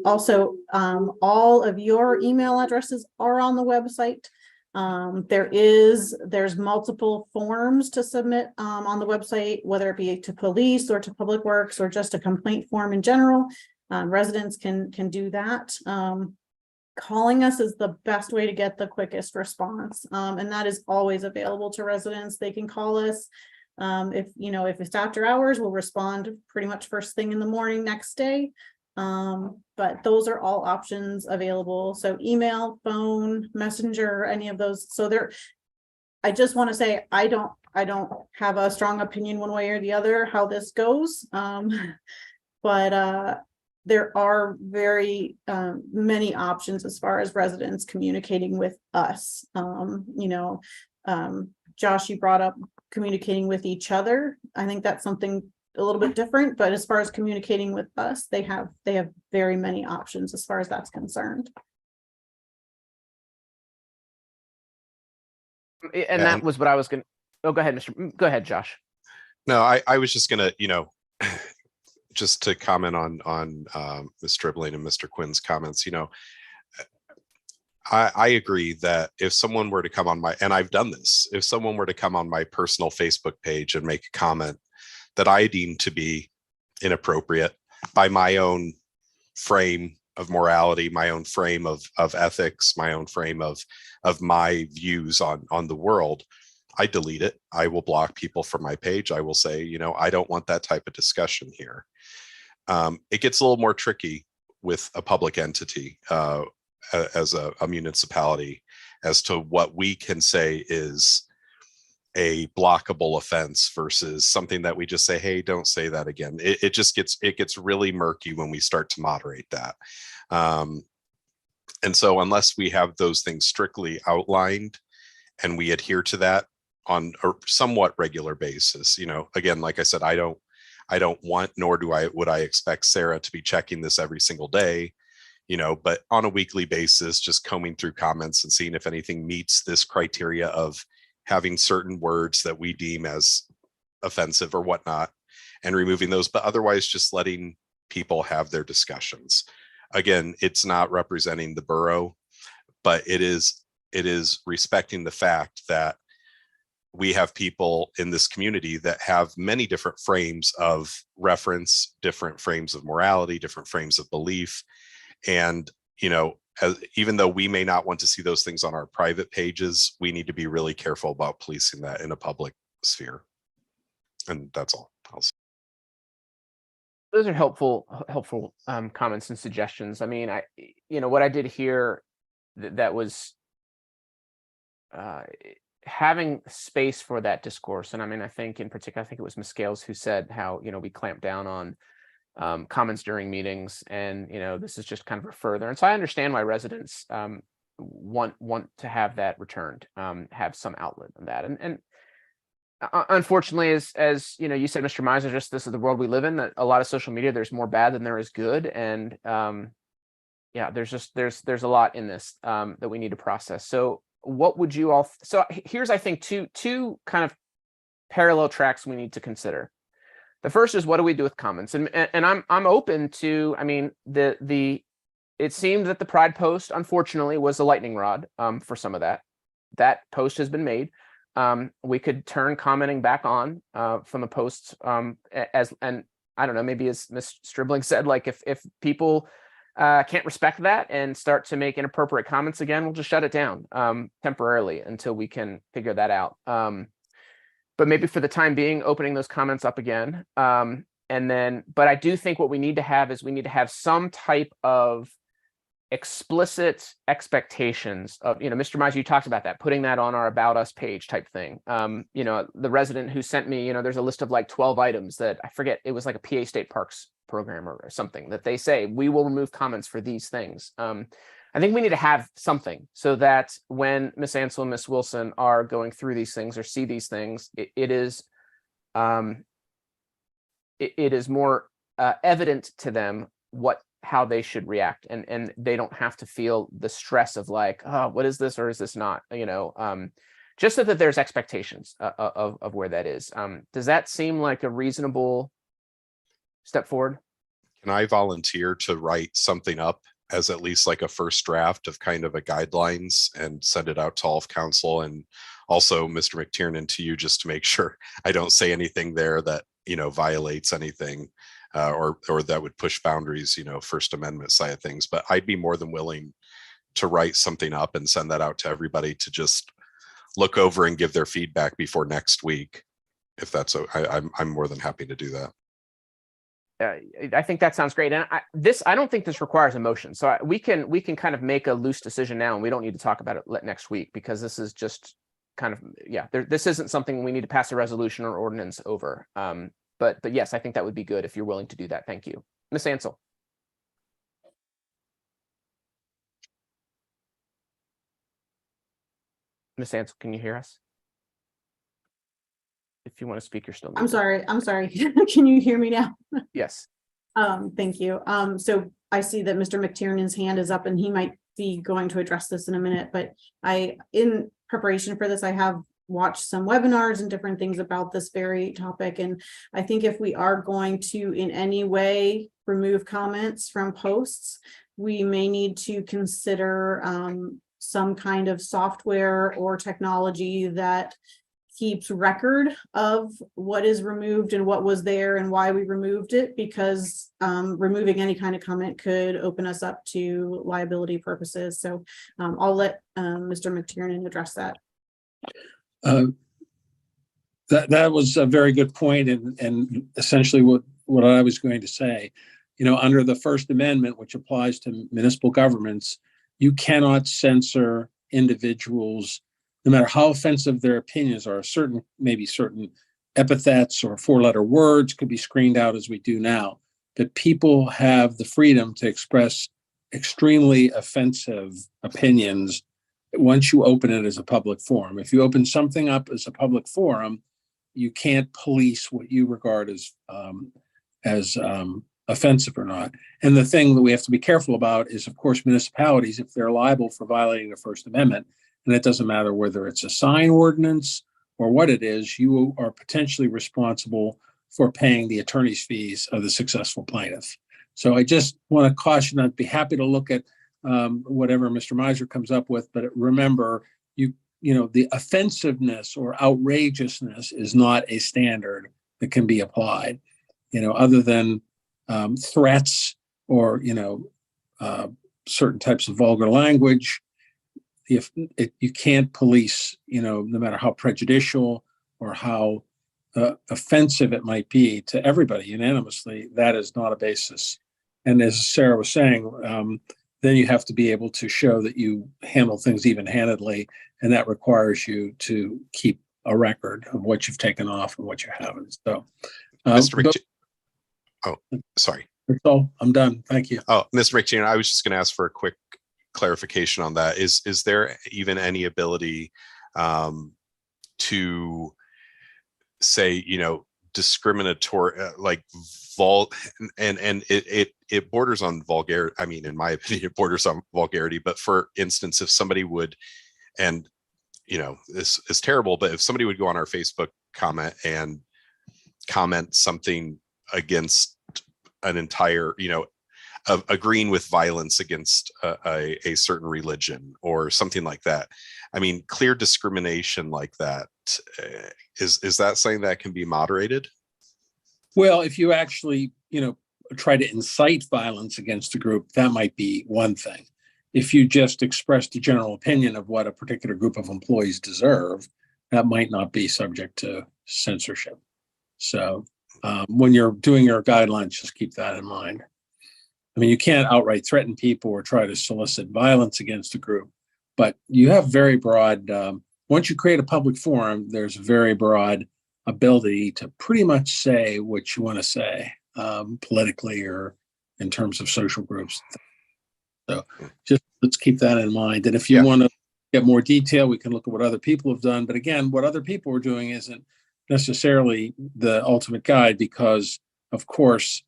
Also, all of your email addresses are on the website. There's multiple forms to submit on the website, whether it be to police or to public works or just a complaint form in general. Residents can do that. Calling us is the best way to get the quickest response, and that is always available to residents. They can call us. If it's after hours, we'll respond pretty much first thing in the morning next day. But those are all options available. So email, phone, Messenger, any of those. So I just want to say, I don't have a strong opinion one way or the other how this goes. But there are very many options as far as residents communicating with us. Josh, you brought up communicating with each other. I think that's something a little bit different, but as far as communicating with us, they have very many options as far as that's concerned. And that was what I was going to, oh, go ahead, go ahead, Josh. No, I was just gonna, just to comment on Ms. Stribling and Mr. Quinn's comments, I agree that if someone were to come on and I've done this, if someone were to come on my personal Facebook page and make a comment that I deem to be inappropriate by my own frame of morality, my own frame of ethics, my own frame of my views on the world, I delete it. I will block people from my page. I will say, I don't want that type of discussion here. It gets a little more tricky with a public entity as a municipality as to what we can say is a blockable offense versus something that we just say, hey, don't say that again. It just gets really murky when we start to moderate that. And so unless we have those things strictly outlined and we adhere to that on a somewhat regular basis, again, like I said, I don't want, nor would I expect Sarah to be checking this every single day, but on a weekly basis, just combing through comments and seeing if anything meets this criteria of having certain words that we deem as offensive or whatnot and removing those, but otherwise just letting people have their discussions. Again, it's not representing the borough, but it is respecting the fact that we have people in this community that have many different frames of reference, different frames of morality, different frames of belief. And, even though we may not want to see those things on our private pages, we need to be really careful about policing that in a public sphere. And that's all I'll say. Those are helpful comments and suggestions. I mean, what I did here that was having space for that discourse. And I mean, I think in particular, I think it was Ms. Scales who said how, we clamp down on comments during meetings, and this is just kind of a further. And so I understand why residents want to have that returned, have some outlet on that. And unfortunately, as you said, Mr. Miser, just this is the world we live in. That a lot of social media, there's more bad than there is good, and there's a lot in this that we need to process. So what would you all? So here's, I think, two kind of parallel tracks we need to consider. The first is, what do we do with comments? And I'm open to, I mean, it seemed that the Pride post, unfortunately, was a lightning rod for some of that. That post has been made. We could turn commenting back on from the posts and I don't know, maybe as Ms. Stribling said, like if people can't respect that and start to make inappropriate comments again, we'll just shut it down temporarily until we can figure that out. But maybe for the time being, opening those comments up again. And then, but I do think what we need to have is we need to have some type of explicit expectations of, Mr. Miser, you talked about that, putting that on our About Us page type thing. The resident who sent me, there's a list of like 12 items that I forget, it was like a PA State Parks program or something that they say, we will remove comments for these things. I think we need to have something so that when Ms. Ansel and Ms. Wilson are going through these things or see these things, it is more evident to them how they should react, and they don't have to feel the stress of like, oh, what is this or is this not? Just so that there's expectations of where that is. Does that seem like a reasonable step forward? Can I volunteer to write something up as at least like a first draft of kind of a guidelines and send it out to all of council, and also Mr. McTiernan to you, just to make sure I don't say anything there that, violates anything or that would push boundaries, First Amendment side of things. But I'd be more than willing to write something up and send that out to everybody to just look over and give their feedback before next week. If that's, I'm more than happy to do that. I think that sounds great. And I don't think this requires a motion. So we can kind of make a loose decision now, and we don't need to talk about it next week, because this is just kind of, this isn't something we need to pass a resolution or ordinance over. But yes, I think that would be good if you're willing to do that. Thank you. Ms. Ansel. Ms. Ansel, can you hear us? If you want to speak, you're still muted. I'm sorry. Can you hear me now? Yes. Thank you. So I see that Mr. McTiernan's hand is up, and he might be going to address this in a minute, but preparation for this, I have watched some webinars and different things about this very topic. And I think if we are going to in any way remove comments from posts, we may need to consider some kind of software or technology that keeps record of what is removed and what was there and why we removed it, because removing any kind of comment could open us up to liability purposes. So I'll let Mr. McTiernan address that. That was a very good point, and essentially what I was going to say. You know, under the First Amendment, which applies to municipal governments, you cannot censor individuals, no matter how offensive their opinions are. Maybe certain epithets or four-letter words could be screened out as we do now. But people have the freedom to express extremely offensive opinions once you open it as a public forum. If you open something up as a public forum, you can't police what you regard as offensive or not. And the thing that we have to be careful about is, of course, municipalities, if they're liable for violating the First Amendment, and it doesn't matter whether it's a sign ordinance or what it is, you are potentially responsible for paying the attorney's fees of the successful plaintiff. So I just want to caution, I'd be happy to look at whatever Mr. Miser comes up with, but remember, you know, the offensiveness or outrageousness is not a standard that can be applied, you know, other than threats or, you know, certain types of vulgar language. If you can't police, you know, no matter how prejudicial or how offensive it might be to everybody unanimously, that is not a basis. And as Sarah was saying, then you have to be able to show that you handle things even-handedly, and that requires you to keep a record of what you've taken off and what you haven't. So, Mr. Sorry. That's all. I'm done. Thank you. Oh, Mr. McTiernan, I was just going to ask for a quick clarification on that. Is there even any ability to say, you know, discriminatory, like and it borders on vulgarity. I mean, in my opinion, it borders on vulgarity. But for instance, if somebody would, and you know, this is terrible, but if somebody would go on our Facebook comment and comment something against an entire, you know, agreeing with violence against a certain religion or something like that. I mean, clear discrimination like that, is that something that can be moderated? Well, if you actually, you know, try to incite violence against a group, that might be one thing. If you just expressed a general opinion of what a particular group of employees deserve, that might not be subject to censorship. So when you're doing your guidelines, just keep that in mind. I mean, you can't outright threaten people or try to solicit violence against a group, but you have very broad, once you create a public forum, there's a very broad ability to pretty much say what you want to say, politically or in terms of social groups. So just let's keep that in mind. And if you want to get more detail, we can look at what other people have done. But again, what other people are doing isn't necessarily the ultimate guide, because of course,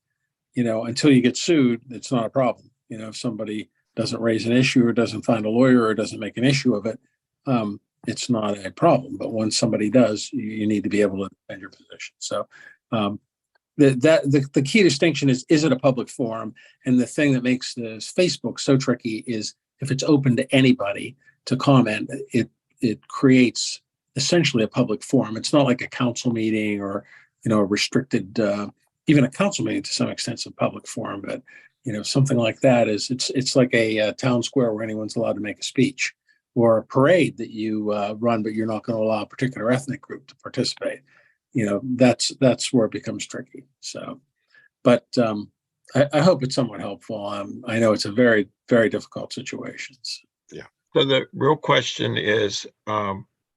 you know, until you get sued, it's not a problem. You know, if somebody doesn't raise an issue or doesn't find a lawyer or doesn't make an issue of it, it's not a problem. But when somebody does, you need to be able to defend your position. So the key distinction is it a public forum? And the thing that makes this Facebook so tricky is if it's open to anybody to comment, it creates essentially a public forum. It's not like a council meeting or, you know, a restricted, even a council meeting to some extent is a public forum, but you know, something like that is it's like a town square where anyone's allowed to make a speech, or a parade that you run, but you're not going to allow a particular ethnic group to participate. You know, that's where it becomes tricky. So, but I hope it's somewhat helpful. I know it's a very, very difficult situation. Yeah. So the real question is,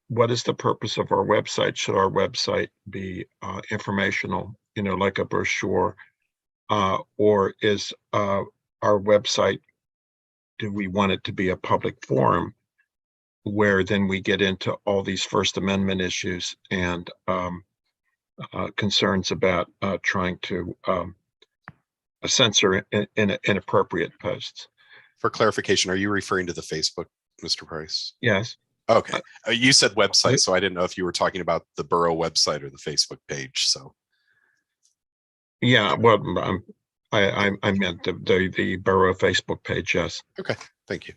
what is the purpose of our website? Should our website be informational, you know, like a brochure, or is our website, do we want it to be a public forum where then we get into all these First Amendment issues and concerns about trying to censor inappropriate posts? For clarification, are you referring to the Facebook, Mr. Price? Yes. Okay. You said website, so I didn't know if you were talking about the Borough website or the Facebook page. So. Yeah, well, I meant the Borough Facebook page, yes. Okay, thank you.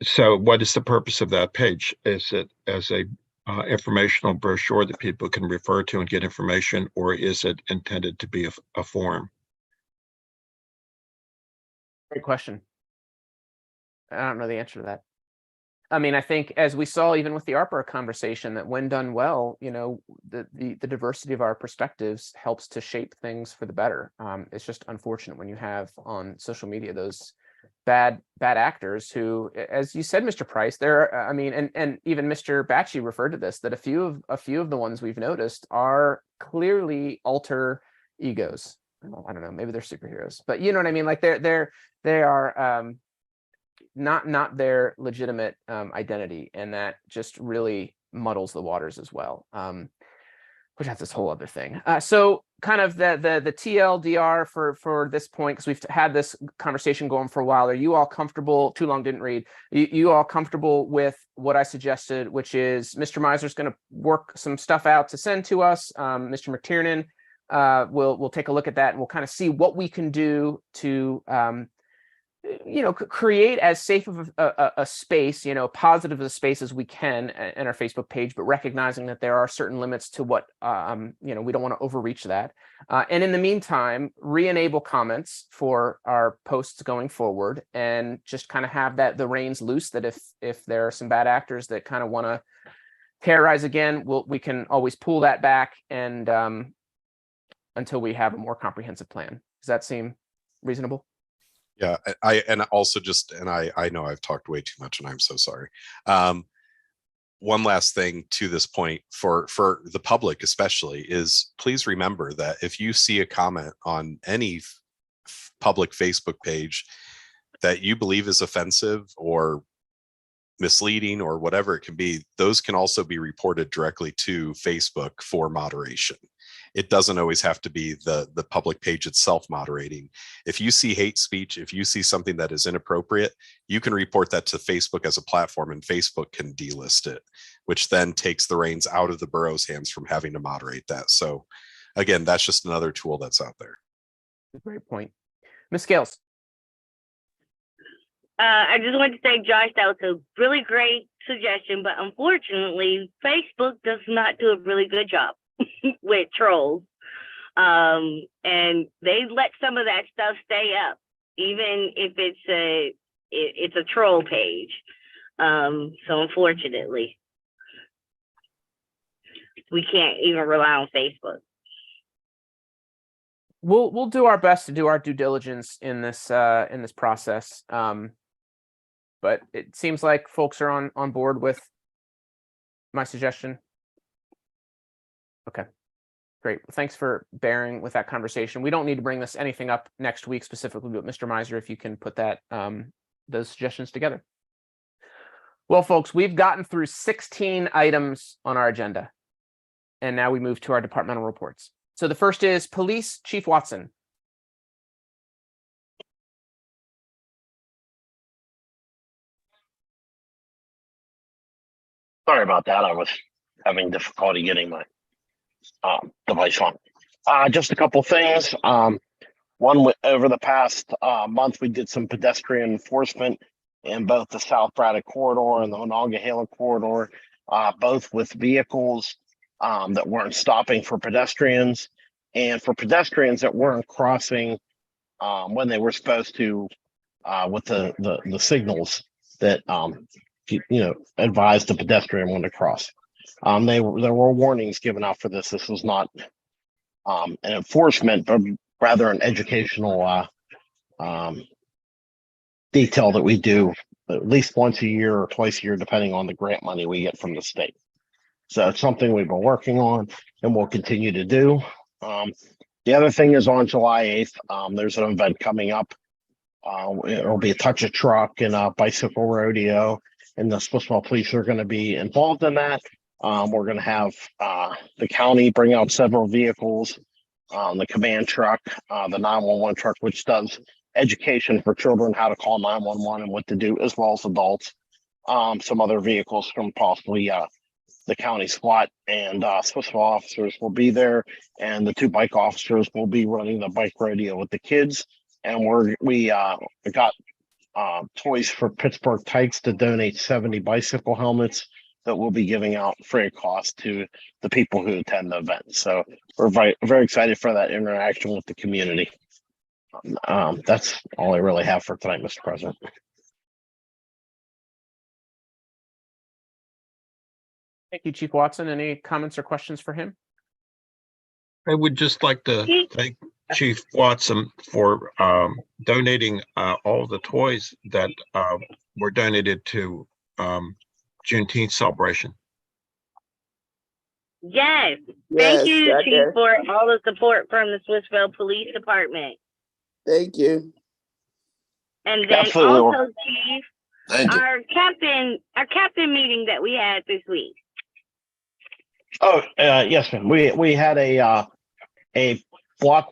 So what is the purpose of that page? Is it as a informational brochure that people can refer to and get information, or is it intended to be a forum? Great question. I don't know the answer to that. I mean, I think as we saw even with the ARPA conversation, that when done well, you know, the diversity of our perspectives helps to shape things for the better. It's just unfortunate when you have on social media those bad actors who, as you said, Mr. Price, I mean, and even Mr. Batchy referred to this, that a few of the ones we've noticed are clearly alter egos. I don't know, maybe they're superheroes, but you know what I mean? Like they are not their legitimate identity, and that just really muddles the waters as well, which that's this whole other thing. So kind of the TLDR for this point, because we've had this conversation going for a while. Are you all comfortable? Too long didn't read. You all comfortable with what I suggested, which is Mr. Miser's going to work some stuff out to send to us. Mr. McTiernan we'll take a look at that, and we'll kind of see what we can do to you know, create as safe of a space, you know, positive of a space as we can in our Facebook page, but recognizing that there are certain limits to what, you know, we don't want to overreach that. And in the meantime, re-enable comments for our posts going forward, and just kind of have the reins loose, that if there are some bad actors that kind of want to terrorize again, we can always pull that back, and until we have a more comprehensive plan. Does that seem reasonable? Yeah, I know I've talked way too much, and I'm so sorry. One last thing to this point for the public especially is, please remember that if you see a comment on any public Facebook page that you believe is offensive or misleading or whatever it can be, those can also be reported directly to Facebook for moderation. It doesn't always have to be the public page itself moderating. If you see hate speech, if you see something that is inappropriate, you can report that to Facebook as a platform, and Facebook can delist it, which then takes the reins out of the borough's hands from having to moderate that. So again, that's just another tool that's out there. Great point. Ms. Scales. I just wanted to say, Josh, that was a really great suggestion, but unfortunately, Facebook does not do a really good job with trolls. And they let some of that stuff stay up, even if it's a troll page. So unfortunately, we can't even rely on Facebook. We'll do our best to do our due diligence in this process. But it seems like folks are on board with my suggestion. Okay, great. Well, thanks for bearing with that conversation. We don't need to bring anything up next week specifically, but Mr. Miser, if you can put that those suggestions together. Well, folks, we've gotten through 16 items on our agenda, and now we move to our departmental reports. So the first is Police Chief Watson. Sorry about that. I was having difficulty getting my device on. Just a couple things. One, over the past month, we did some pedestrian enforcement in both the South Braddock corridor and the Monongahela corridor, both with vehicles that weren't stopping for pedestrians, and for pedestrians that weren't crossing when they were supposed to, with the signals that advised the pedestrian when to cross. There were warnings given out for this. This was not an enforcement, but rather an educational detail that we do at least once a year or twice a year, depending on the grant money we get from the state. So it's something we've been working on and we'll continue to do. The other thing is, on July 8th, there's an event coming up. It'll be a touch a truck and a bicycle rodeo, and the Splitsville police are going to be involved in that. We're going to have the county bring out several vehicles, the command truck, the 911 truck, which does education for children, how to call 911 and what to do, as well as adults. some other vehicles from possibly the county SWAT and Swissvale officers will be there, and the 2 bike officers will be running the bike rodeo with the kids. And we got toys for Pittsburgh Tykes to donate 70 bicycle helmets that we'll be giving out free of cost to the people who attend the event. So we're very excited for that interaction with the community. That's all I really have for tonight, Mr. President. Thank you, Chief Watson. Any comments or questions for him? I would just like to thank Chief Watson for donating all the toys that were donated to Juneteenth celebration. Yes. Yes, Thank you, I Chief, did. for all the support from the Swissvale Police Department. Thank you. And then Absolutely. also, Chief, Thank you. our captain meeting that we had this week. Oh, yes, ma'am. We had a block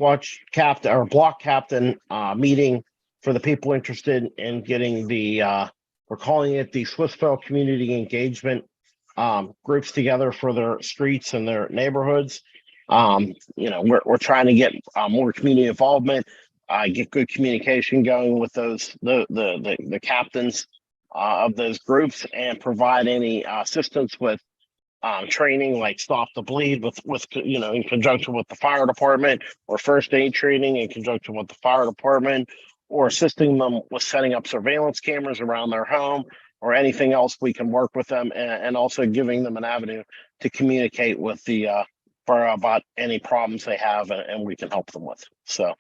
captain meeting for the people interested in getting we're calling it the Swissvale Community Engagement groups together for their streets and their neighborhoods. We're trying to get more community involvement, get good communication going with the captains of those groups, and provide any assistance with training like Stop the Bleed with in conjunction with the fire department, or first aid training in conjunction with the fire department, or assisting them with setting up surveillance cameras around their home, or anything else we can work with them, and also giving them an avenue to communicate with the borough about any problems they have, and we can help them with. So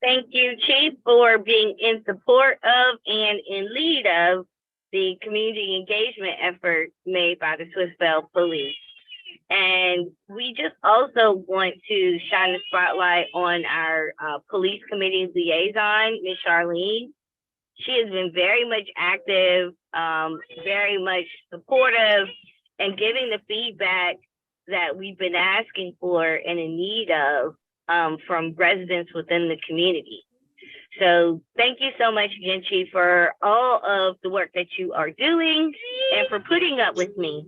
Thank you, Chief, for being in support of and in lead of the community engagement effort made by the Swissvale Police. And we just also want to shine a spotlight on our police committee liaison, Ms. Charlene. She has been very much active, very much supportive, and giving the feedback that we've been asking for and in need of from residents within the community. So thank you so much again, Chief, for all of the work that you are doing and for putting up with me.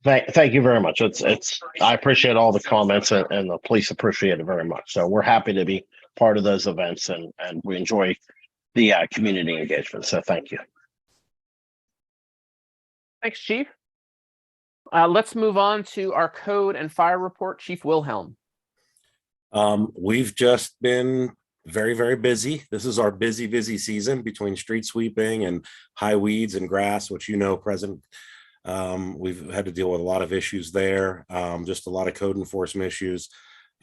Thank you very much. I appreciate all the comments, and the police appreciate it very much. So we're happy to be part of those events, and we enjoy the community engagement. So thank you. Thanks, Chief. Let's move on to our code and fire report. Chief Wilhelm. We've just been very, very busy. This is our busy season between street sweeping and high weeds and grass, which President. We've had to deal with a lot of issues there, just a lot of code enforcement issues.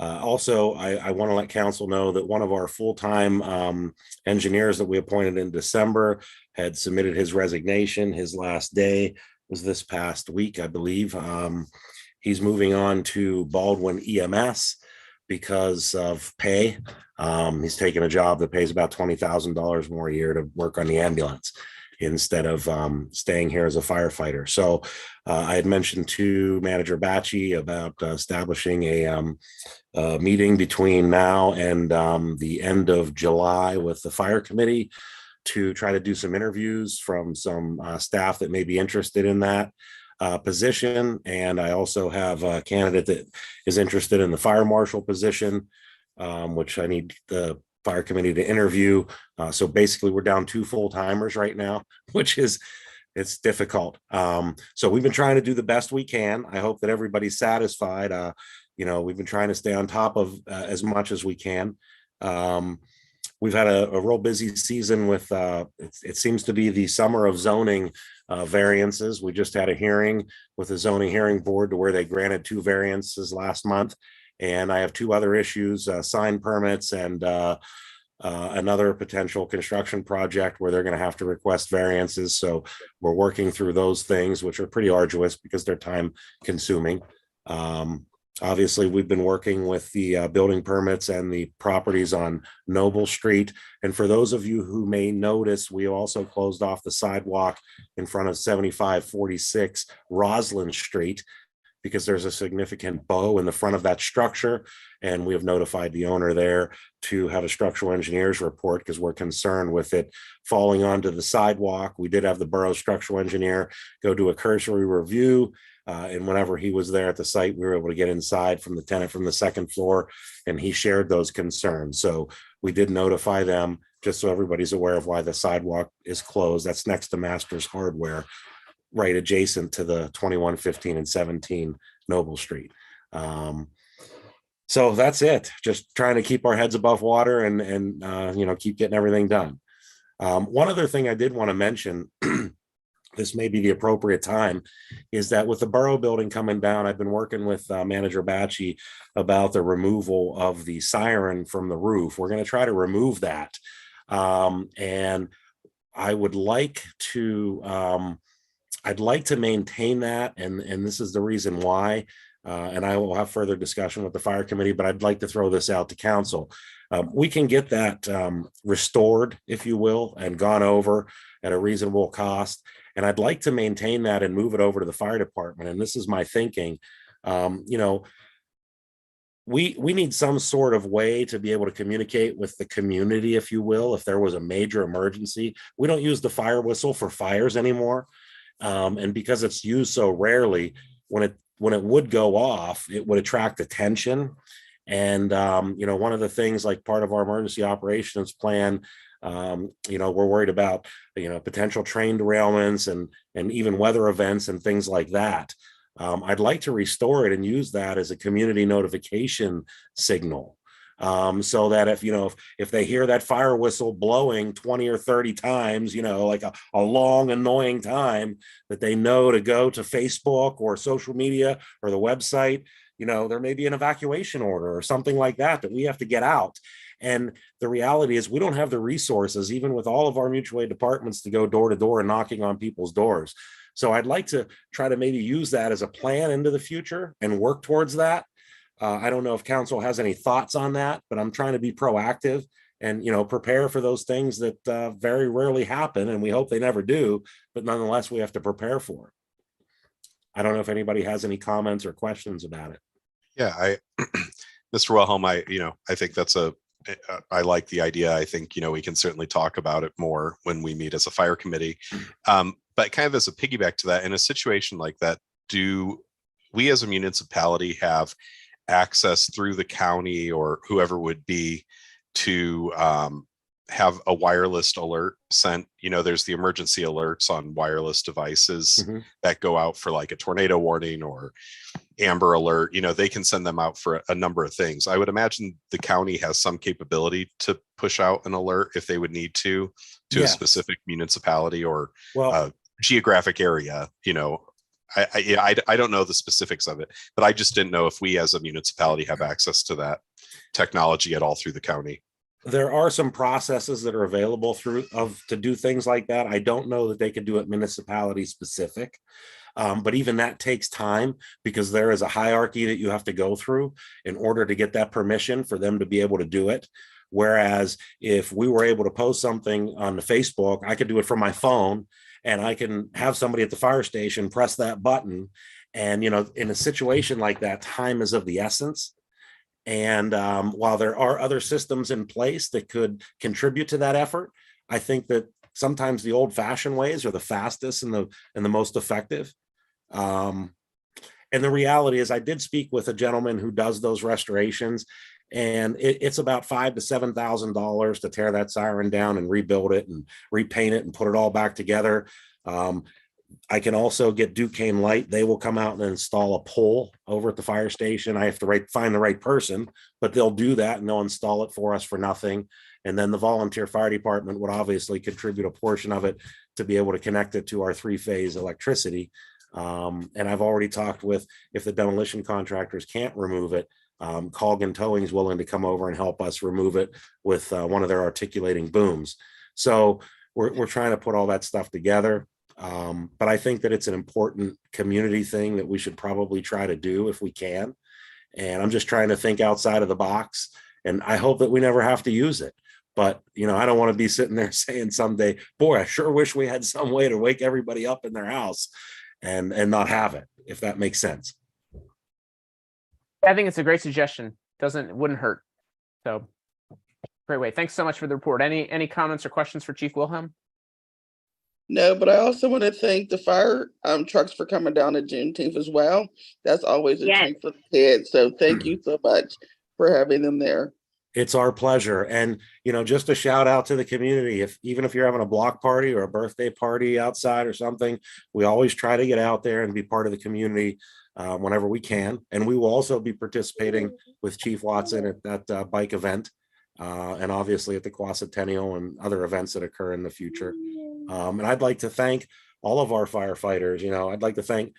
Also, I want to let council know that one of our full-time engineers that we appointed in December had submitted his resignation. His last day was this past week, I believe. He's moving on to Baldwin EMS because of pay. He's taking a job that pays about $20,000 more a year to work on the ambulance instead of staying here as a firefighter. So I had mentioned to Manager Batchy about establishing a meeting between now and the end of July with the fire committee to try to do some interviews from some staff that may be interested in that position. And I also have a candidate that is interested in the fire marshal position, which I need the fire committee to interview. So basically we're down 2 full-timers right now, which is, it's difficult. So we've been trying to do the best we can. I hope that everybody's satisfied. We've been trying to stay on top of as much as we can. We've had a real busy season with, it seems to be the summer of zoning variances. We just had a hearing with the zoning hearing board to where they granted 2 variances last month. And I have 2 other issues, sign permits and another potential construction project where they're going to have to request variances. So we're working through those things, which are pretty arduous because they're time consuming. Obviously, we've been working with the building permits and the properties on Noble Street. And for those of you who may notice, we also closed off the sidewalk in front of 7546 Roslyn Street, because there's a significant bow in the front of that structure. And we have notified the owner there to have a structural engineer's report because we're concerned with it falling onto the sidewalk. We did have the borough structural engineer go do a cursory review. And whenever he was there at the site, we were able to get inside from the tenant from the second floor, and he shared those concerns. So we did notify them, just so everybody's aware of why the sidewalk is closed. That's next to Masters Hardware, right adjacent to the 21, 15, and 17 Noble Street. So that's it. Just trying to keep our heads above water and keep getting everything done. One other thing I did want to mention, this may be the appropriate time, is that with the borough building coming down, I've been working with Manager Batchy about the removal of the siren from the roof. We're going to try to remove that. And I would like to, I'd like to maintain that. And this is the reason why. And I will have further discussion with the fire committee, but I'd like to throw this out to council. We can get that restored, if you will, and gone over at a reasonable cost. And I'd like to maintain that and move it over to the fire department. And this is my thinking. We need some sort of way to be able to communicate with the community, if you will, if there was a major emergency. We don't use the fire whistle for fires anymore. And because it's used so rarely, when it would go off, it would attract attention. And, one of the things, like part of our emergency operations plan, we're worried about, potential train derailments and even weather events and things like that. I'd like to restore it and use that as a community notification signal. So that if they hear that fire whistle blowing 20 or 30 times, like a long, annoying time, that they know to go to Facebook or social media or the website, there may be an evacuation order or something like that we have to get out. And the reality is we don't have the resources, even with all of our mutual aid departments, to go door to door and knocking on people's doors. So I'd like to try to maybe use that as a plan into the future and work towards that. I don't know if council has any thoughts on that, but I'm trying to be proactive and, prepare for those things that very rarely happen. And we hope they never do, but nonetheless, we have to prepare for it. I don't know if anybody has any comments or questions about it. Yeah, Mr. Wilhelm, I think I like the idea. I think, we can certainly talk about it more when we meet as a fire committee. But kind of as a piggyback to that, in a situation like that, do we as a municipality have access through the county or whoever would be to have a wireless alert sent? There's the emergency alerts on wireless devices that go out for like a tornado warning or Amber Alert. They can send them out for a number of things. I would imagine the county has some capability to push out an alert if they would need to a specific municipality or geographic area. I don't know the specifics of it, but I just didn't know if we as a municipality have access to that technology at all through the county. There are some processes that are available to do things like that. I don't know that they could do it municipality specific. But even that takes time because there is a hierarchy that you have to go through in order to get that permission for them to be able to do it. Whereas if we were able to post something on the Facebook, I could do it from my phone and I can have somebody at the fire station press that button. And, in a situation like that, time is of the essence. And while there are other systems in place that could contribute to that effort, I think that sometimes the old-fashioned ways are the fastest and the most effective. And the reality is I did speak with a gentleman who does those restorations, and it's about $5,000 to $7,000 to tear that siren down and rebuild it and repaint it and put it all back together. I can also get Duquesne Light. They will come out and install a pole over at the fire station. I have to find the right person, but they'll do that and they'll install it for us for nothing. And then the volunteer fire department would obviously contribute a portion of it to be able to connect it to our 3-phase electricity. And I've already talked with, if the demolition contractors can't remove it, Colgan Towing is willing to come over and help us remove it with one of their articulating booms. So we're trying to put all that stuff together. But I think that it's an important community thing that we should probably try to do if we can. And I'm just trying to think outside of the box, and I hope that we never have to use it. But, I don't want to be sitting there saying someday, boy, I sure wish we had some way to wake everybody up in their house and not have it, if that makes sense. I think it's a great suggestion. Wouldn't hurt. So great way. Thanks so much for the report. Any comments or questions for Chief Wilhelm? No, but I also want to thank the fire trucks for coming down to Juneteenth as well. That's always a treat for the kids. So thank you so much for having them there. It's our pleasure. And, just a shout out to the community. Even if you're having a block party or a birthday party outside or something, we always try to get out there and be part of the community whenever we can. And we will also be participating with Chief Watson at that bike event and obviously at the Quacentennial and other events that occur in the future. And I'd like to thank all of our firefighters. I'd like to thank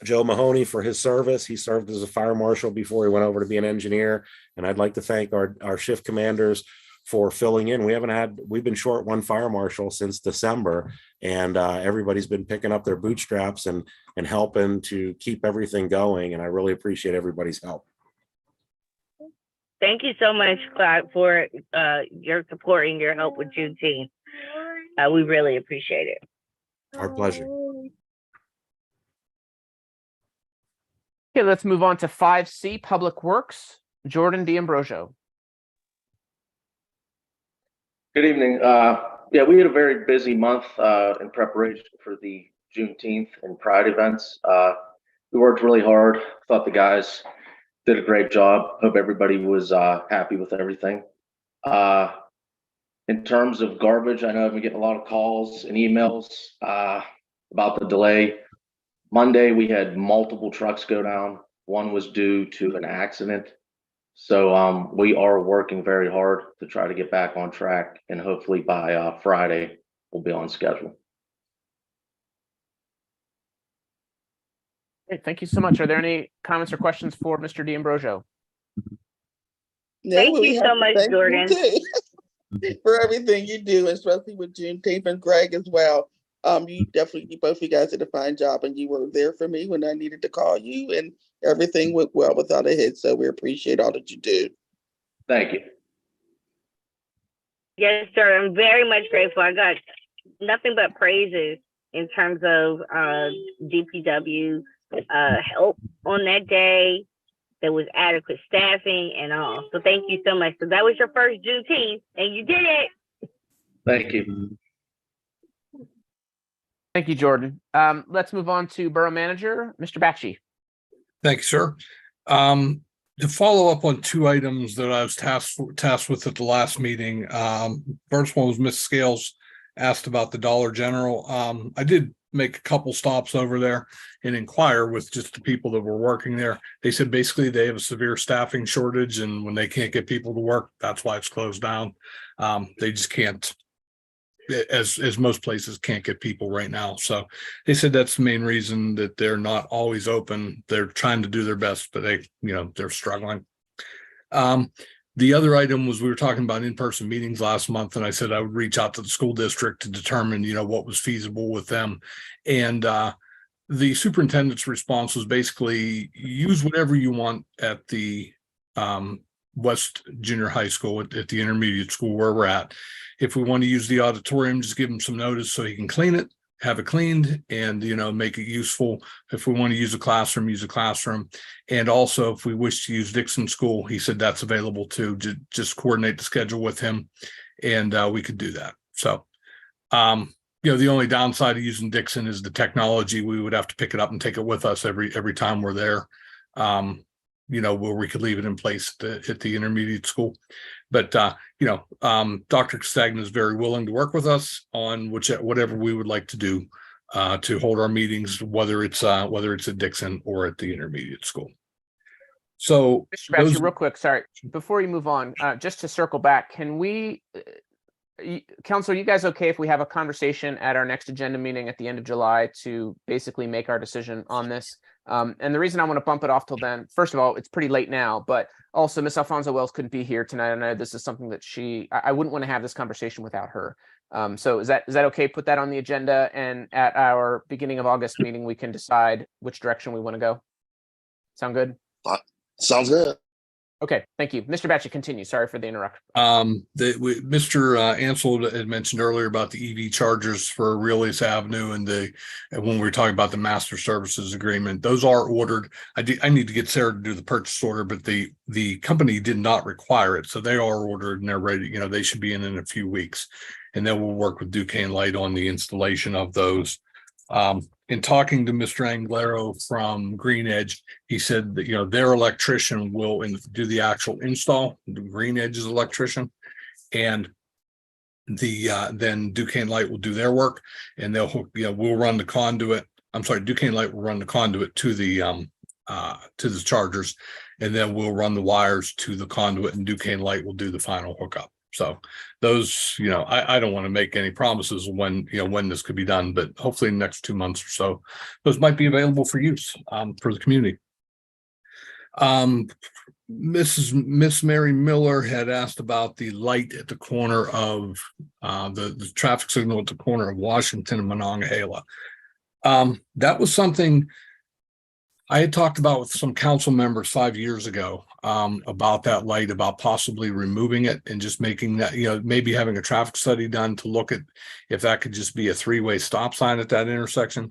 Joe Mahoney for his service. He served as a fire marshal before he went over to be an engineer. And I'd like to thank our shift commanders for filling in. We've been short one fire marshal since December, and everybody's been picking up their bootstraps and helping to keep everything going. And I really appreciate everybody's help. Thank you so much, Clyde, for your support and your help with Juneteenth. We really appreciate it. Our pleasure. Okay, let's move on to 5C, Public Works. Jordan D'Ambrosio. Good evening. Yeah, we had a very busy month in preparation for the Juneteenth and Pride events. We worked really hard. Thought the guys did a great job. Hope everybody was happy with everything. In terms of garbage, I know I've been getting a lot of calls and emails about the delay. Monday, we had multiple trucks go down. One was due to an accident. So we are working very hard to try to get back on track, and hopefully by Friday, we'll be on schedule. Great, thank you so much. Are there any comments or questions for Mr. D'Ambrosio? Thank you so much, Jordan. For everything you do, especially with Juneteenth and Greg as well. You both of you guys did a fine job, and you were there for me when I needed to call you, and everything went well without a hitch. So we appreciate all that you do. Thank you. Yes, sir. I'm very much grateful. I got nothing but praises in terms of DPW help on that day. There was adequate staffing and all. So thank you so much. So that was your first Juneteenth, and you did it. Thank you. Thank you, Jordan. Let's move on to Borough Manager, Mr. Bakshi. Thank you, sir. To follow up on two items that I was tasked with at the last meeting. First one was Ms. Scales asked about the Dollar General. I did make a couple stops over there and inquire with just the people that were working there. They said basically they have a severe staffing shortage, and when they can't get people to work, that's why it's closed down. They just can't, as most places can't get people right now. So they said that's the main reason that they're not always open. They're trying to do their best, but they're struggling. The other item was we were talking about in-person meetings last month, and I said I would reach out to the school district to determine, what was feasible with them. And the superintendent's response was basically use whatever you want at the West Junior High School, at the intermediate school where we're at. If we want to use the auditorium, just give him some notice so he can clean it, have it cleaned, and make it useful. If we want to use a classroom, use a classroom. And also if we wish to use Dixon School, he said that's available too. Just coordinate the schedule with him, and we could do that. So the only downside of using Dixon is the technology. We would have to pick it up and take it with us every time we're there. Where we could leave it in place at the intermediate school. But, Dr. Castagna is very willing to work with us on whatever we would like to do to hold our meetings, whether it's at Dixon or at the intermediate school. So, Mr. Batcher, real quick, sorry, before you move on, just to circle back, can we, Council, are you guys okay if we have a conversation at our next agenda meeting at the end of July to basically make our decision on this? And the reason I want to bump it off till then, first of all, it's pretty late now, but also Miss Alfonso Wells couldn't be here tonight. I know this is something that I wouldn't want to have this conversation without her. So is that okay? Put that on the agenda, and at our beginning of August meeting, we can decide which direction we want to go. Sound good? Sounds good. Okay, thank you. Mr. Batchett, continue. Sorry for the interruption. Mr. Ansel had mentioned earlier about the EV chargers for Aurelius Avenue and when we were talking about the master services agreement, those are ordered. I need to get Sarah to do the purchase order, but the company did not require it. So they are ordered and they're ready. You know, they should be in a few weeks, and then we'll work with Duquesne Light on the installation of those. In talking to Mr. Anglero from Green Edge, he said that, you know, their electrician will do the actual install, the Green Edge's electrician, and then Duquesne Light will do their work, and we'll run the conduit. I'm sorry, Duquesne Light will run the conduit to the chargers, and then we'll run the wires to the conduit, and Duquesne Light will do the final hookup. So those, you know, I don't want to make any promises when this could be done, but hopefully in the next 2 months or so, those might be available for use for the community. Miss Mary Miller had asked about the light at the corner of the traffic signal at the corner of Washington and Monongahela. That was something I had talked about with some council members 5 years ago, about that light, about possibly removing it and just making that, you know, maybe having a traffic study done to look at if that could just be a three-way stop sign at that intersection.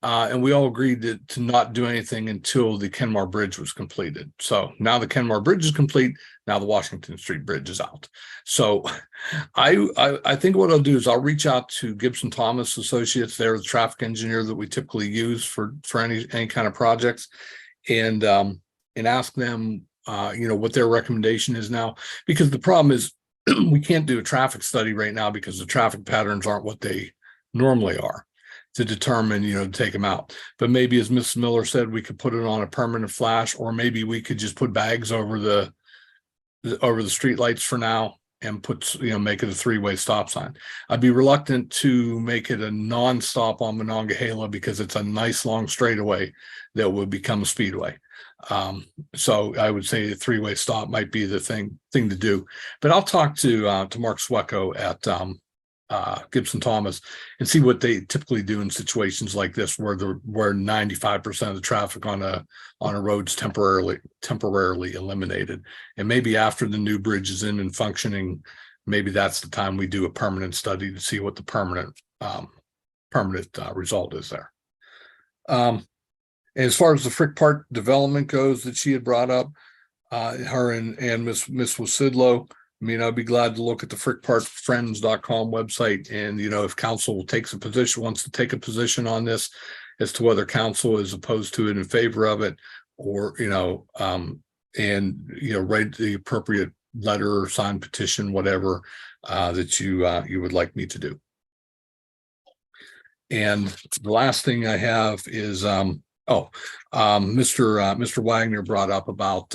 And we all agreed to not do anything until the Kenmar Bridge was completed. So now the Kenmar Bridge is complete. Now the Washington Street Bridge is out. So I think what I'll do is I'll reach out to Gibson Thomas Associates. They're the traffic engineer that we typically use for any kind of projects, and ask them, you know, what their recommendation is now, because the problem is we can't do a traffic study right now because the traffic patterns aren't what they normally are to determine, you know, to take them out. But maybe, as Ms. Miller said, we could put it on a permanent flash, or maybe we could just put bags over the street lights for now and make it a three-way stop sign. I'd be reluctant to make it a non-stop on Monongahela because it's a nice long straightaway that would become a speedway. So I would say a three-way stop might be the thing to do. But I'll talk to Mark Swecko at Gibson Thomas and see what they typically do in situations like this where 95% of the traffic on a road's temporarily eliminated. And maybe after the new bridge is in and functioning, maybe that's the time we do a permanent study to see what the permanent result is there. As far as the Frick Park development goes that she had brought up, her and Miss Wasidlo, I mean, I'd be glad to look at the frickparkfriends.com website, and, you know, if council wants to take a position on this as to whether council is opposed to it, in favor of it, or, you know, and, you know, write the appropriate letter or sign petition, whatever that you would like me to do. And the last thing I have is, Mr. Wagner brought up about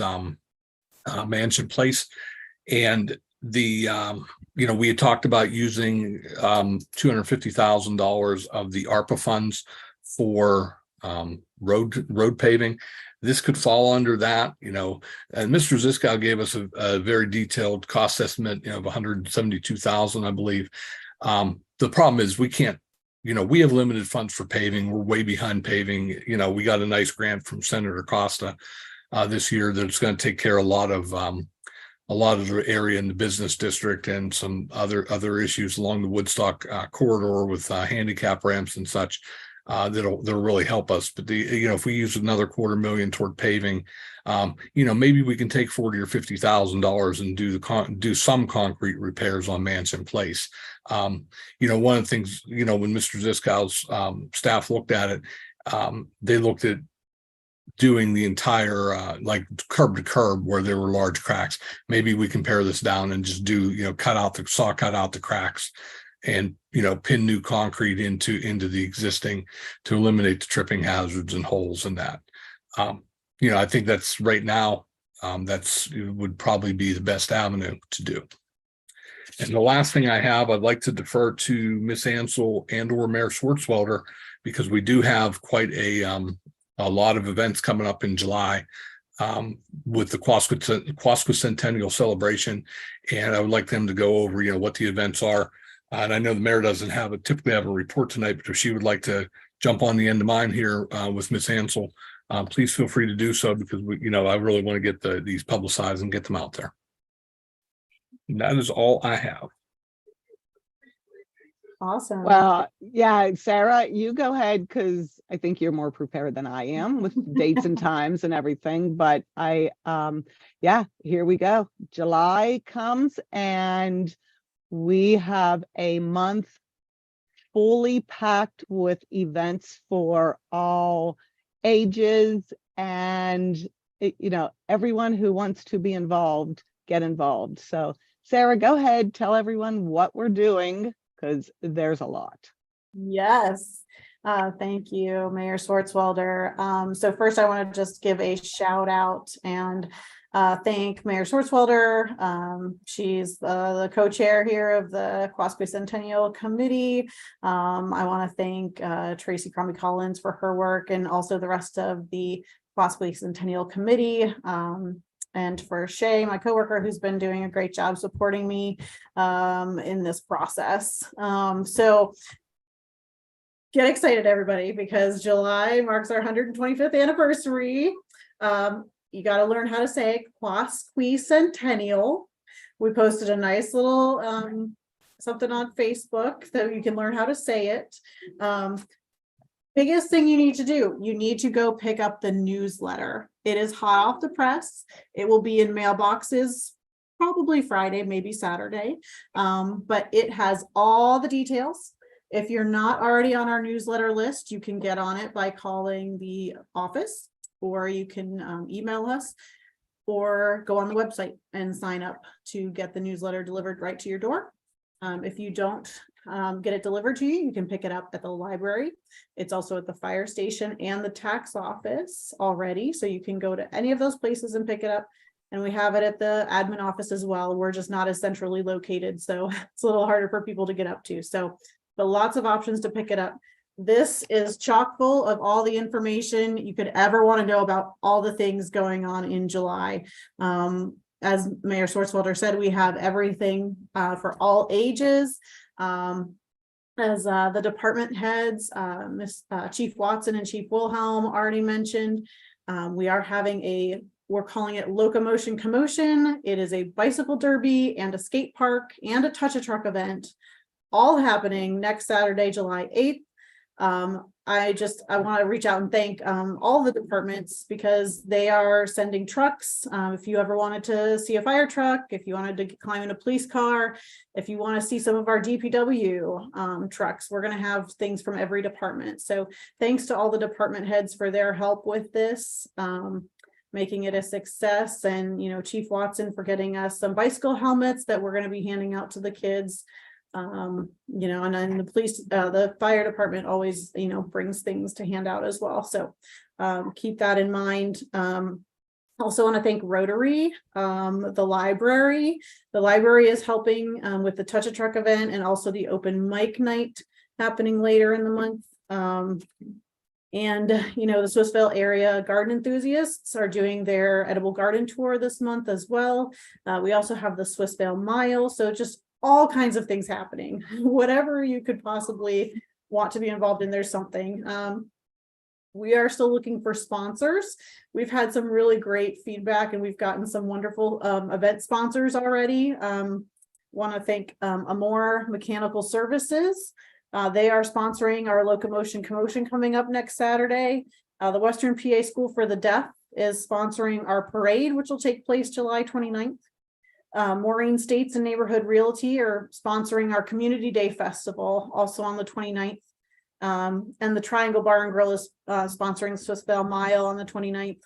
Mansion Place. And we had talked about using $250,000 of the ARPA funds for road paving. This could fall under that, you know, and Mr. Ziskow gave us a very detailed cost estimate, you know, of $172,000, I believe. The problem is we can't, you know, we have limited funds for paving. We're way behind paving. You know, we got a nice grant from Senator Costa this year that's going to take care of a lot of the area in the business district and some other issues along the Woodstock corridor with handicap ramps and such that'll really help us. But if we use another $250,000 toward paving, maybe we can take $40,000 or $50,000 and do some concrete repairs on Mansion Place. One of the things, when Mr. Ziskow's staff looked at it, they looked at doing the entire like curb to curb where there were large cracks. Maybe we can pare this down and just do, cut out the cracks and, pin new concrete into the existing to eliminate the tripping hazards and holes in that. I think that's right now, would probably be the best avenue to do. And the last thing I have, I'd like to defer to Ms. Ansel and or Mayor Swartzwelder, because we do have quite a lot of events coming up in July with the Quasquicentennial celebration. And I would like them to go over, what the events are. And I know the mayor doesn't typically have a report tonight, but if she would like to jump on the end of mine here with Ms. Ansel, please feel free to do so, because I really want to get these publicized and get them out there. And that is all I have. Awesome. Well, yeah, Sarah, you go ahead, because I think you're more prepared than I am with dates and times and everything. But yeah, here we go. July comes and we have a month fully packed with events for all ages, and everyone who wants to be involved, get involved. So Sarah, go ahead, tell everyone what we're doing, because there's a lot. Yes. Thank you, Mayor Swartzwelder. So first I want to just give a shout out and thank Mayor Swartzwelder. She's the co-chair here of the Quasquay Centennial Committee. I want to thank Tracy Crombie Collins for her work, and also the rest of the Quasquay Centennial Committee. And for Shay, my coworker, who's been doing a great job supporting me in this process. So get excited, everybody, because July marks our 125th anniversary. You got to learn how to say Quasquay Centennial. We posted a nice little something on Facebook that you can learn how to say it. Biggest thing you need to do, you need to go pick up the newsletter. It is hot off the press. It will be in mailboxes probably Friday, maybe Saturday, but it has all the details. If you're not already on our newsletter list, you can get on it by calling the office, or you can email us, or go on the website and sign up to get the newsletter delivered right to your door. If you don't get it delivered to you, you can pick it up at the library. It's also at the fire station and the tax office already, so you can go to any of those places and pick it up. And we have it at the admin office as well. We're just not as centrally located, so it's a little harder for people to get up to. So, but lots of options to pick it up. This is chock full of all the information you could ever want to know about all the things going on in July. As Mayor Swartzwelder said, we have everything for all ages. As the department heads, Chief Watson and Chief Wilhelm already mentioned, we are having we're calling it Locomotion Commotion. It is a bicycle derby and a skate park and a touch-a-truck event, all happening next Saturday, July 8th. I want to reach out and thank all the departments, because they are sending trucks. If you ever wanted to see a fire truck, if you wanted to climb in a police car, if you want to see some of our DPW trucks, we're going to have things from every department. So thanks to all the department heads for their help with this, making it a success. And, Chief Watson for getting us some bicycle helmets that we're going to be handing out to the kids. And then the fire department always, brings things to hand out as well. So keep that in mind. Also want to thank Rotary, the library. The library is helping with the Touch a Truck event, and also the open mic night happening later in the month. And, the Swissvale area garden enthusiasts are doing their edible garden tour this month as well. We also have the Swissvale Mile. So just all kinds of things happening. Whatever you could possibly want to be involved in, there's something. We are still looking for sponsors. We've had some really great feedback, and we've gotten some wonderful event sponsors already. Want to thank Amore Mechanical Services. They are sponsoring our Locomotion Commotion coming up next Saturday. The Western PA School for the Deaf is sponsoring our parade, which will take place July 29th. Maureen States and Neighborhood Realty are sponsoring our Community Day Festival, also on the 29th. And the Triangle Bar and Grill is sponsoring Swissvale Mile on the 29th.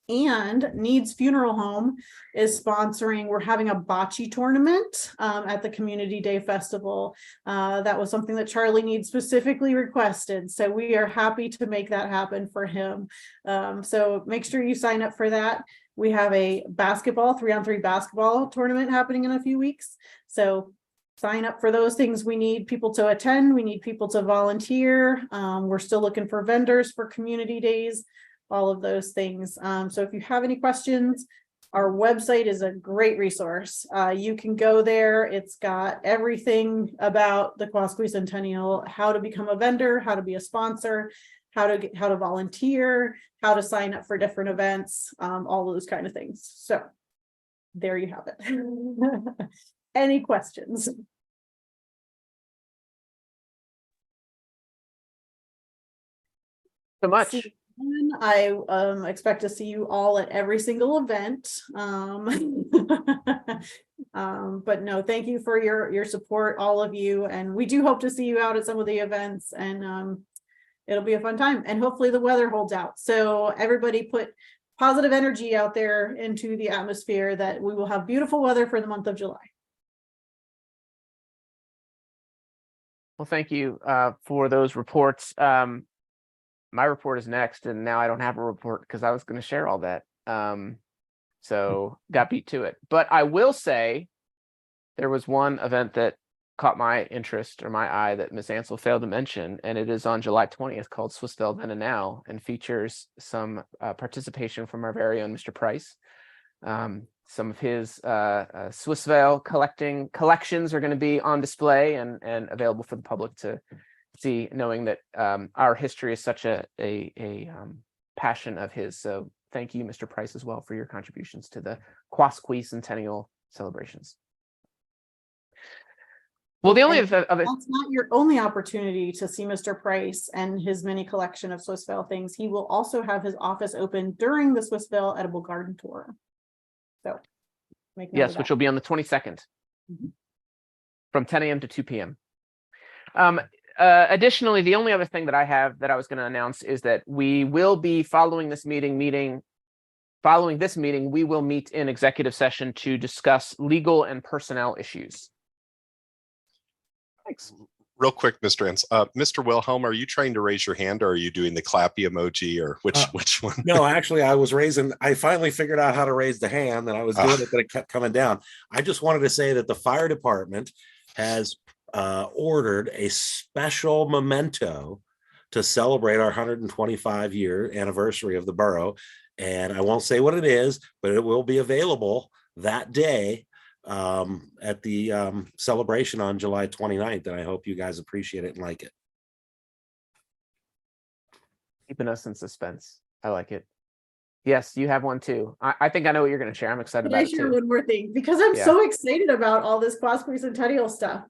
And Needs Funeral Home is sponsoring, we're having a bocce tournament at the Community Day Festival. That was something that Charlie Needs specifically requested. So we are happy to make that happen for him. So make sure you sign up for that. We have a 3-on-3 basketball tournament happening in a few weeks. So sign up for those things. We need people to attend. We need people to volunteer. We're still looking for vendors for community days, all of those things. So if you have any questions, our website is a great resource. You can go there. It's got everything about the Quasquay Centennial, how to become a vendor, how to be a sponsor. how to volunteer, how to sign up for different events, all those kind of things. So there you have it. Any questions? So much. I expect to see you all at every single event. But no, thank you for your support, all of you, and we do hope to see you out at some of the events, and it'll be a fun time, and hopefully the weather holds out. So everybody put positive energy out there into the atmosphere that we will have beautiful weather for the month of July. Well, thank you for those reports. My report is next, and now I don't have a report because I was going to share all that. So got beat to it. But I will say there was one event that caught my interest or my eye that Ms. Ansel failed to mention, and it is on July 20th called Swissvale Then and Now, and features some participation from our very own Mr. Price. Some of his Swissvale collections are going to be on display and available for the public to see, knowing that our history is such a passion of his. So thank you, Mr. Price, as well, for your contributions to the Quasqui Centennial celebrations. Well, the only of it, that's not your only opportunity to see Mr. Price and his mini collection of Swissvale things. He will also have his office open during the Swissvale Edible Garden Tour. So make note yes, of which that. will be on the 22nd from 10 a.m. to 2 p.m. Additionally, the only other thing that I have that I was going to announce is that we will be following this meeting, we will meet in executive session to discuss legal and personnel issues. Thanks. Real quick, Mr. Ans, Mr. Wilhelm, are you trying to raise your hand, or are you doing the clappy emoji, or which one? No, actually, I finally figured out how to raise the hand, and I was doing it, but it kept coming down. I just wanted to say that the fire department has ordered a special memento to celebrate our 125-year anniversary of the borough. And I won't say what it is, but it will be available that day at the celebration on July 29th. And I hope you guys appreciate it and like it. Keeping us in suspense. I like it. Yes, you have one too. I think I know what you're going to share. I'm excited Can about I it share too. one more thing? Because I'm so excited about all this Quasqui Centennial stuff.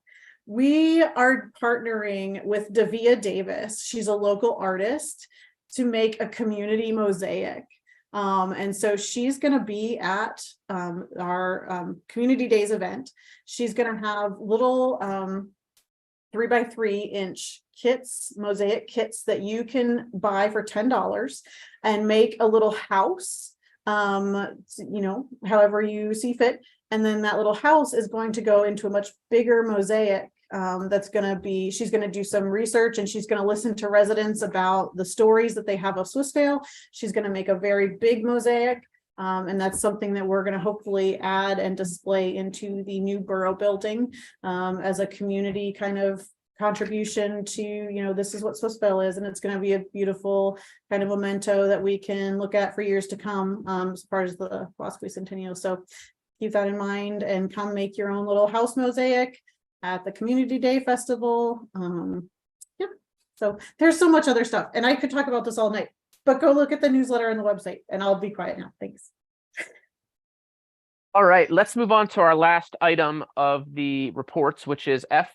We are partnering with Davia Davis. She's a local artist to make a community mosaic. And so she's going to be at our Community Days event. She's going to have little 3x3 inch kits, mosaic kits that you can buy for $10 and make a little house, however you see fit. And then that little house is going to go into a much bigger mosaic. That's going to be, she's going to do some research, and she's going to listen to residents about the stories that they have of Swissvale. She's going to make a very big mosaic. And that's something that we're going to hopefully add and display into the new borough building as a community kind of contribution to, this is what Swissvale is, and it's going to be a beautiful kind of memento that we can look at for years to come as far as the Quasqui Centennial. So keep that in mind and come make your own little house mosaic at the Community Day Festival. So there's so much other stuff, and I could talk about this all night, but go look at the newsletter and the website, and I'll be quiet now. Thanks. All right, let's move on to our last item of the reports, which is F,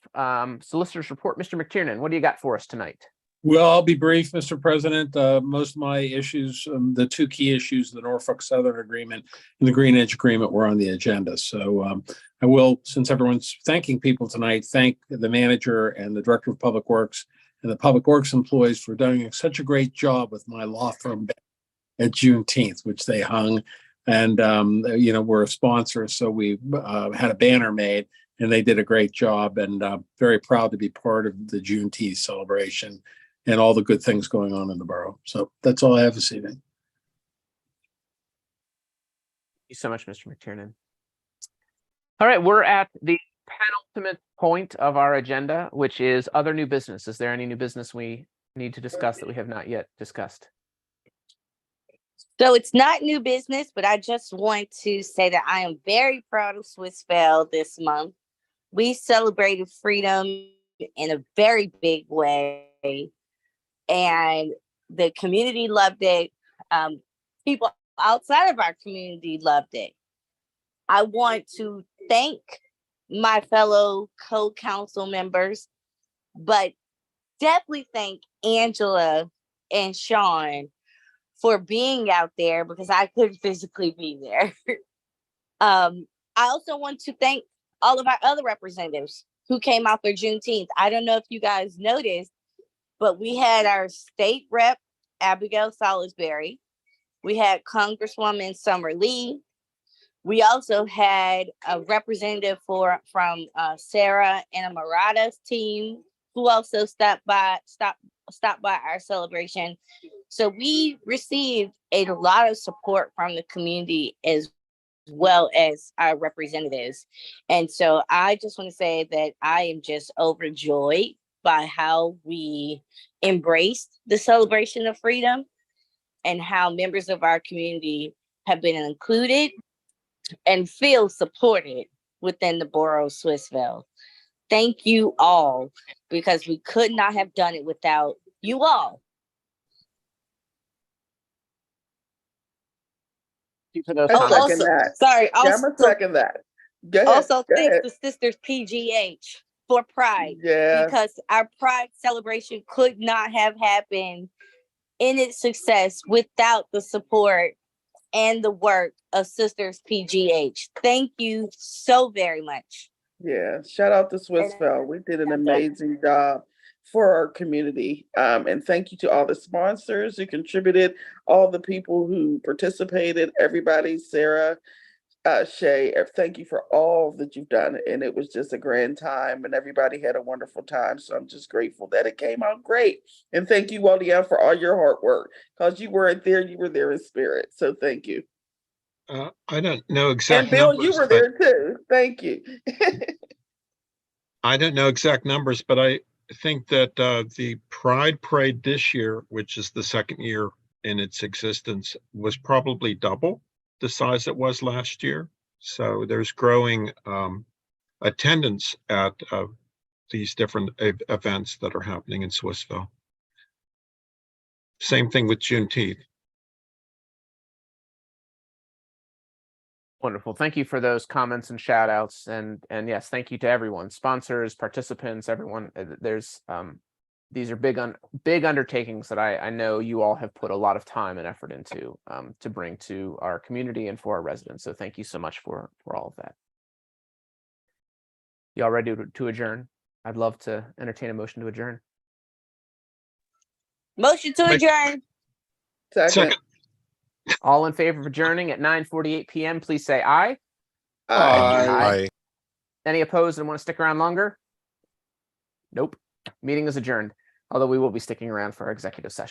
Solicitor's Report. Mr. McTiernan, what do you got for us tonight? Well, I'll be brief, Mr. President. Most of my issues, the two key issues, the Norfolk Southern Agreement and the Green Edge Agreement, were on the agenda. So I will, since everyone's thanking people tonight, thank the manager and the Director of Public Works and the Public Works employees for doing such a great job with my law firm at Juneteenth, which they hung. And, we're a sponsor, so we had a banner made, and they did a great job, and very proud to be part of the Juneteenth celebration and all the good things going on in the borough. So that's all I have this evening. Thank you so much, Mr. McTiernan. All right, we're at the penultimate point of our agenda, which is other new business. Is there any new business we need to discuss that we have not yet discussed? So it's not new business, but I just want to say that I am very proud of Swissvale this month. We celebrated freedom in a very big way. And The community loved it. People outside of our community loved it. I want to thank my fellow co-council members, but definitely thank Angela and Sean for being out there because I couldn't physically be there. I also want to thank all of our other representatives who came out for Juneteenth. I don't know if you guys noticed, but we had our state rep, Abigail Salisbury. We had Congresswoman Summer Lee. We also had a representative from Sarah Anamorata's team, who also stopped by our celebration. So we received a lot of support from the community as well as our representatives. And so I just want to say that I am just overjoyed by how we embraced the celebration of freedom and how members of our community have been included and feel supported within the Borough of Swissvale. Thank you all, because we could not have done it without you all. For those I comments. second that. Sorry, Yeah, I'm gonna second that. Go ahead. Also, go thanks ahead. to Sisters PGH for Pride, Yeah. because our Pride celebration could not have happened in its success without the support and the work of Sisters PGH. Thank you so very much. Yeah, shout out to Swissvale. We did an amazing job for our community. And thank you to all the sponsors who contributed, all the people who participated, everybody, Sarah, Shay, thank you for all that you've done. And it was just a grand time and everybody had a wonderful time. So I'm just grateful that it came out great. And thank you, Waldia, for all your hard work, because you weren't there, you were there in spirit. So thank you. I don't know exact And Bill, you numbers, were but there too. Thank you. I don't know exact numbers, but I think that the Pride Parade this year, which is the second year in its existence, was probably double the size it was last year. So there's growing attendance at these different events that are happening in Swissvale. Same thing with Juneteenth. Wonderful. Thank you for those comments and shout outs. And yes, thank you to everyone, sponsors, participants, everyone. There's these are big undertakings that I know you all have put a lot of time and effort into to bring to our community and for our residents. So thank you so much for all of that. Y'all ready to adjourn? I'd love to entertain a motion to adjourn. Motion to adjourn. Second. All in favor of adjourning at 9:48 p.m., please say aye. Aye. Any opposed and want to stick around longer? Nope. Meeting is adjourned, although we will be sticking around for our executive session.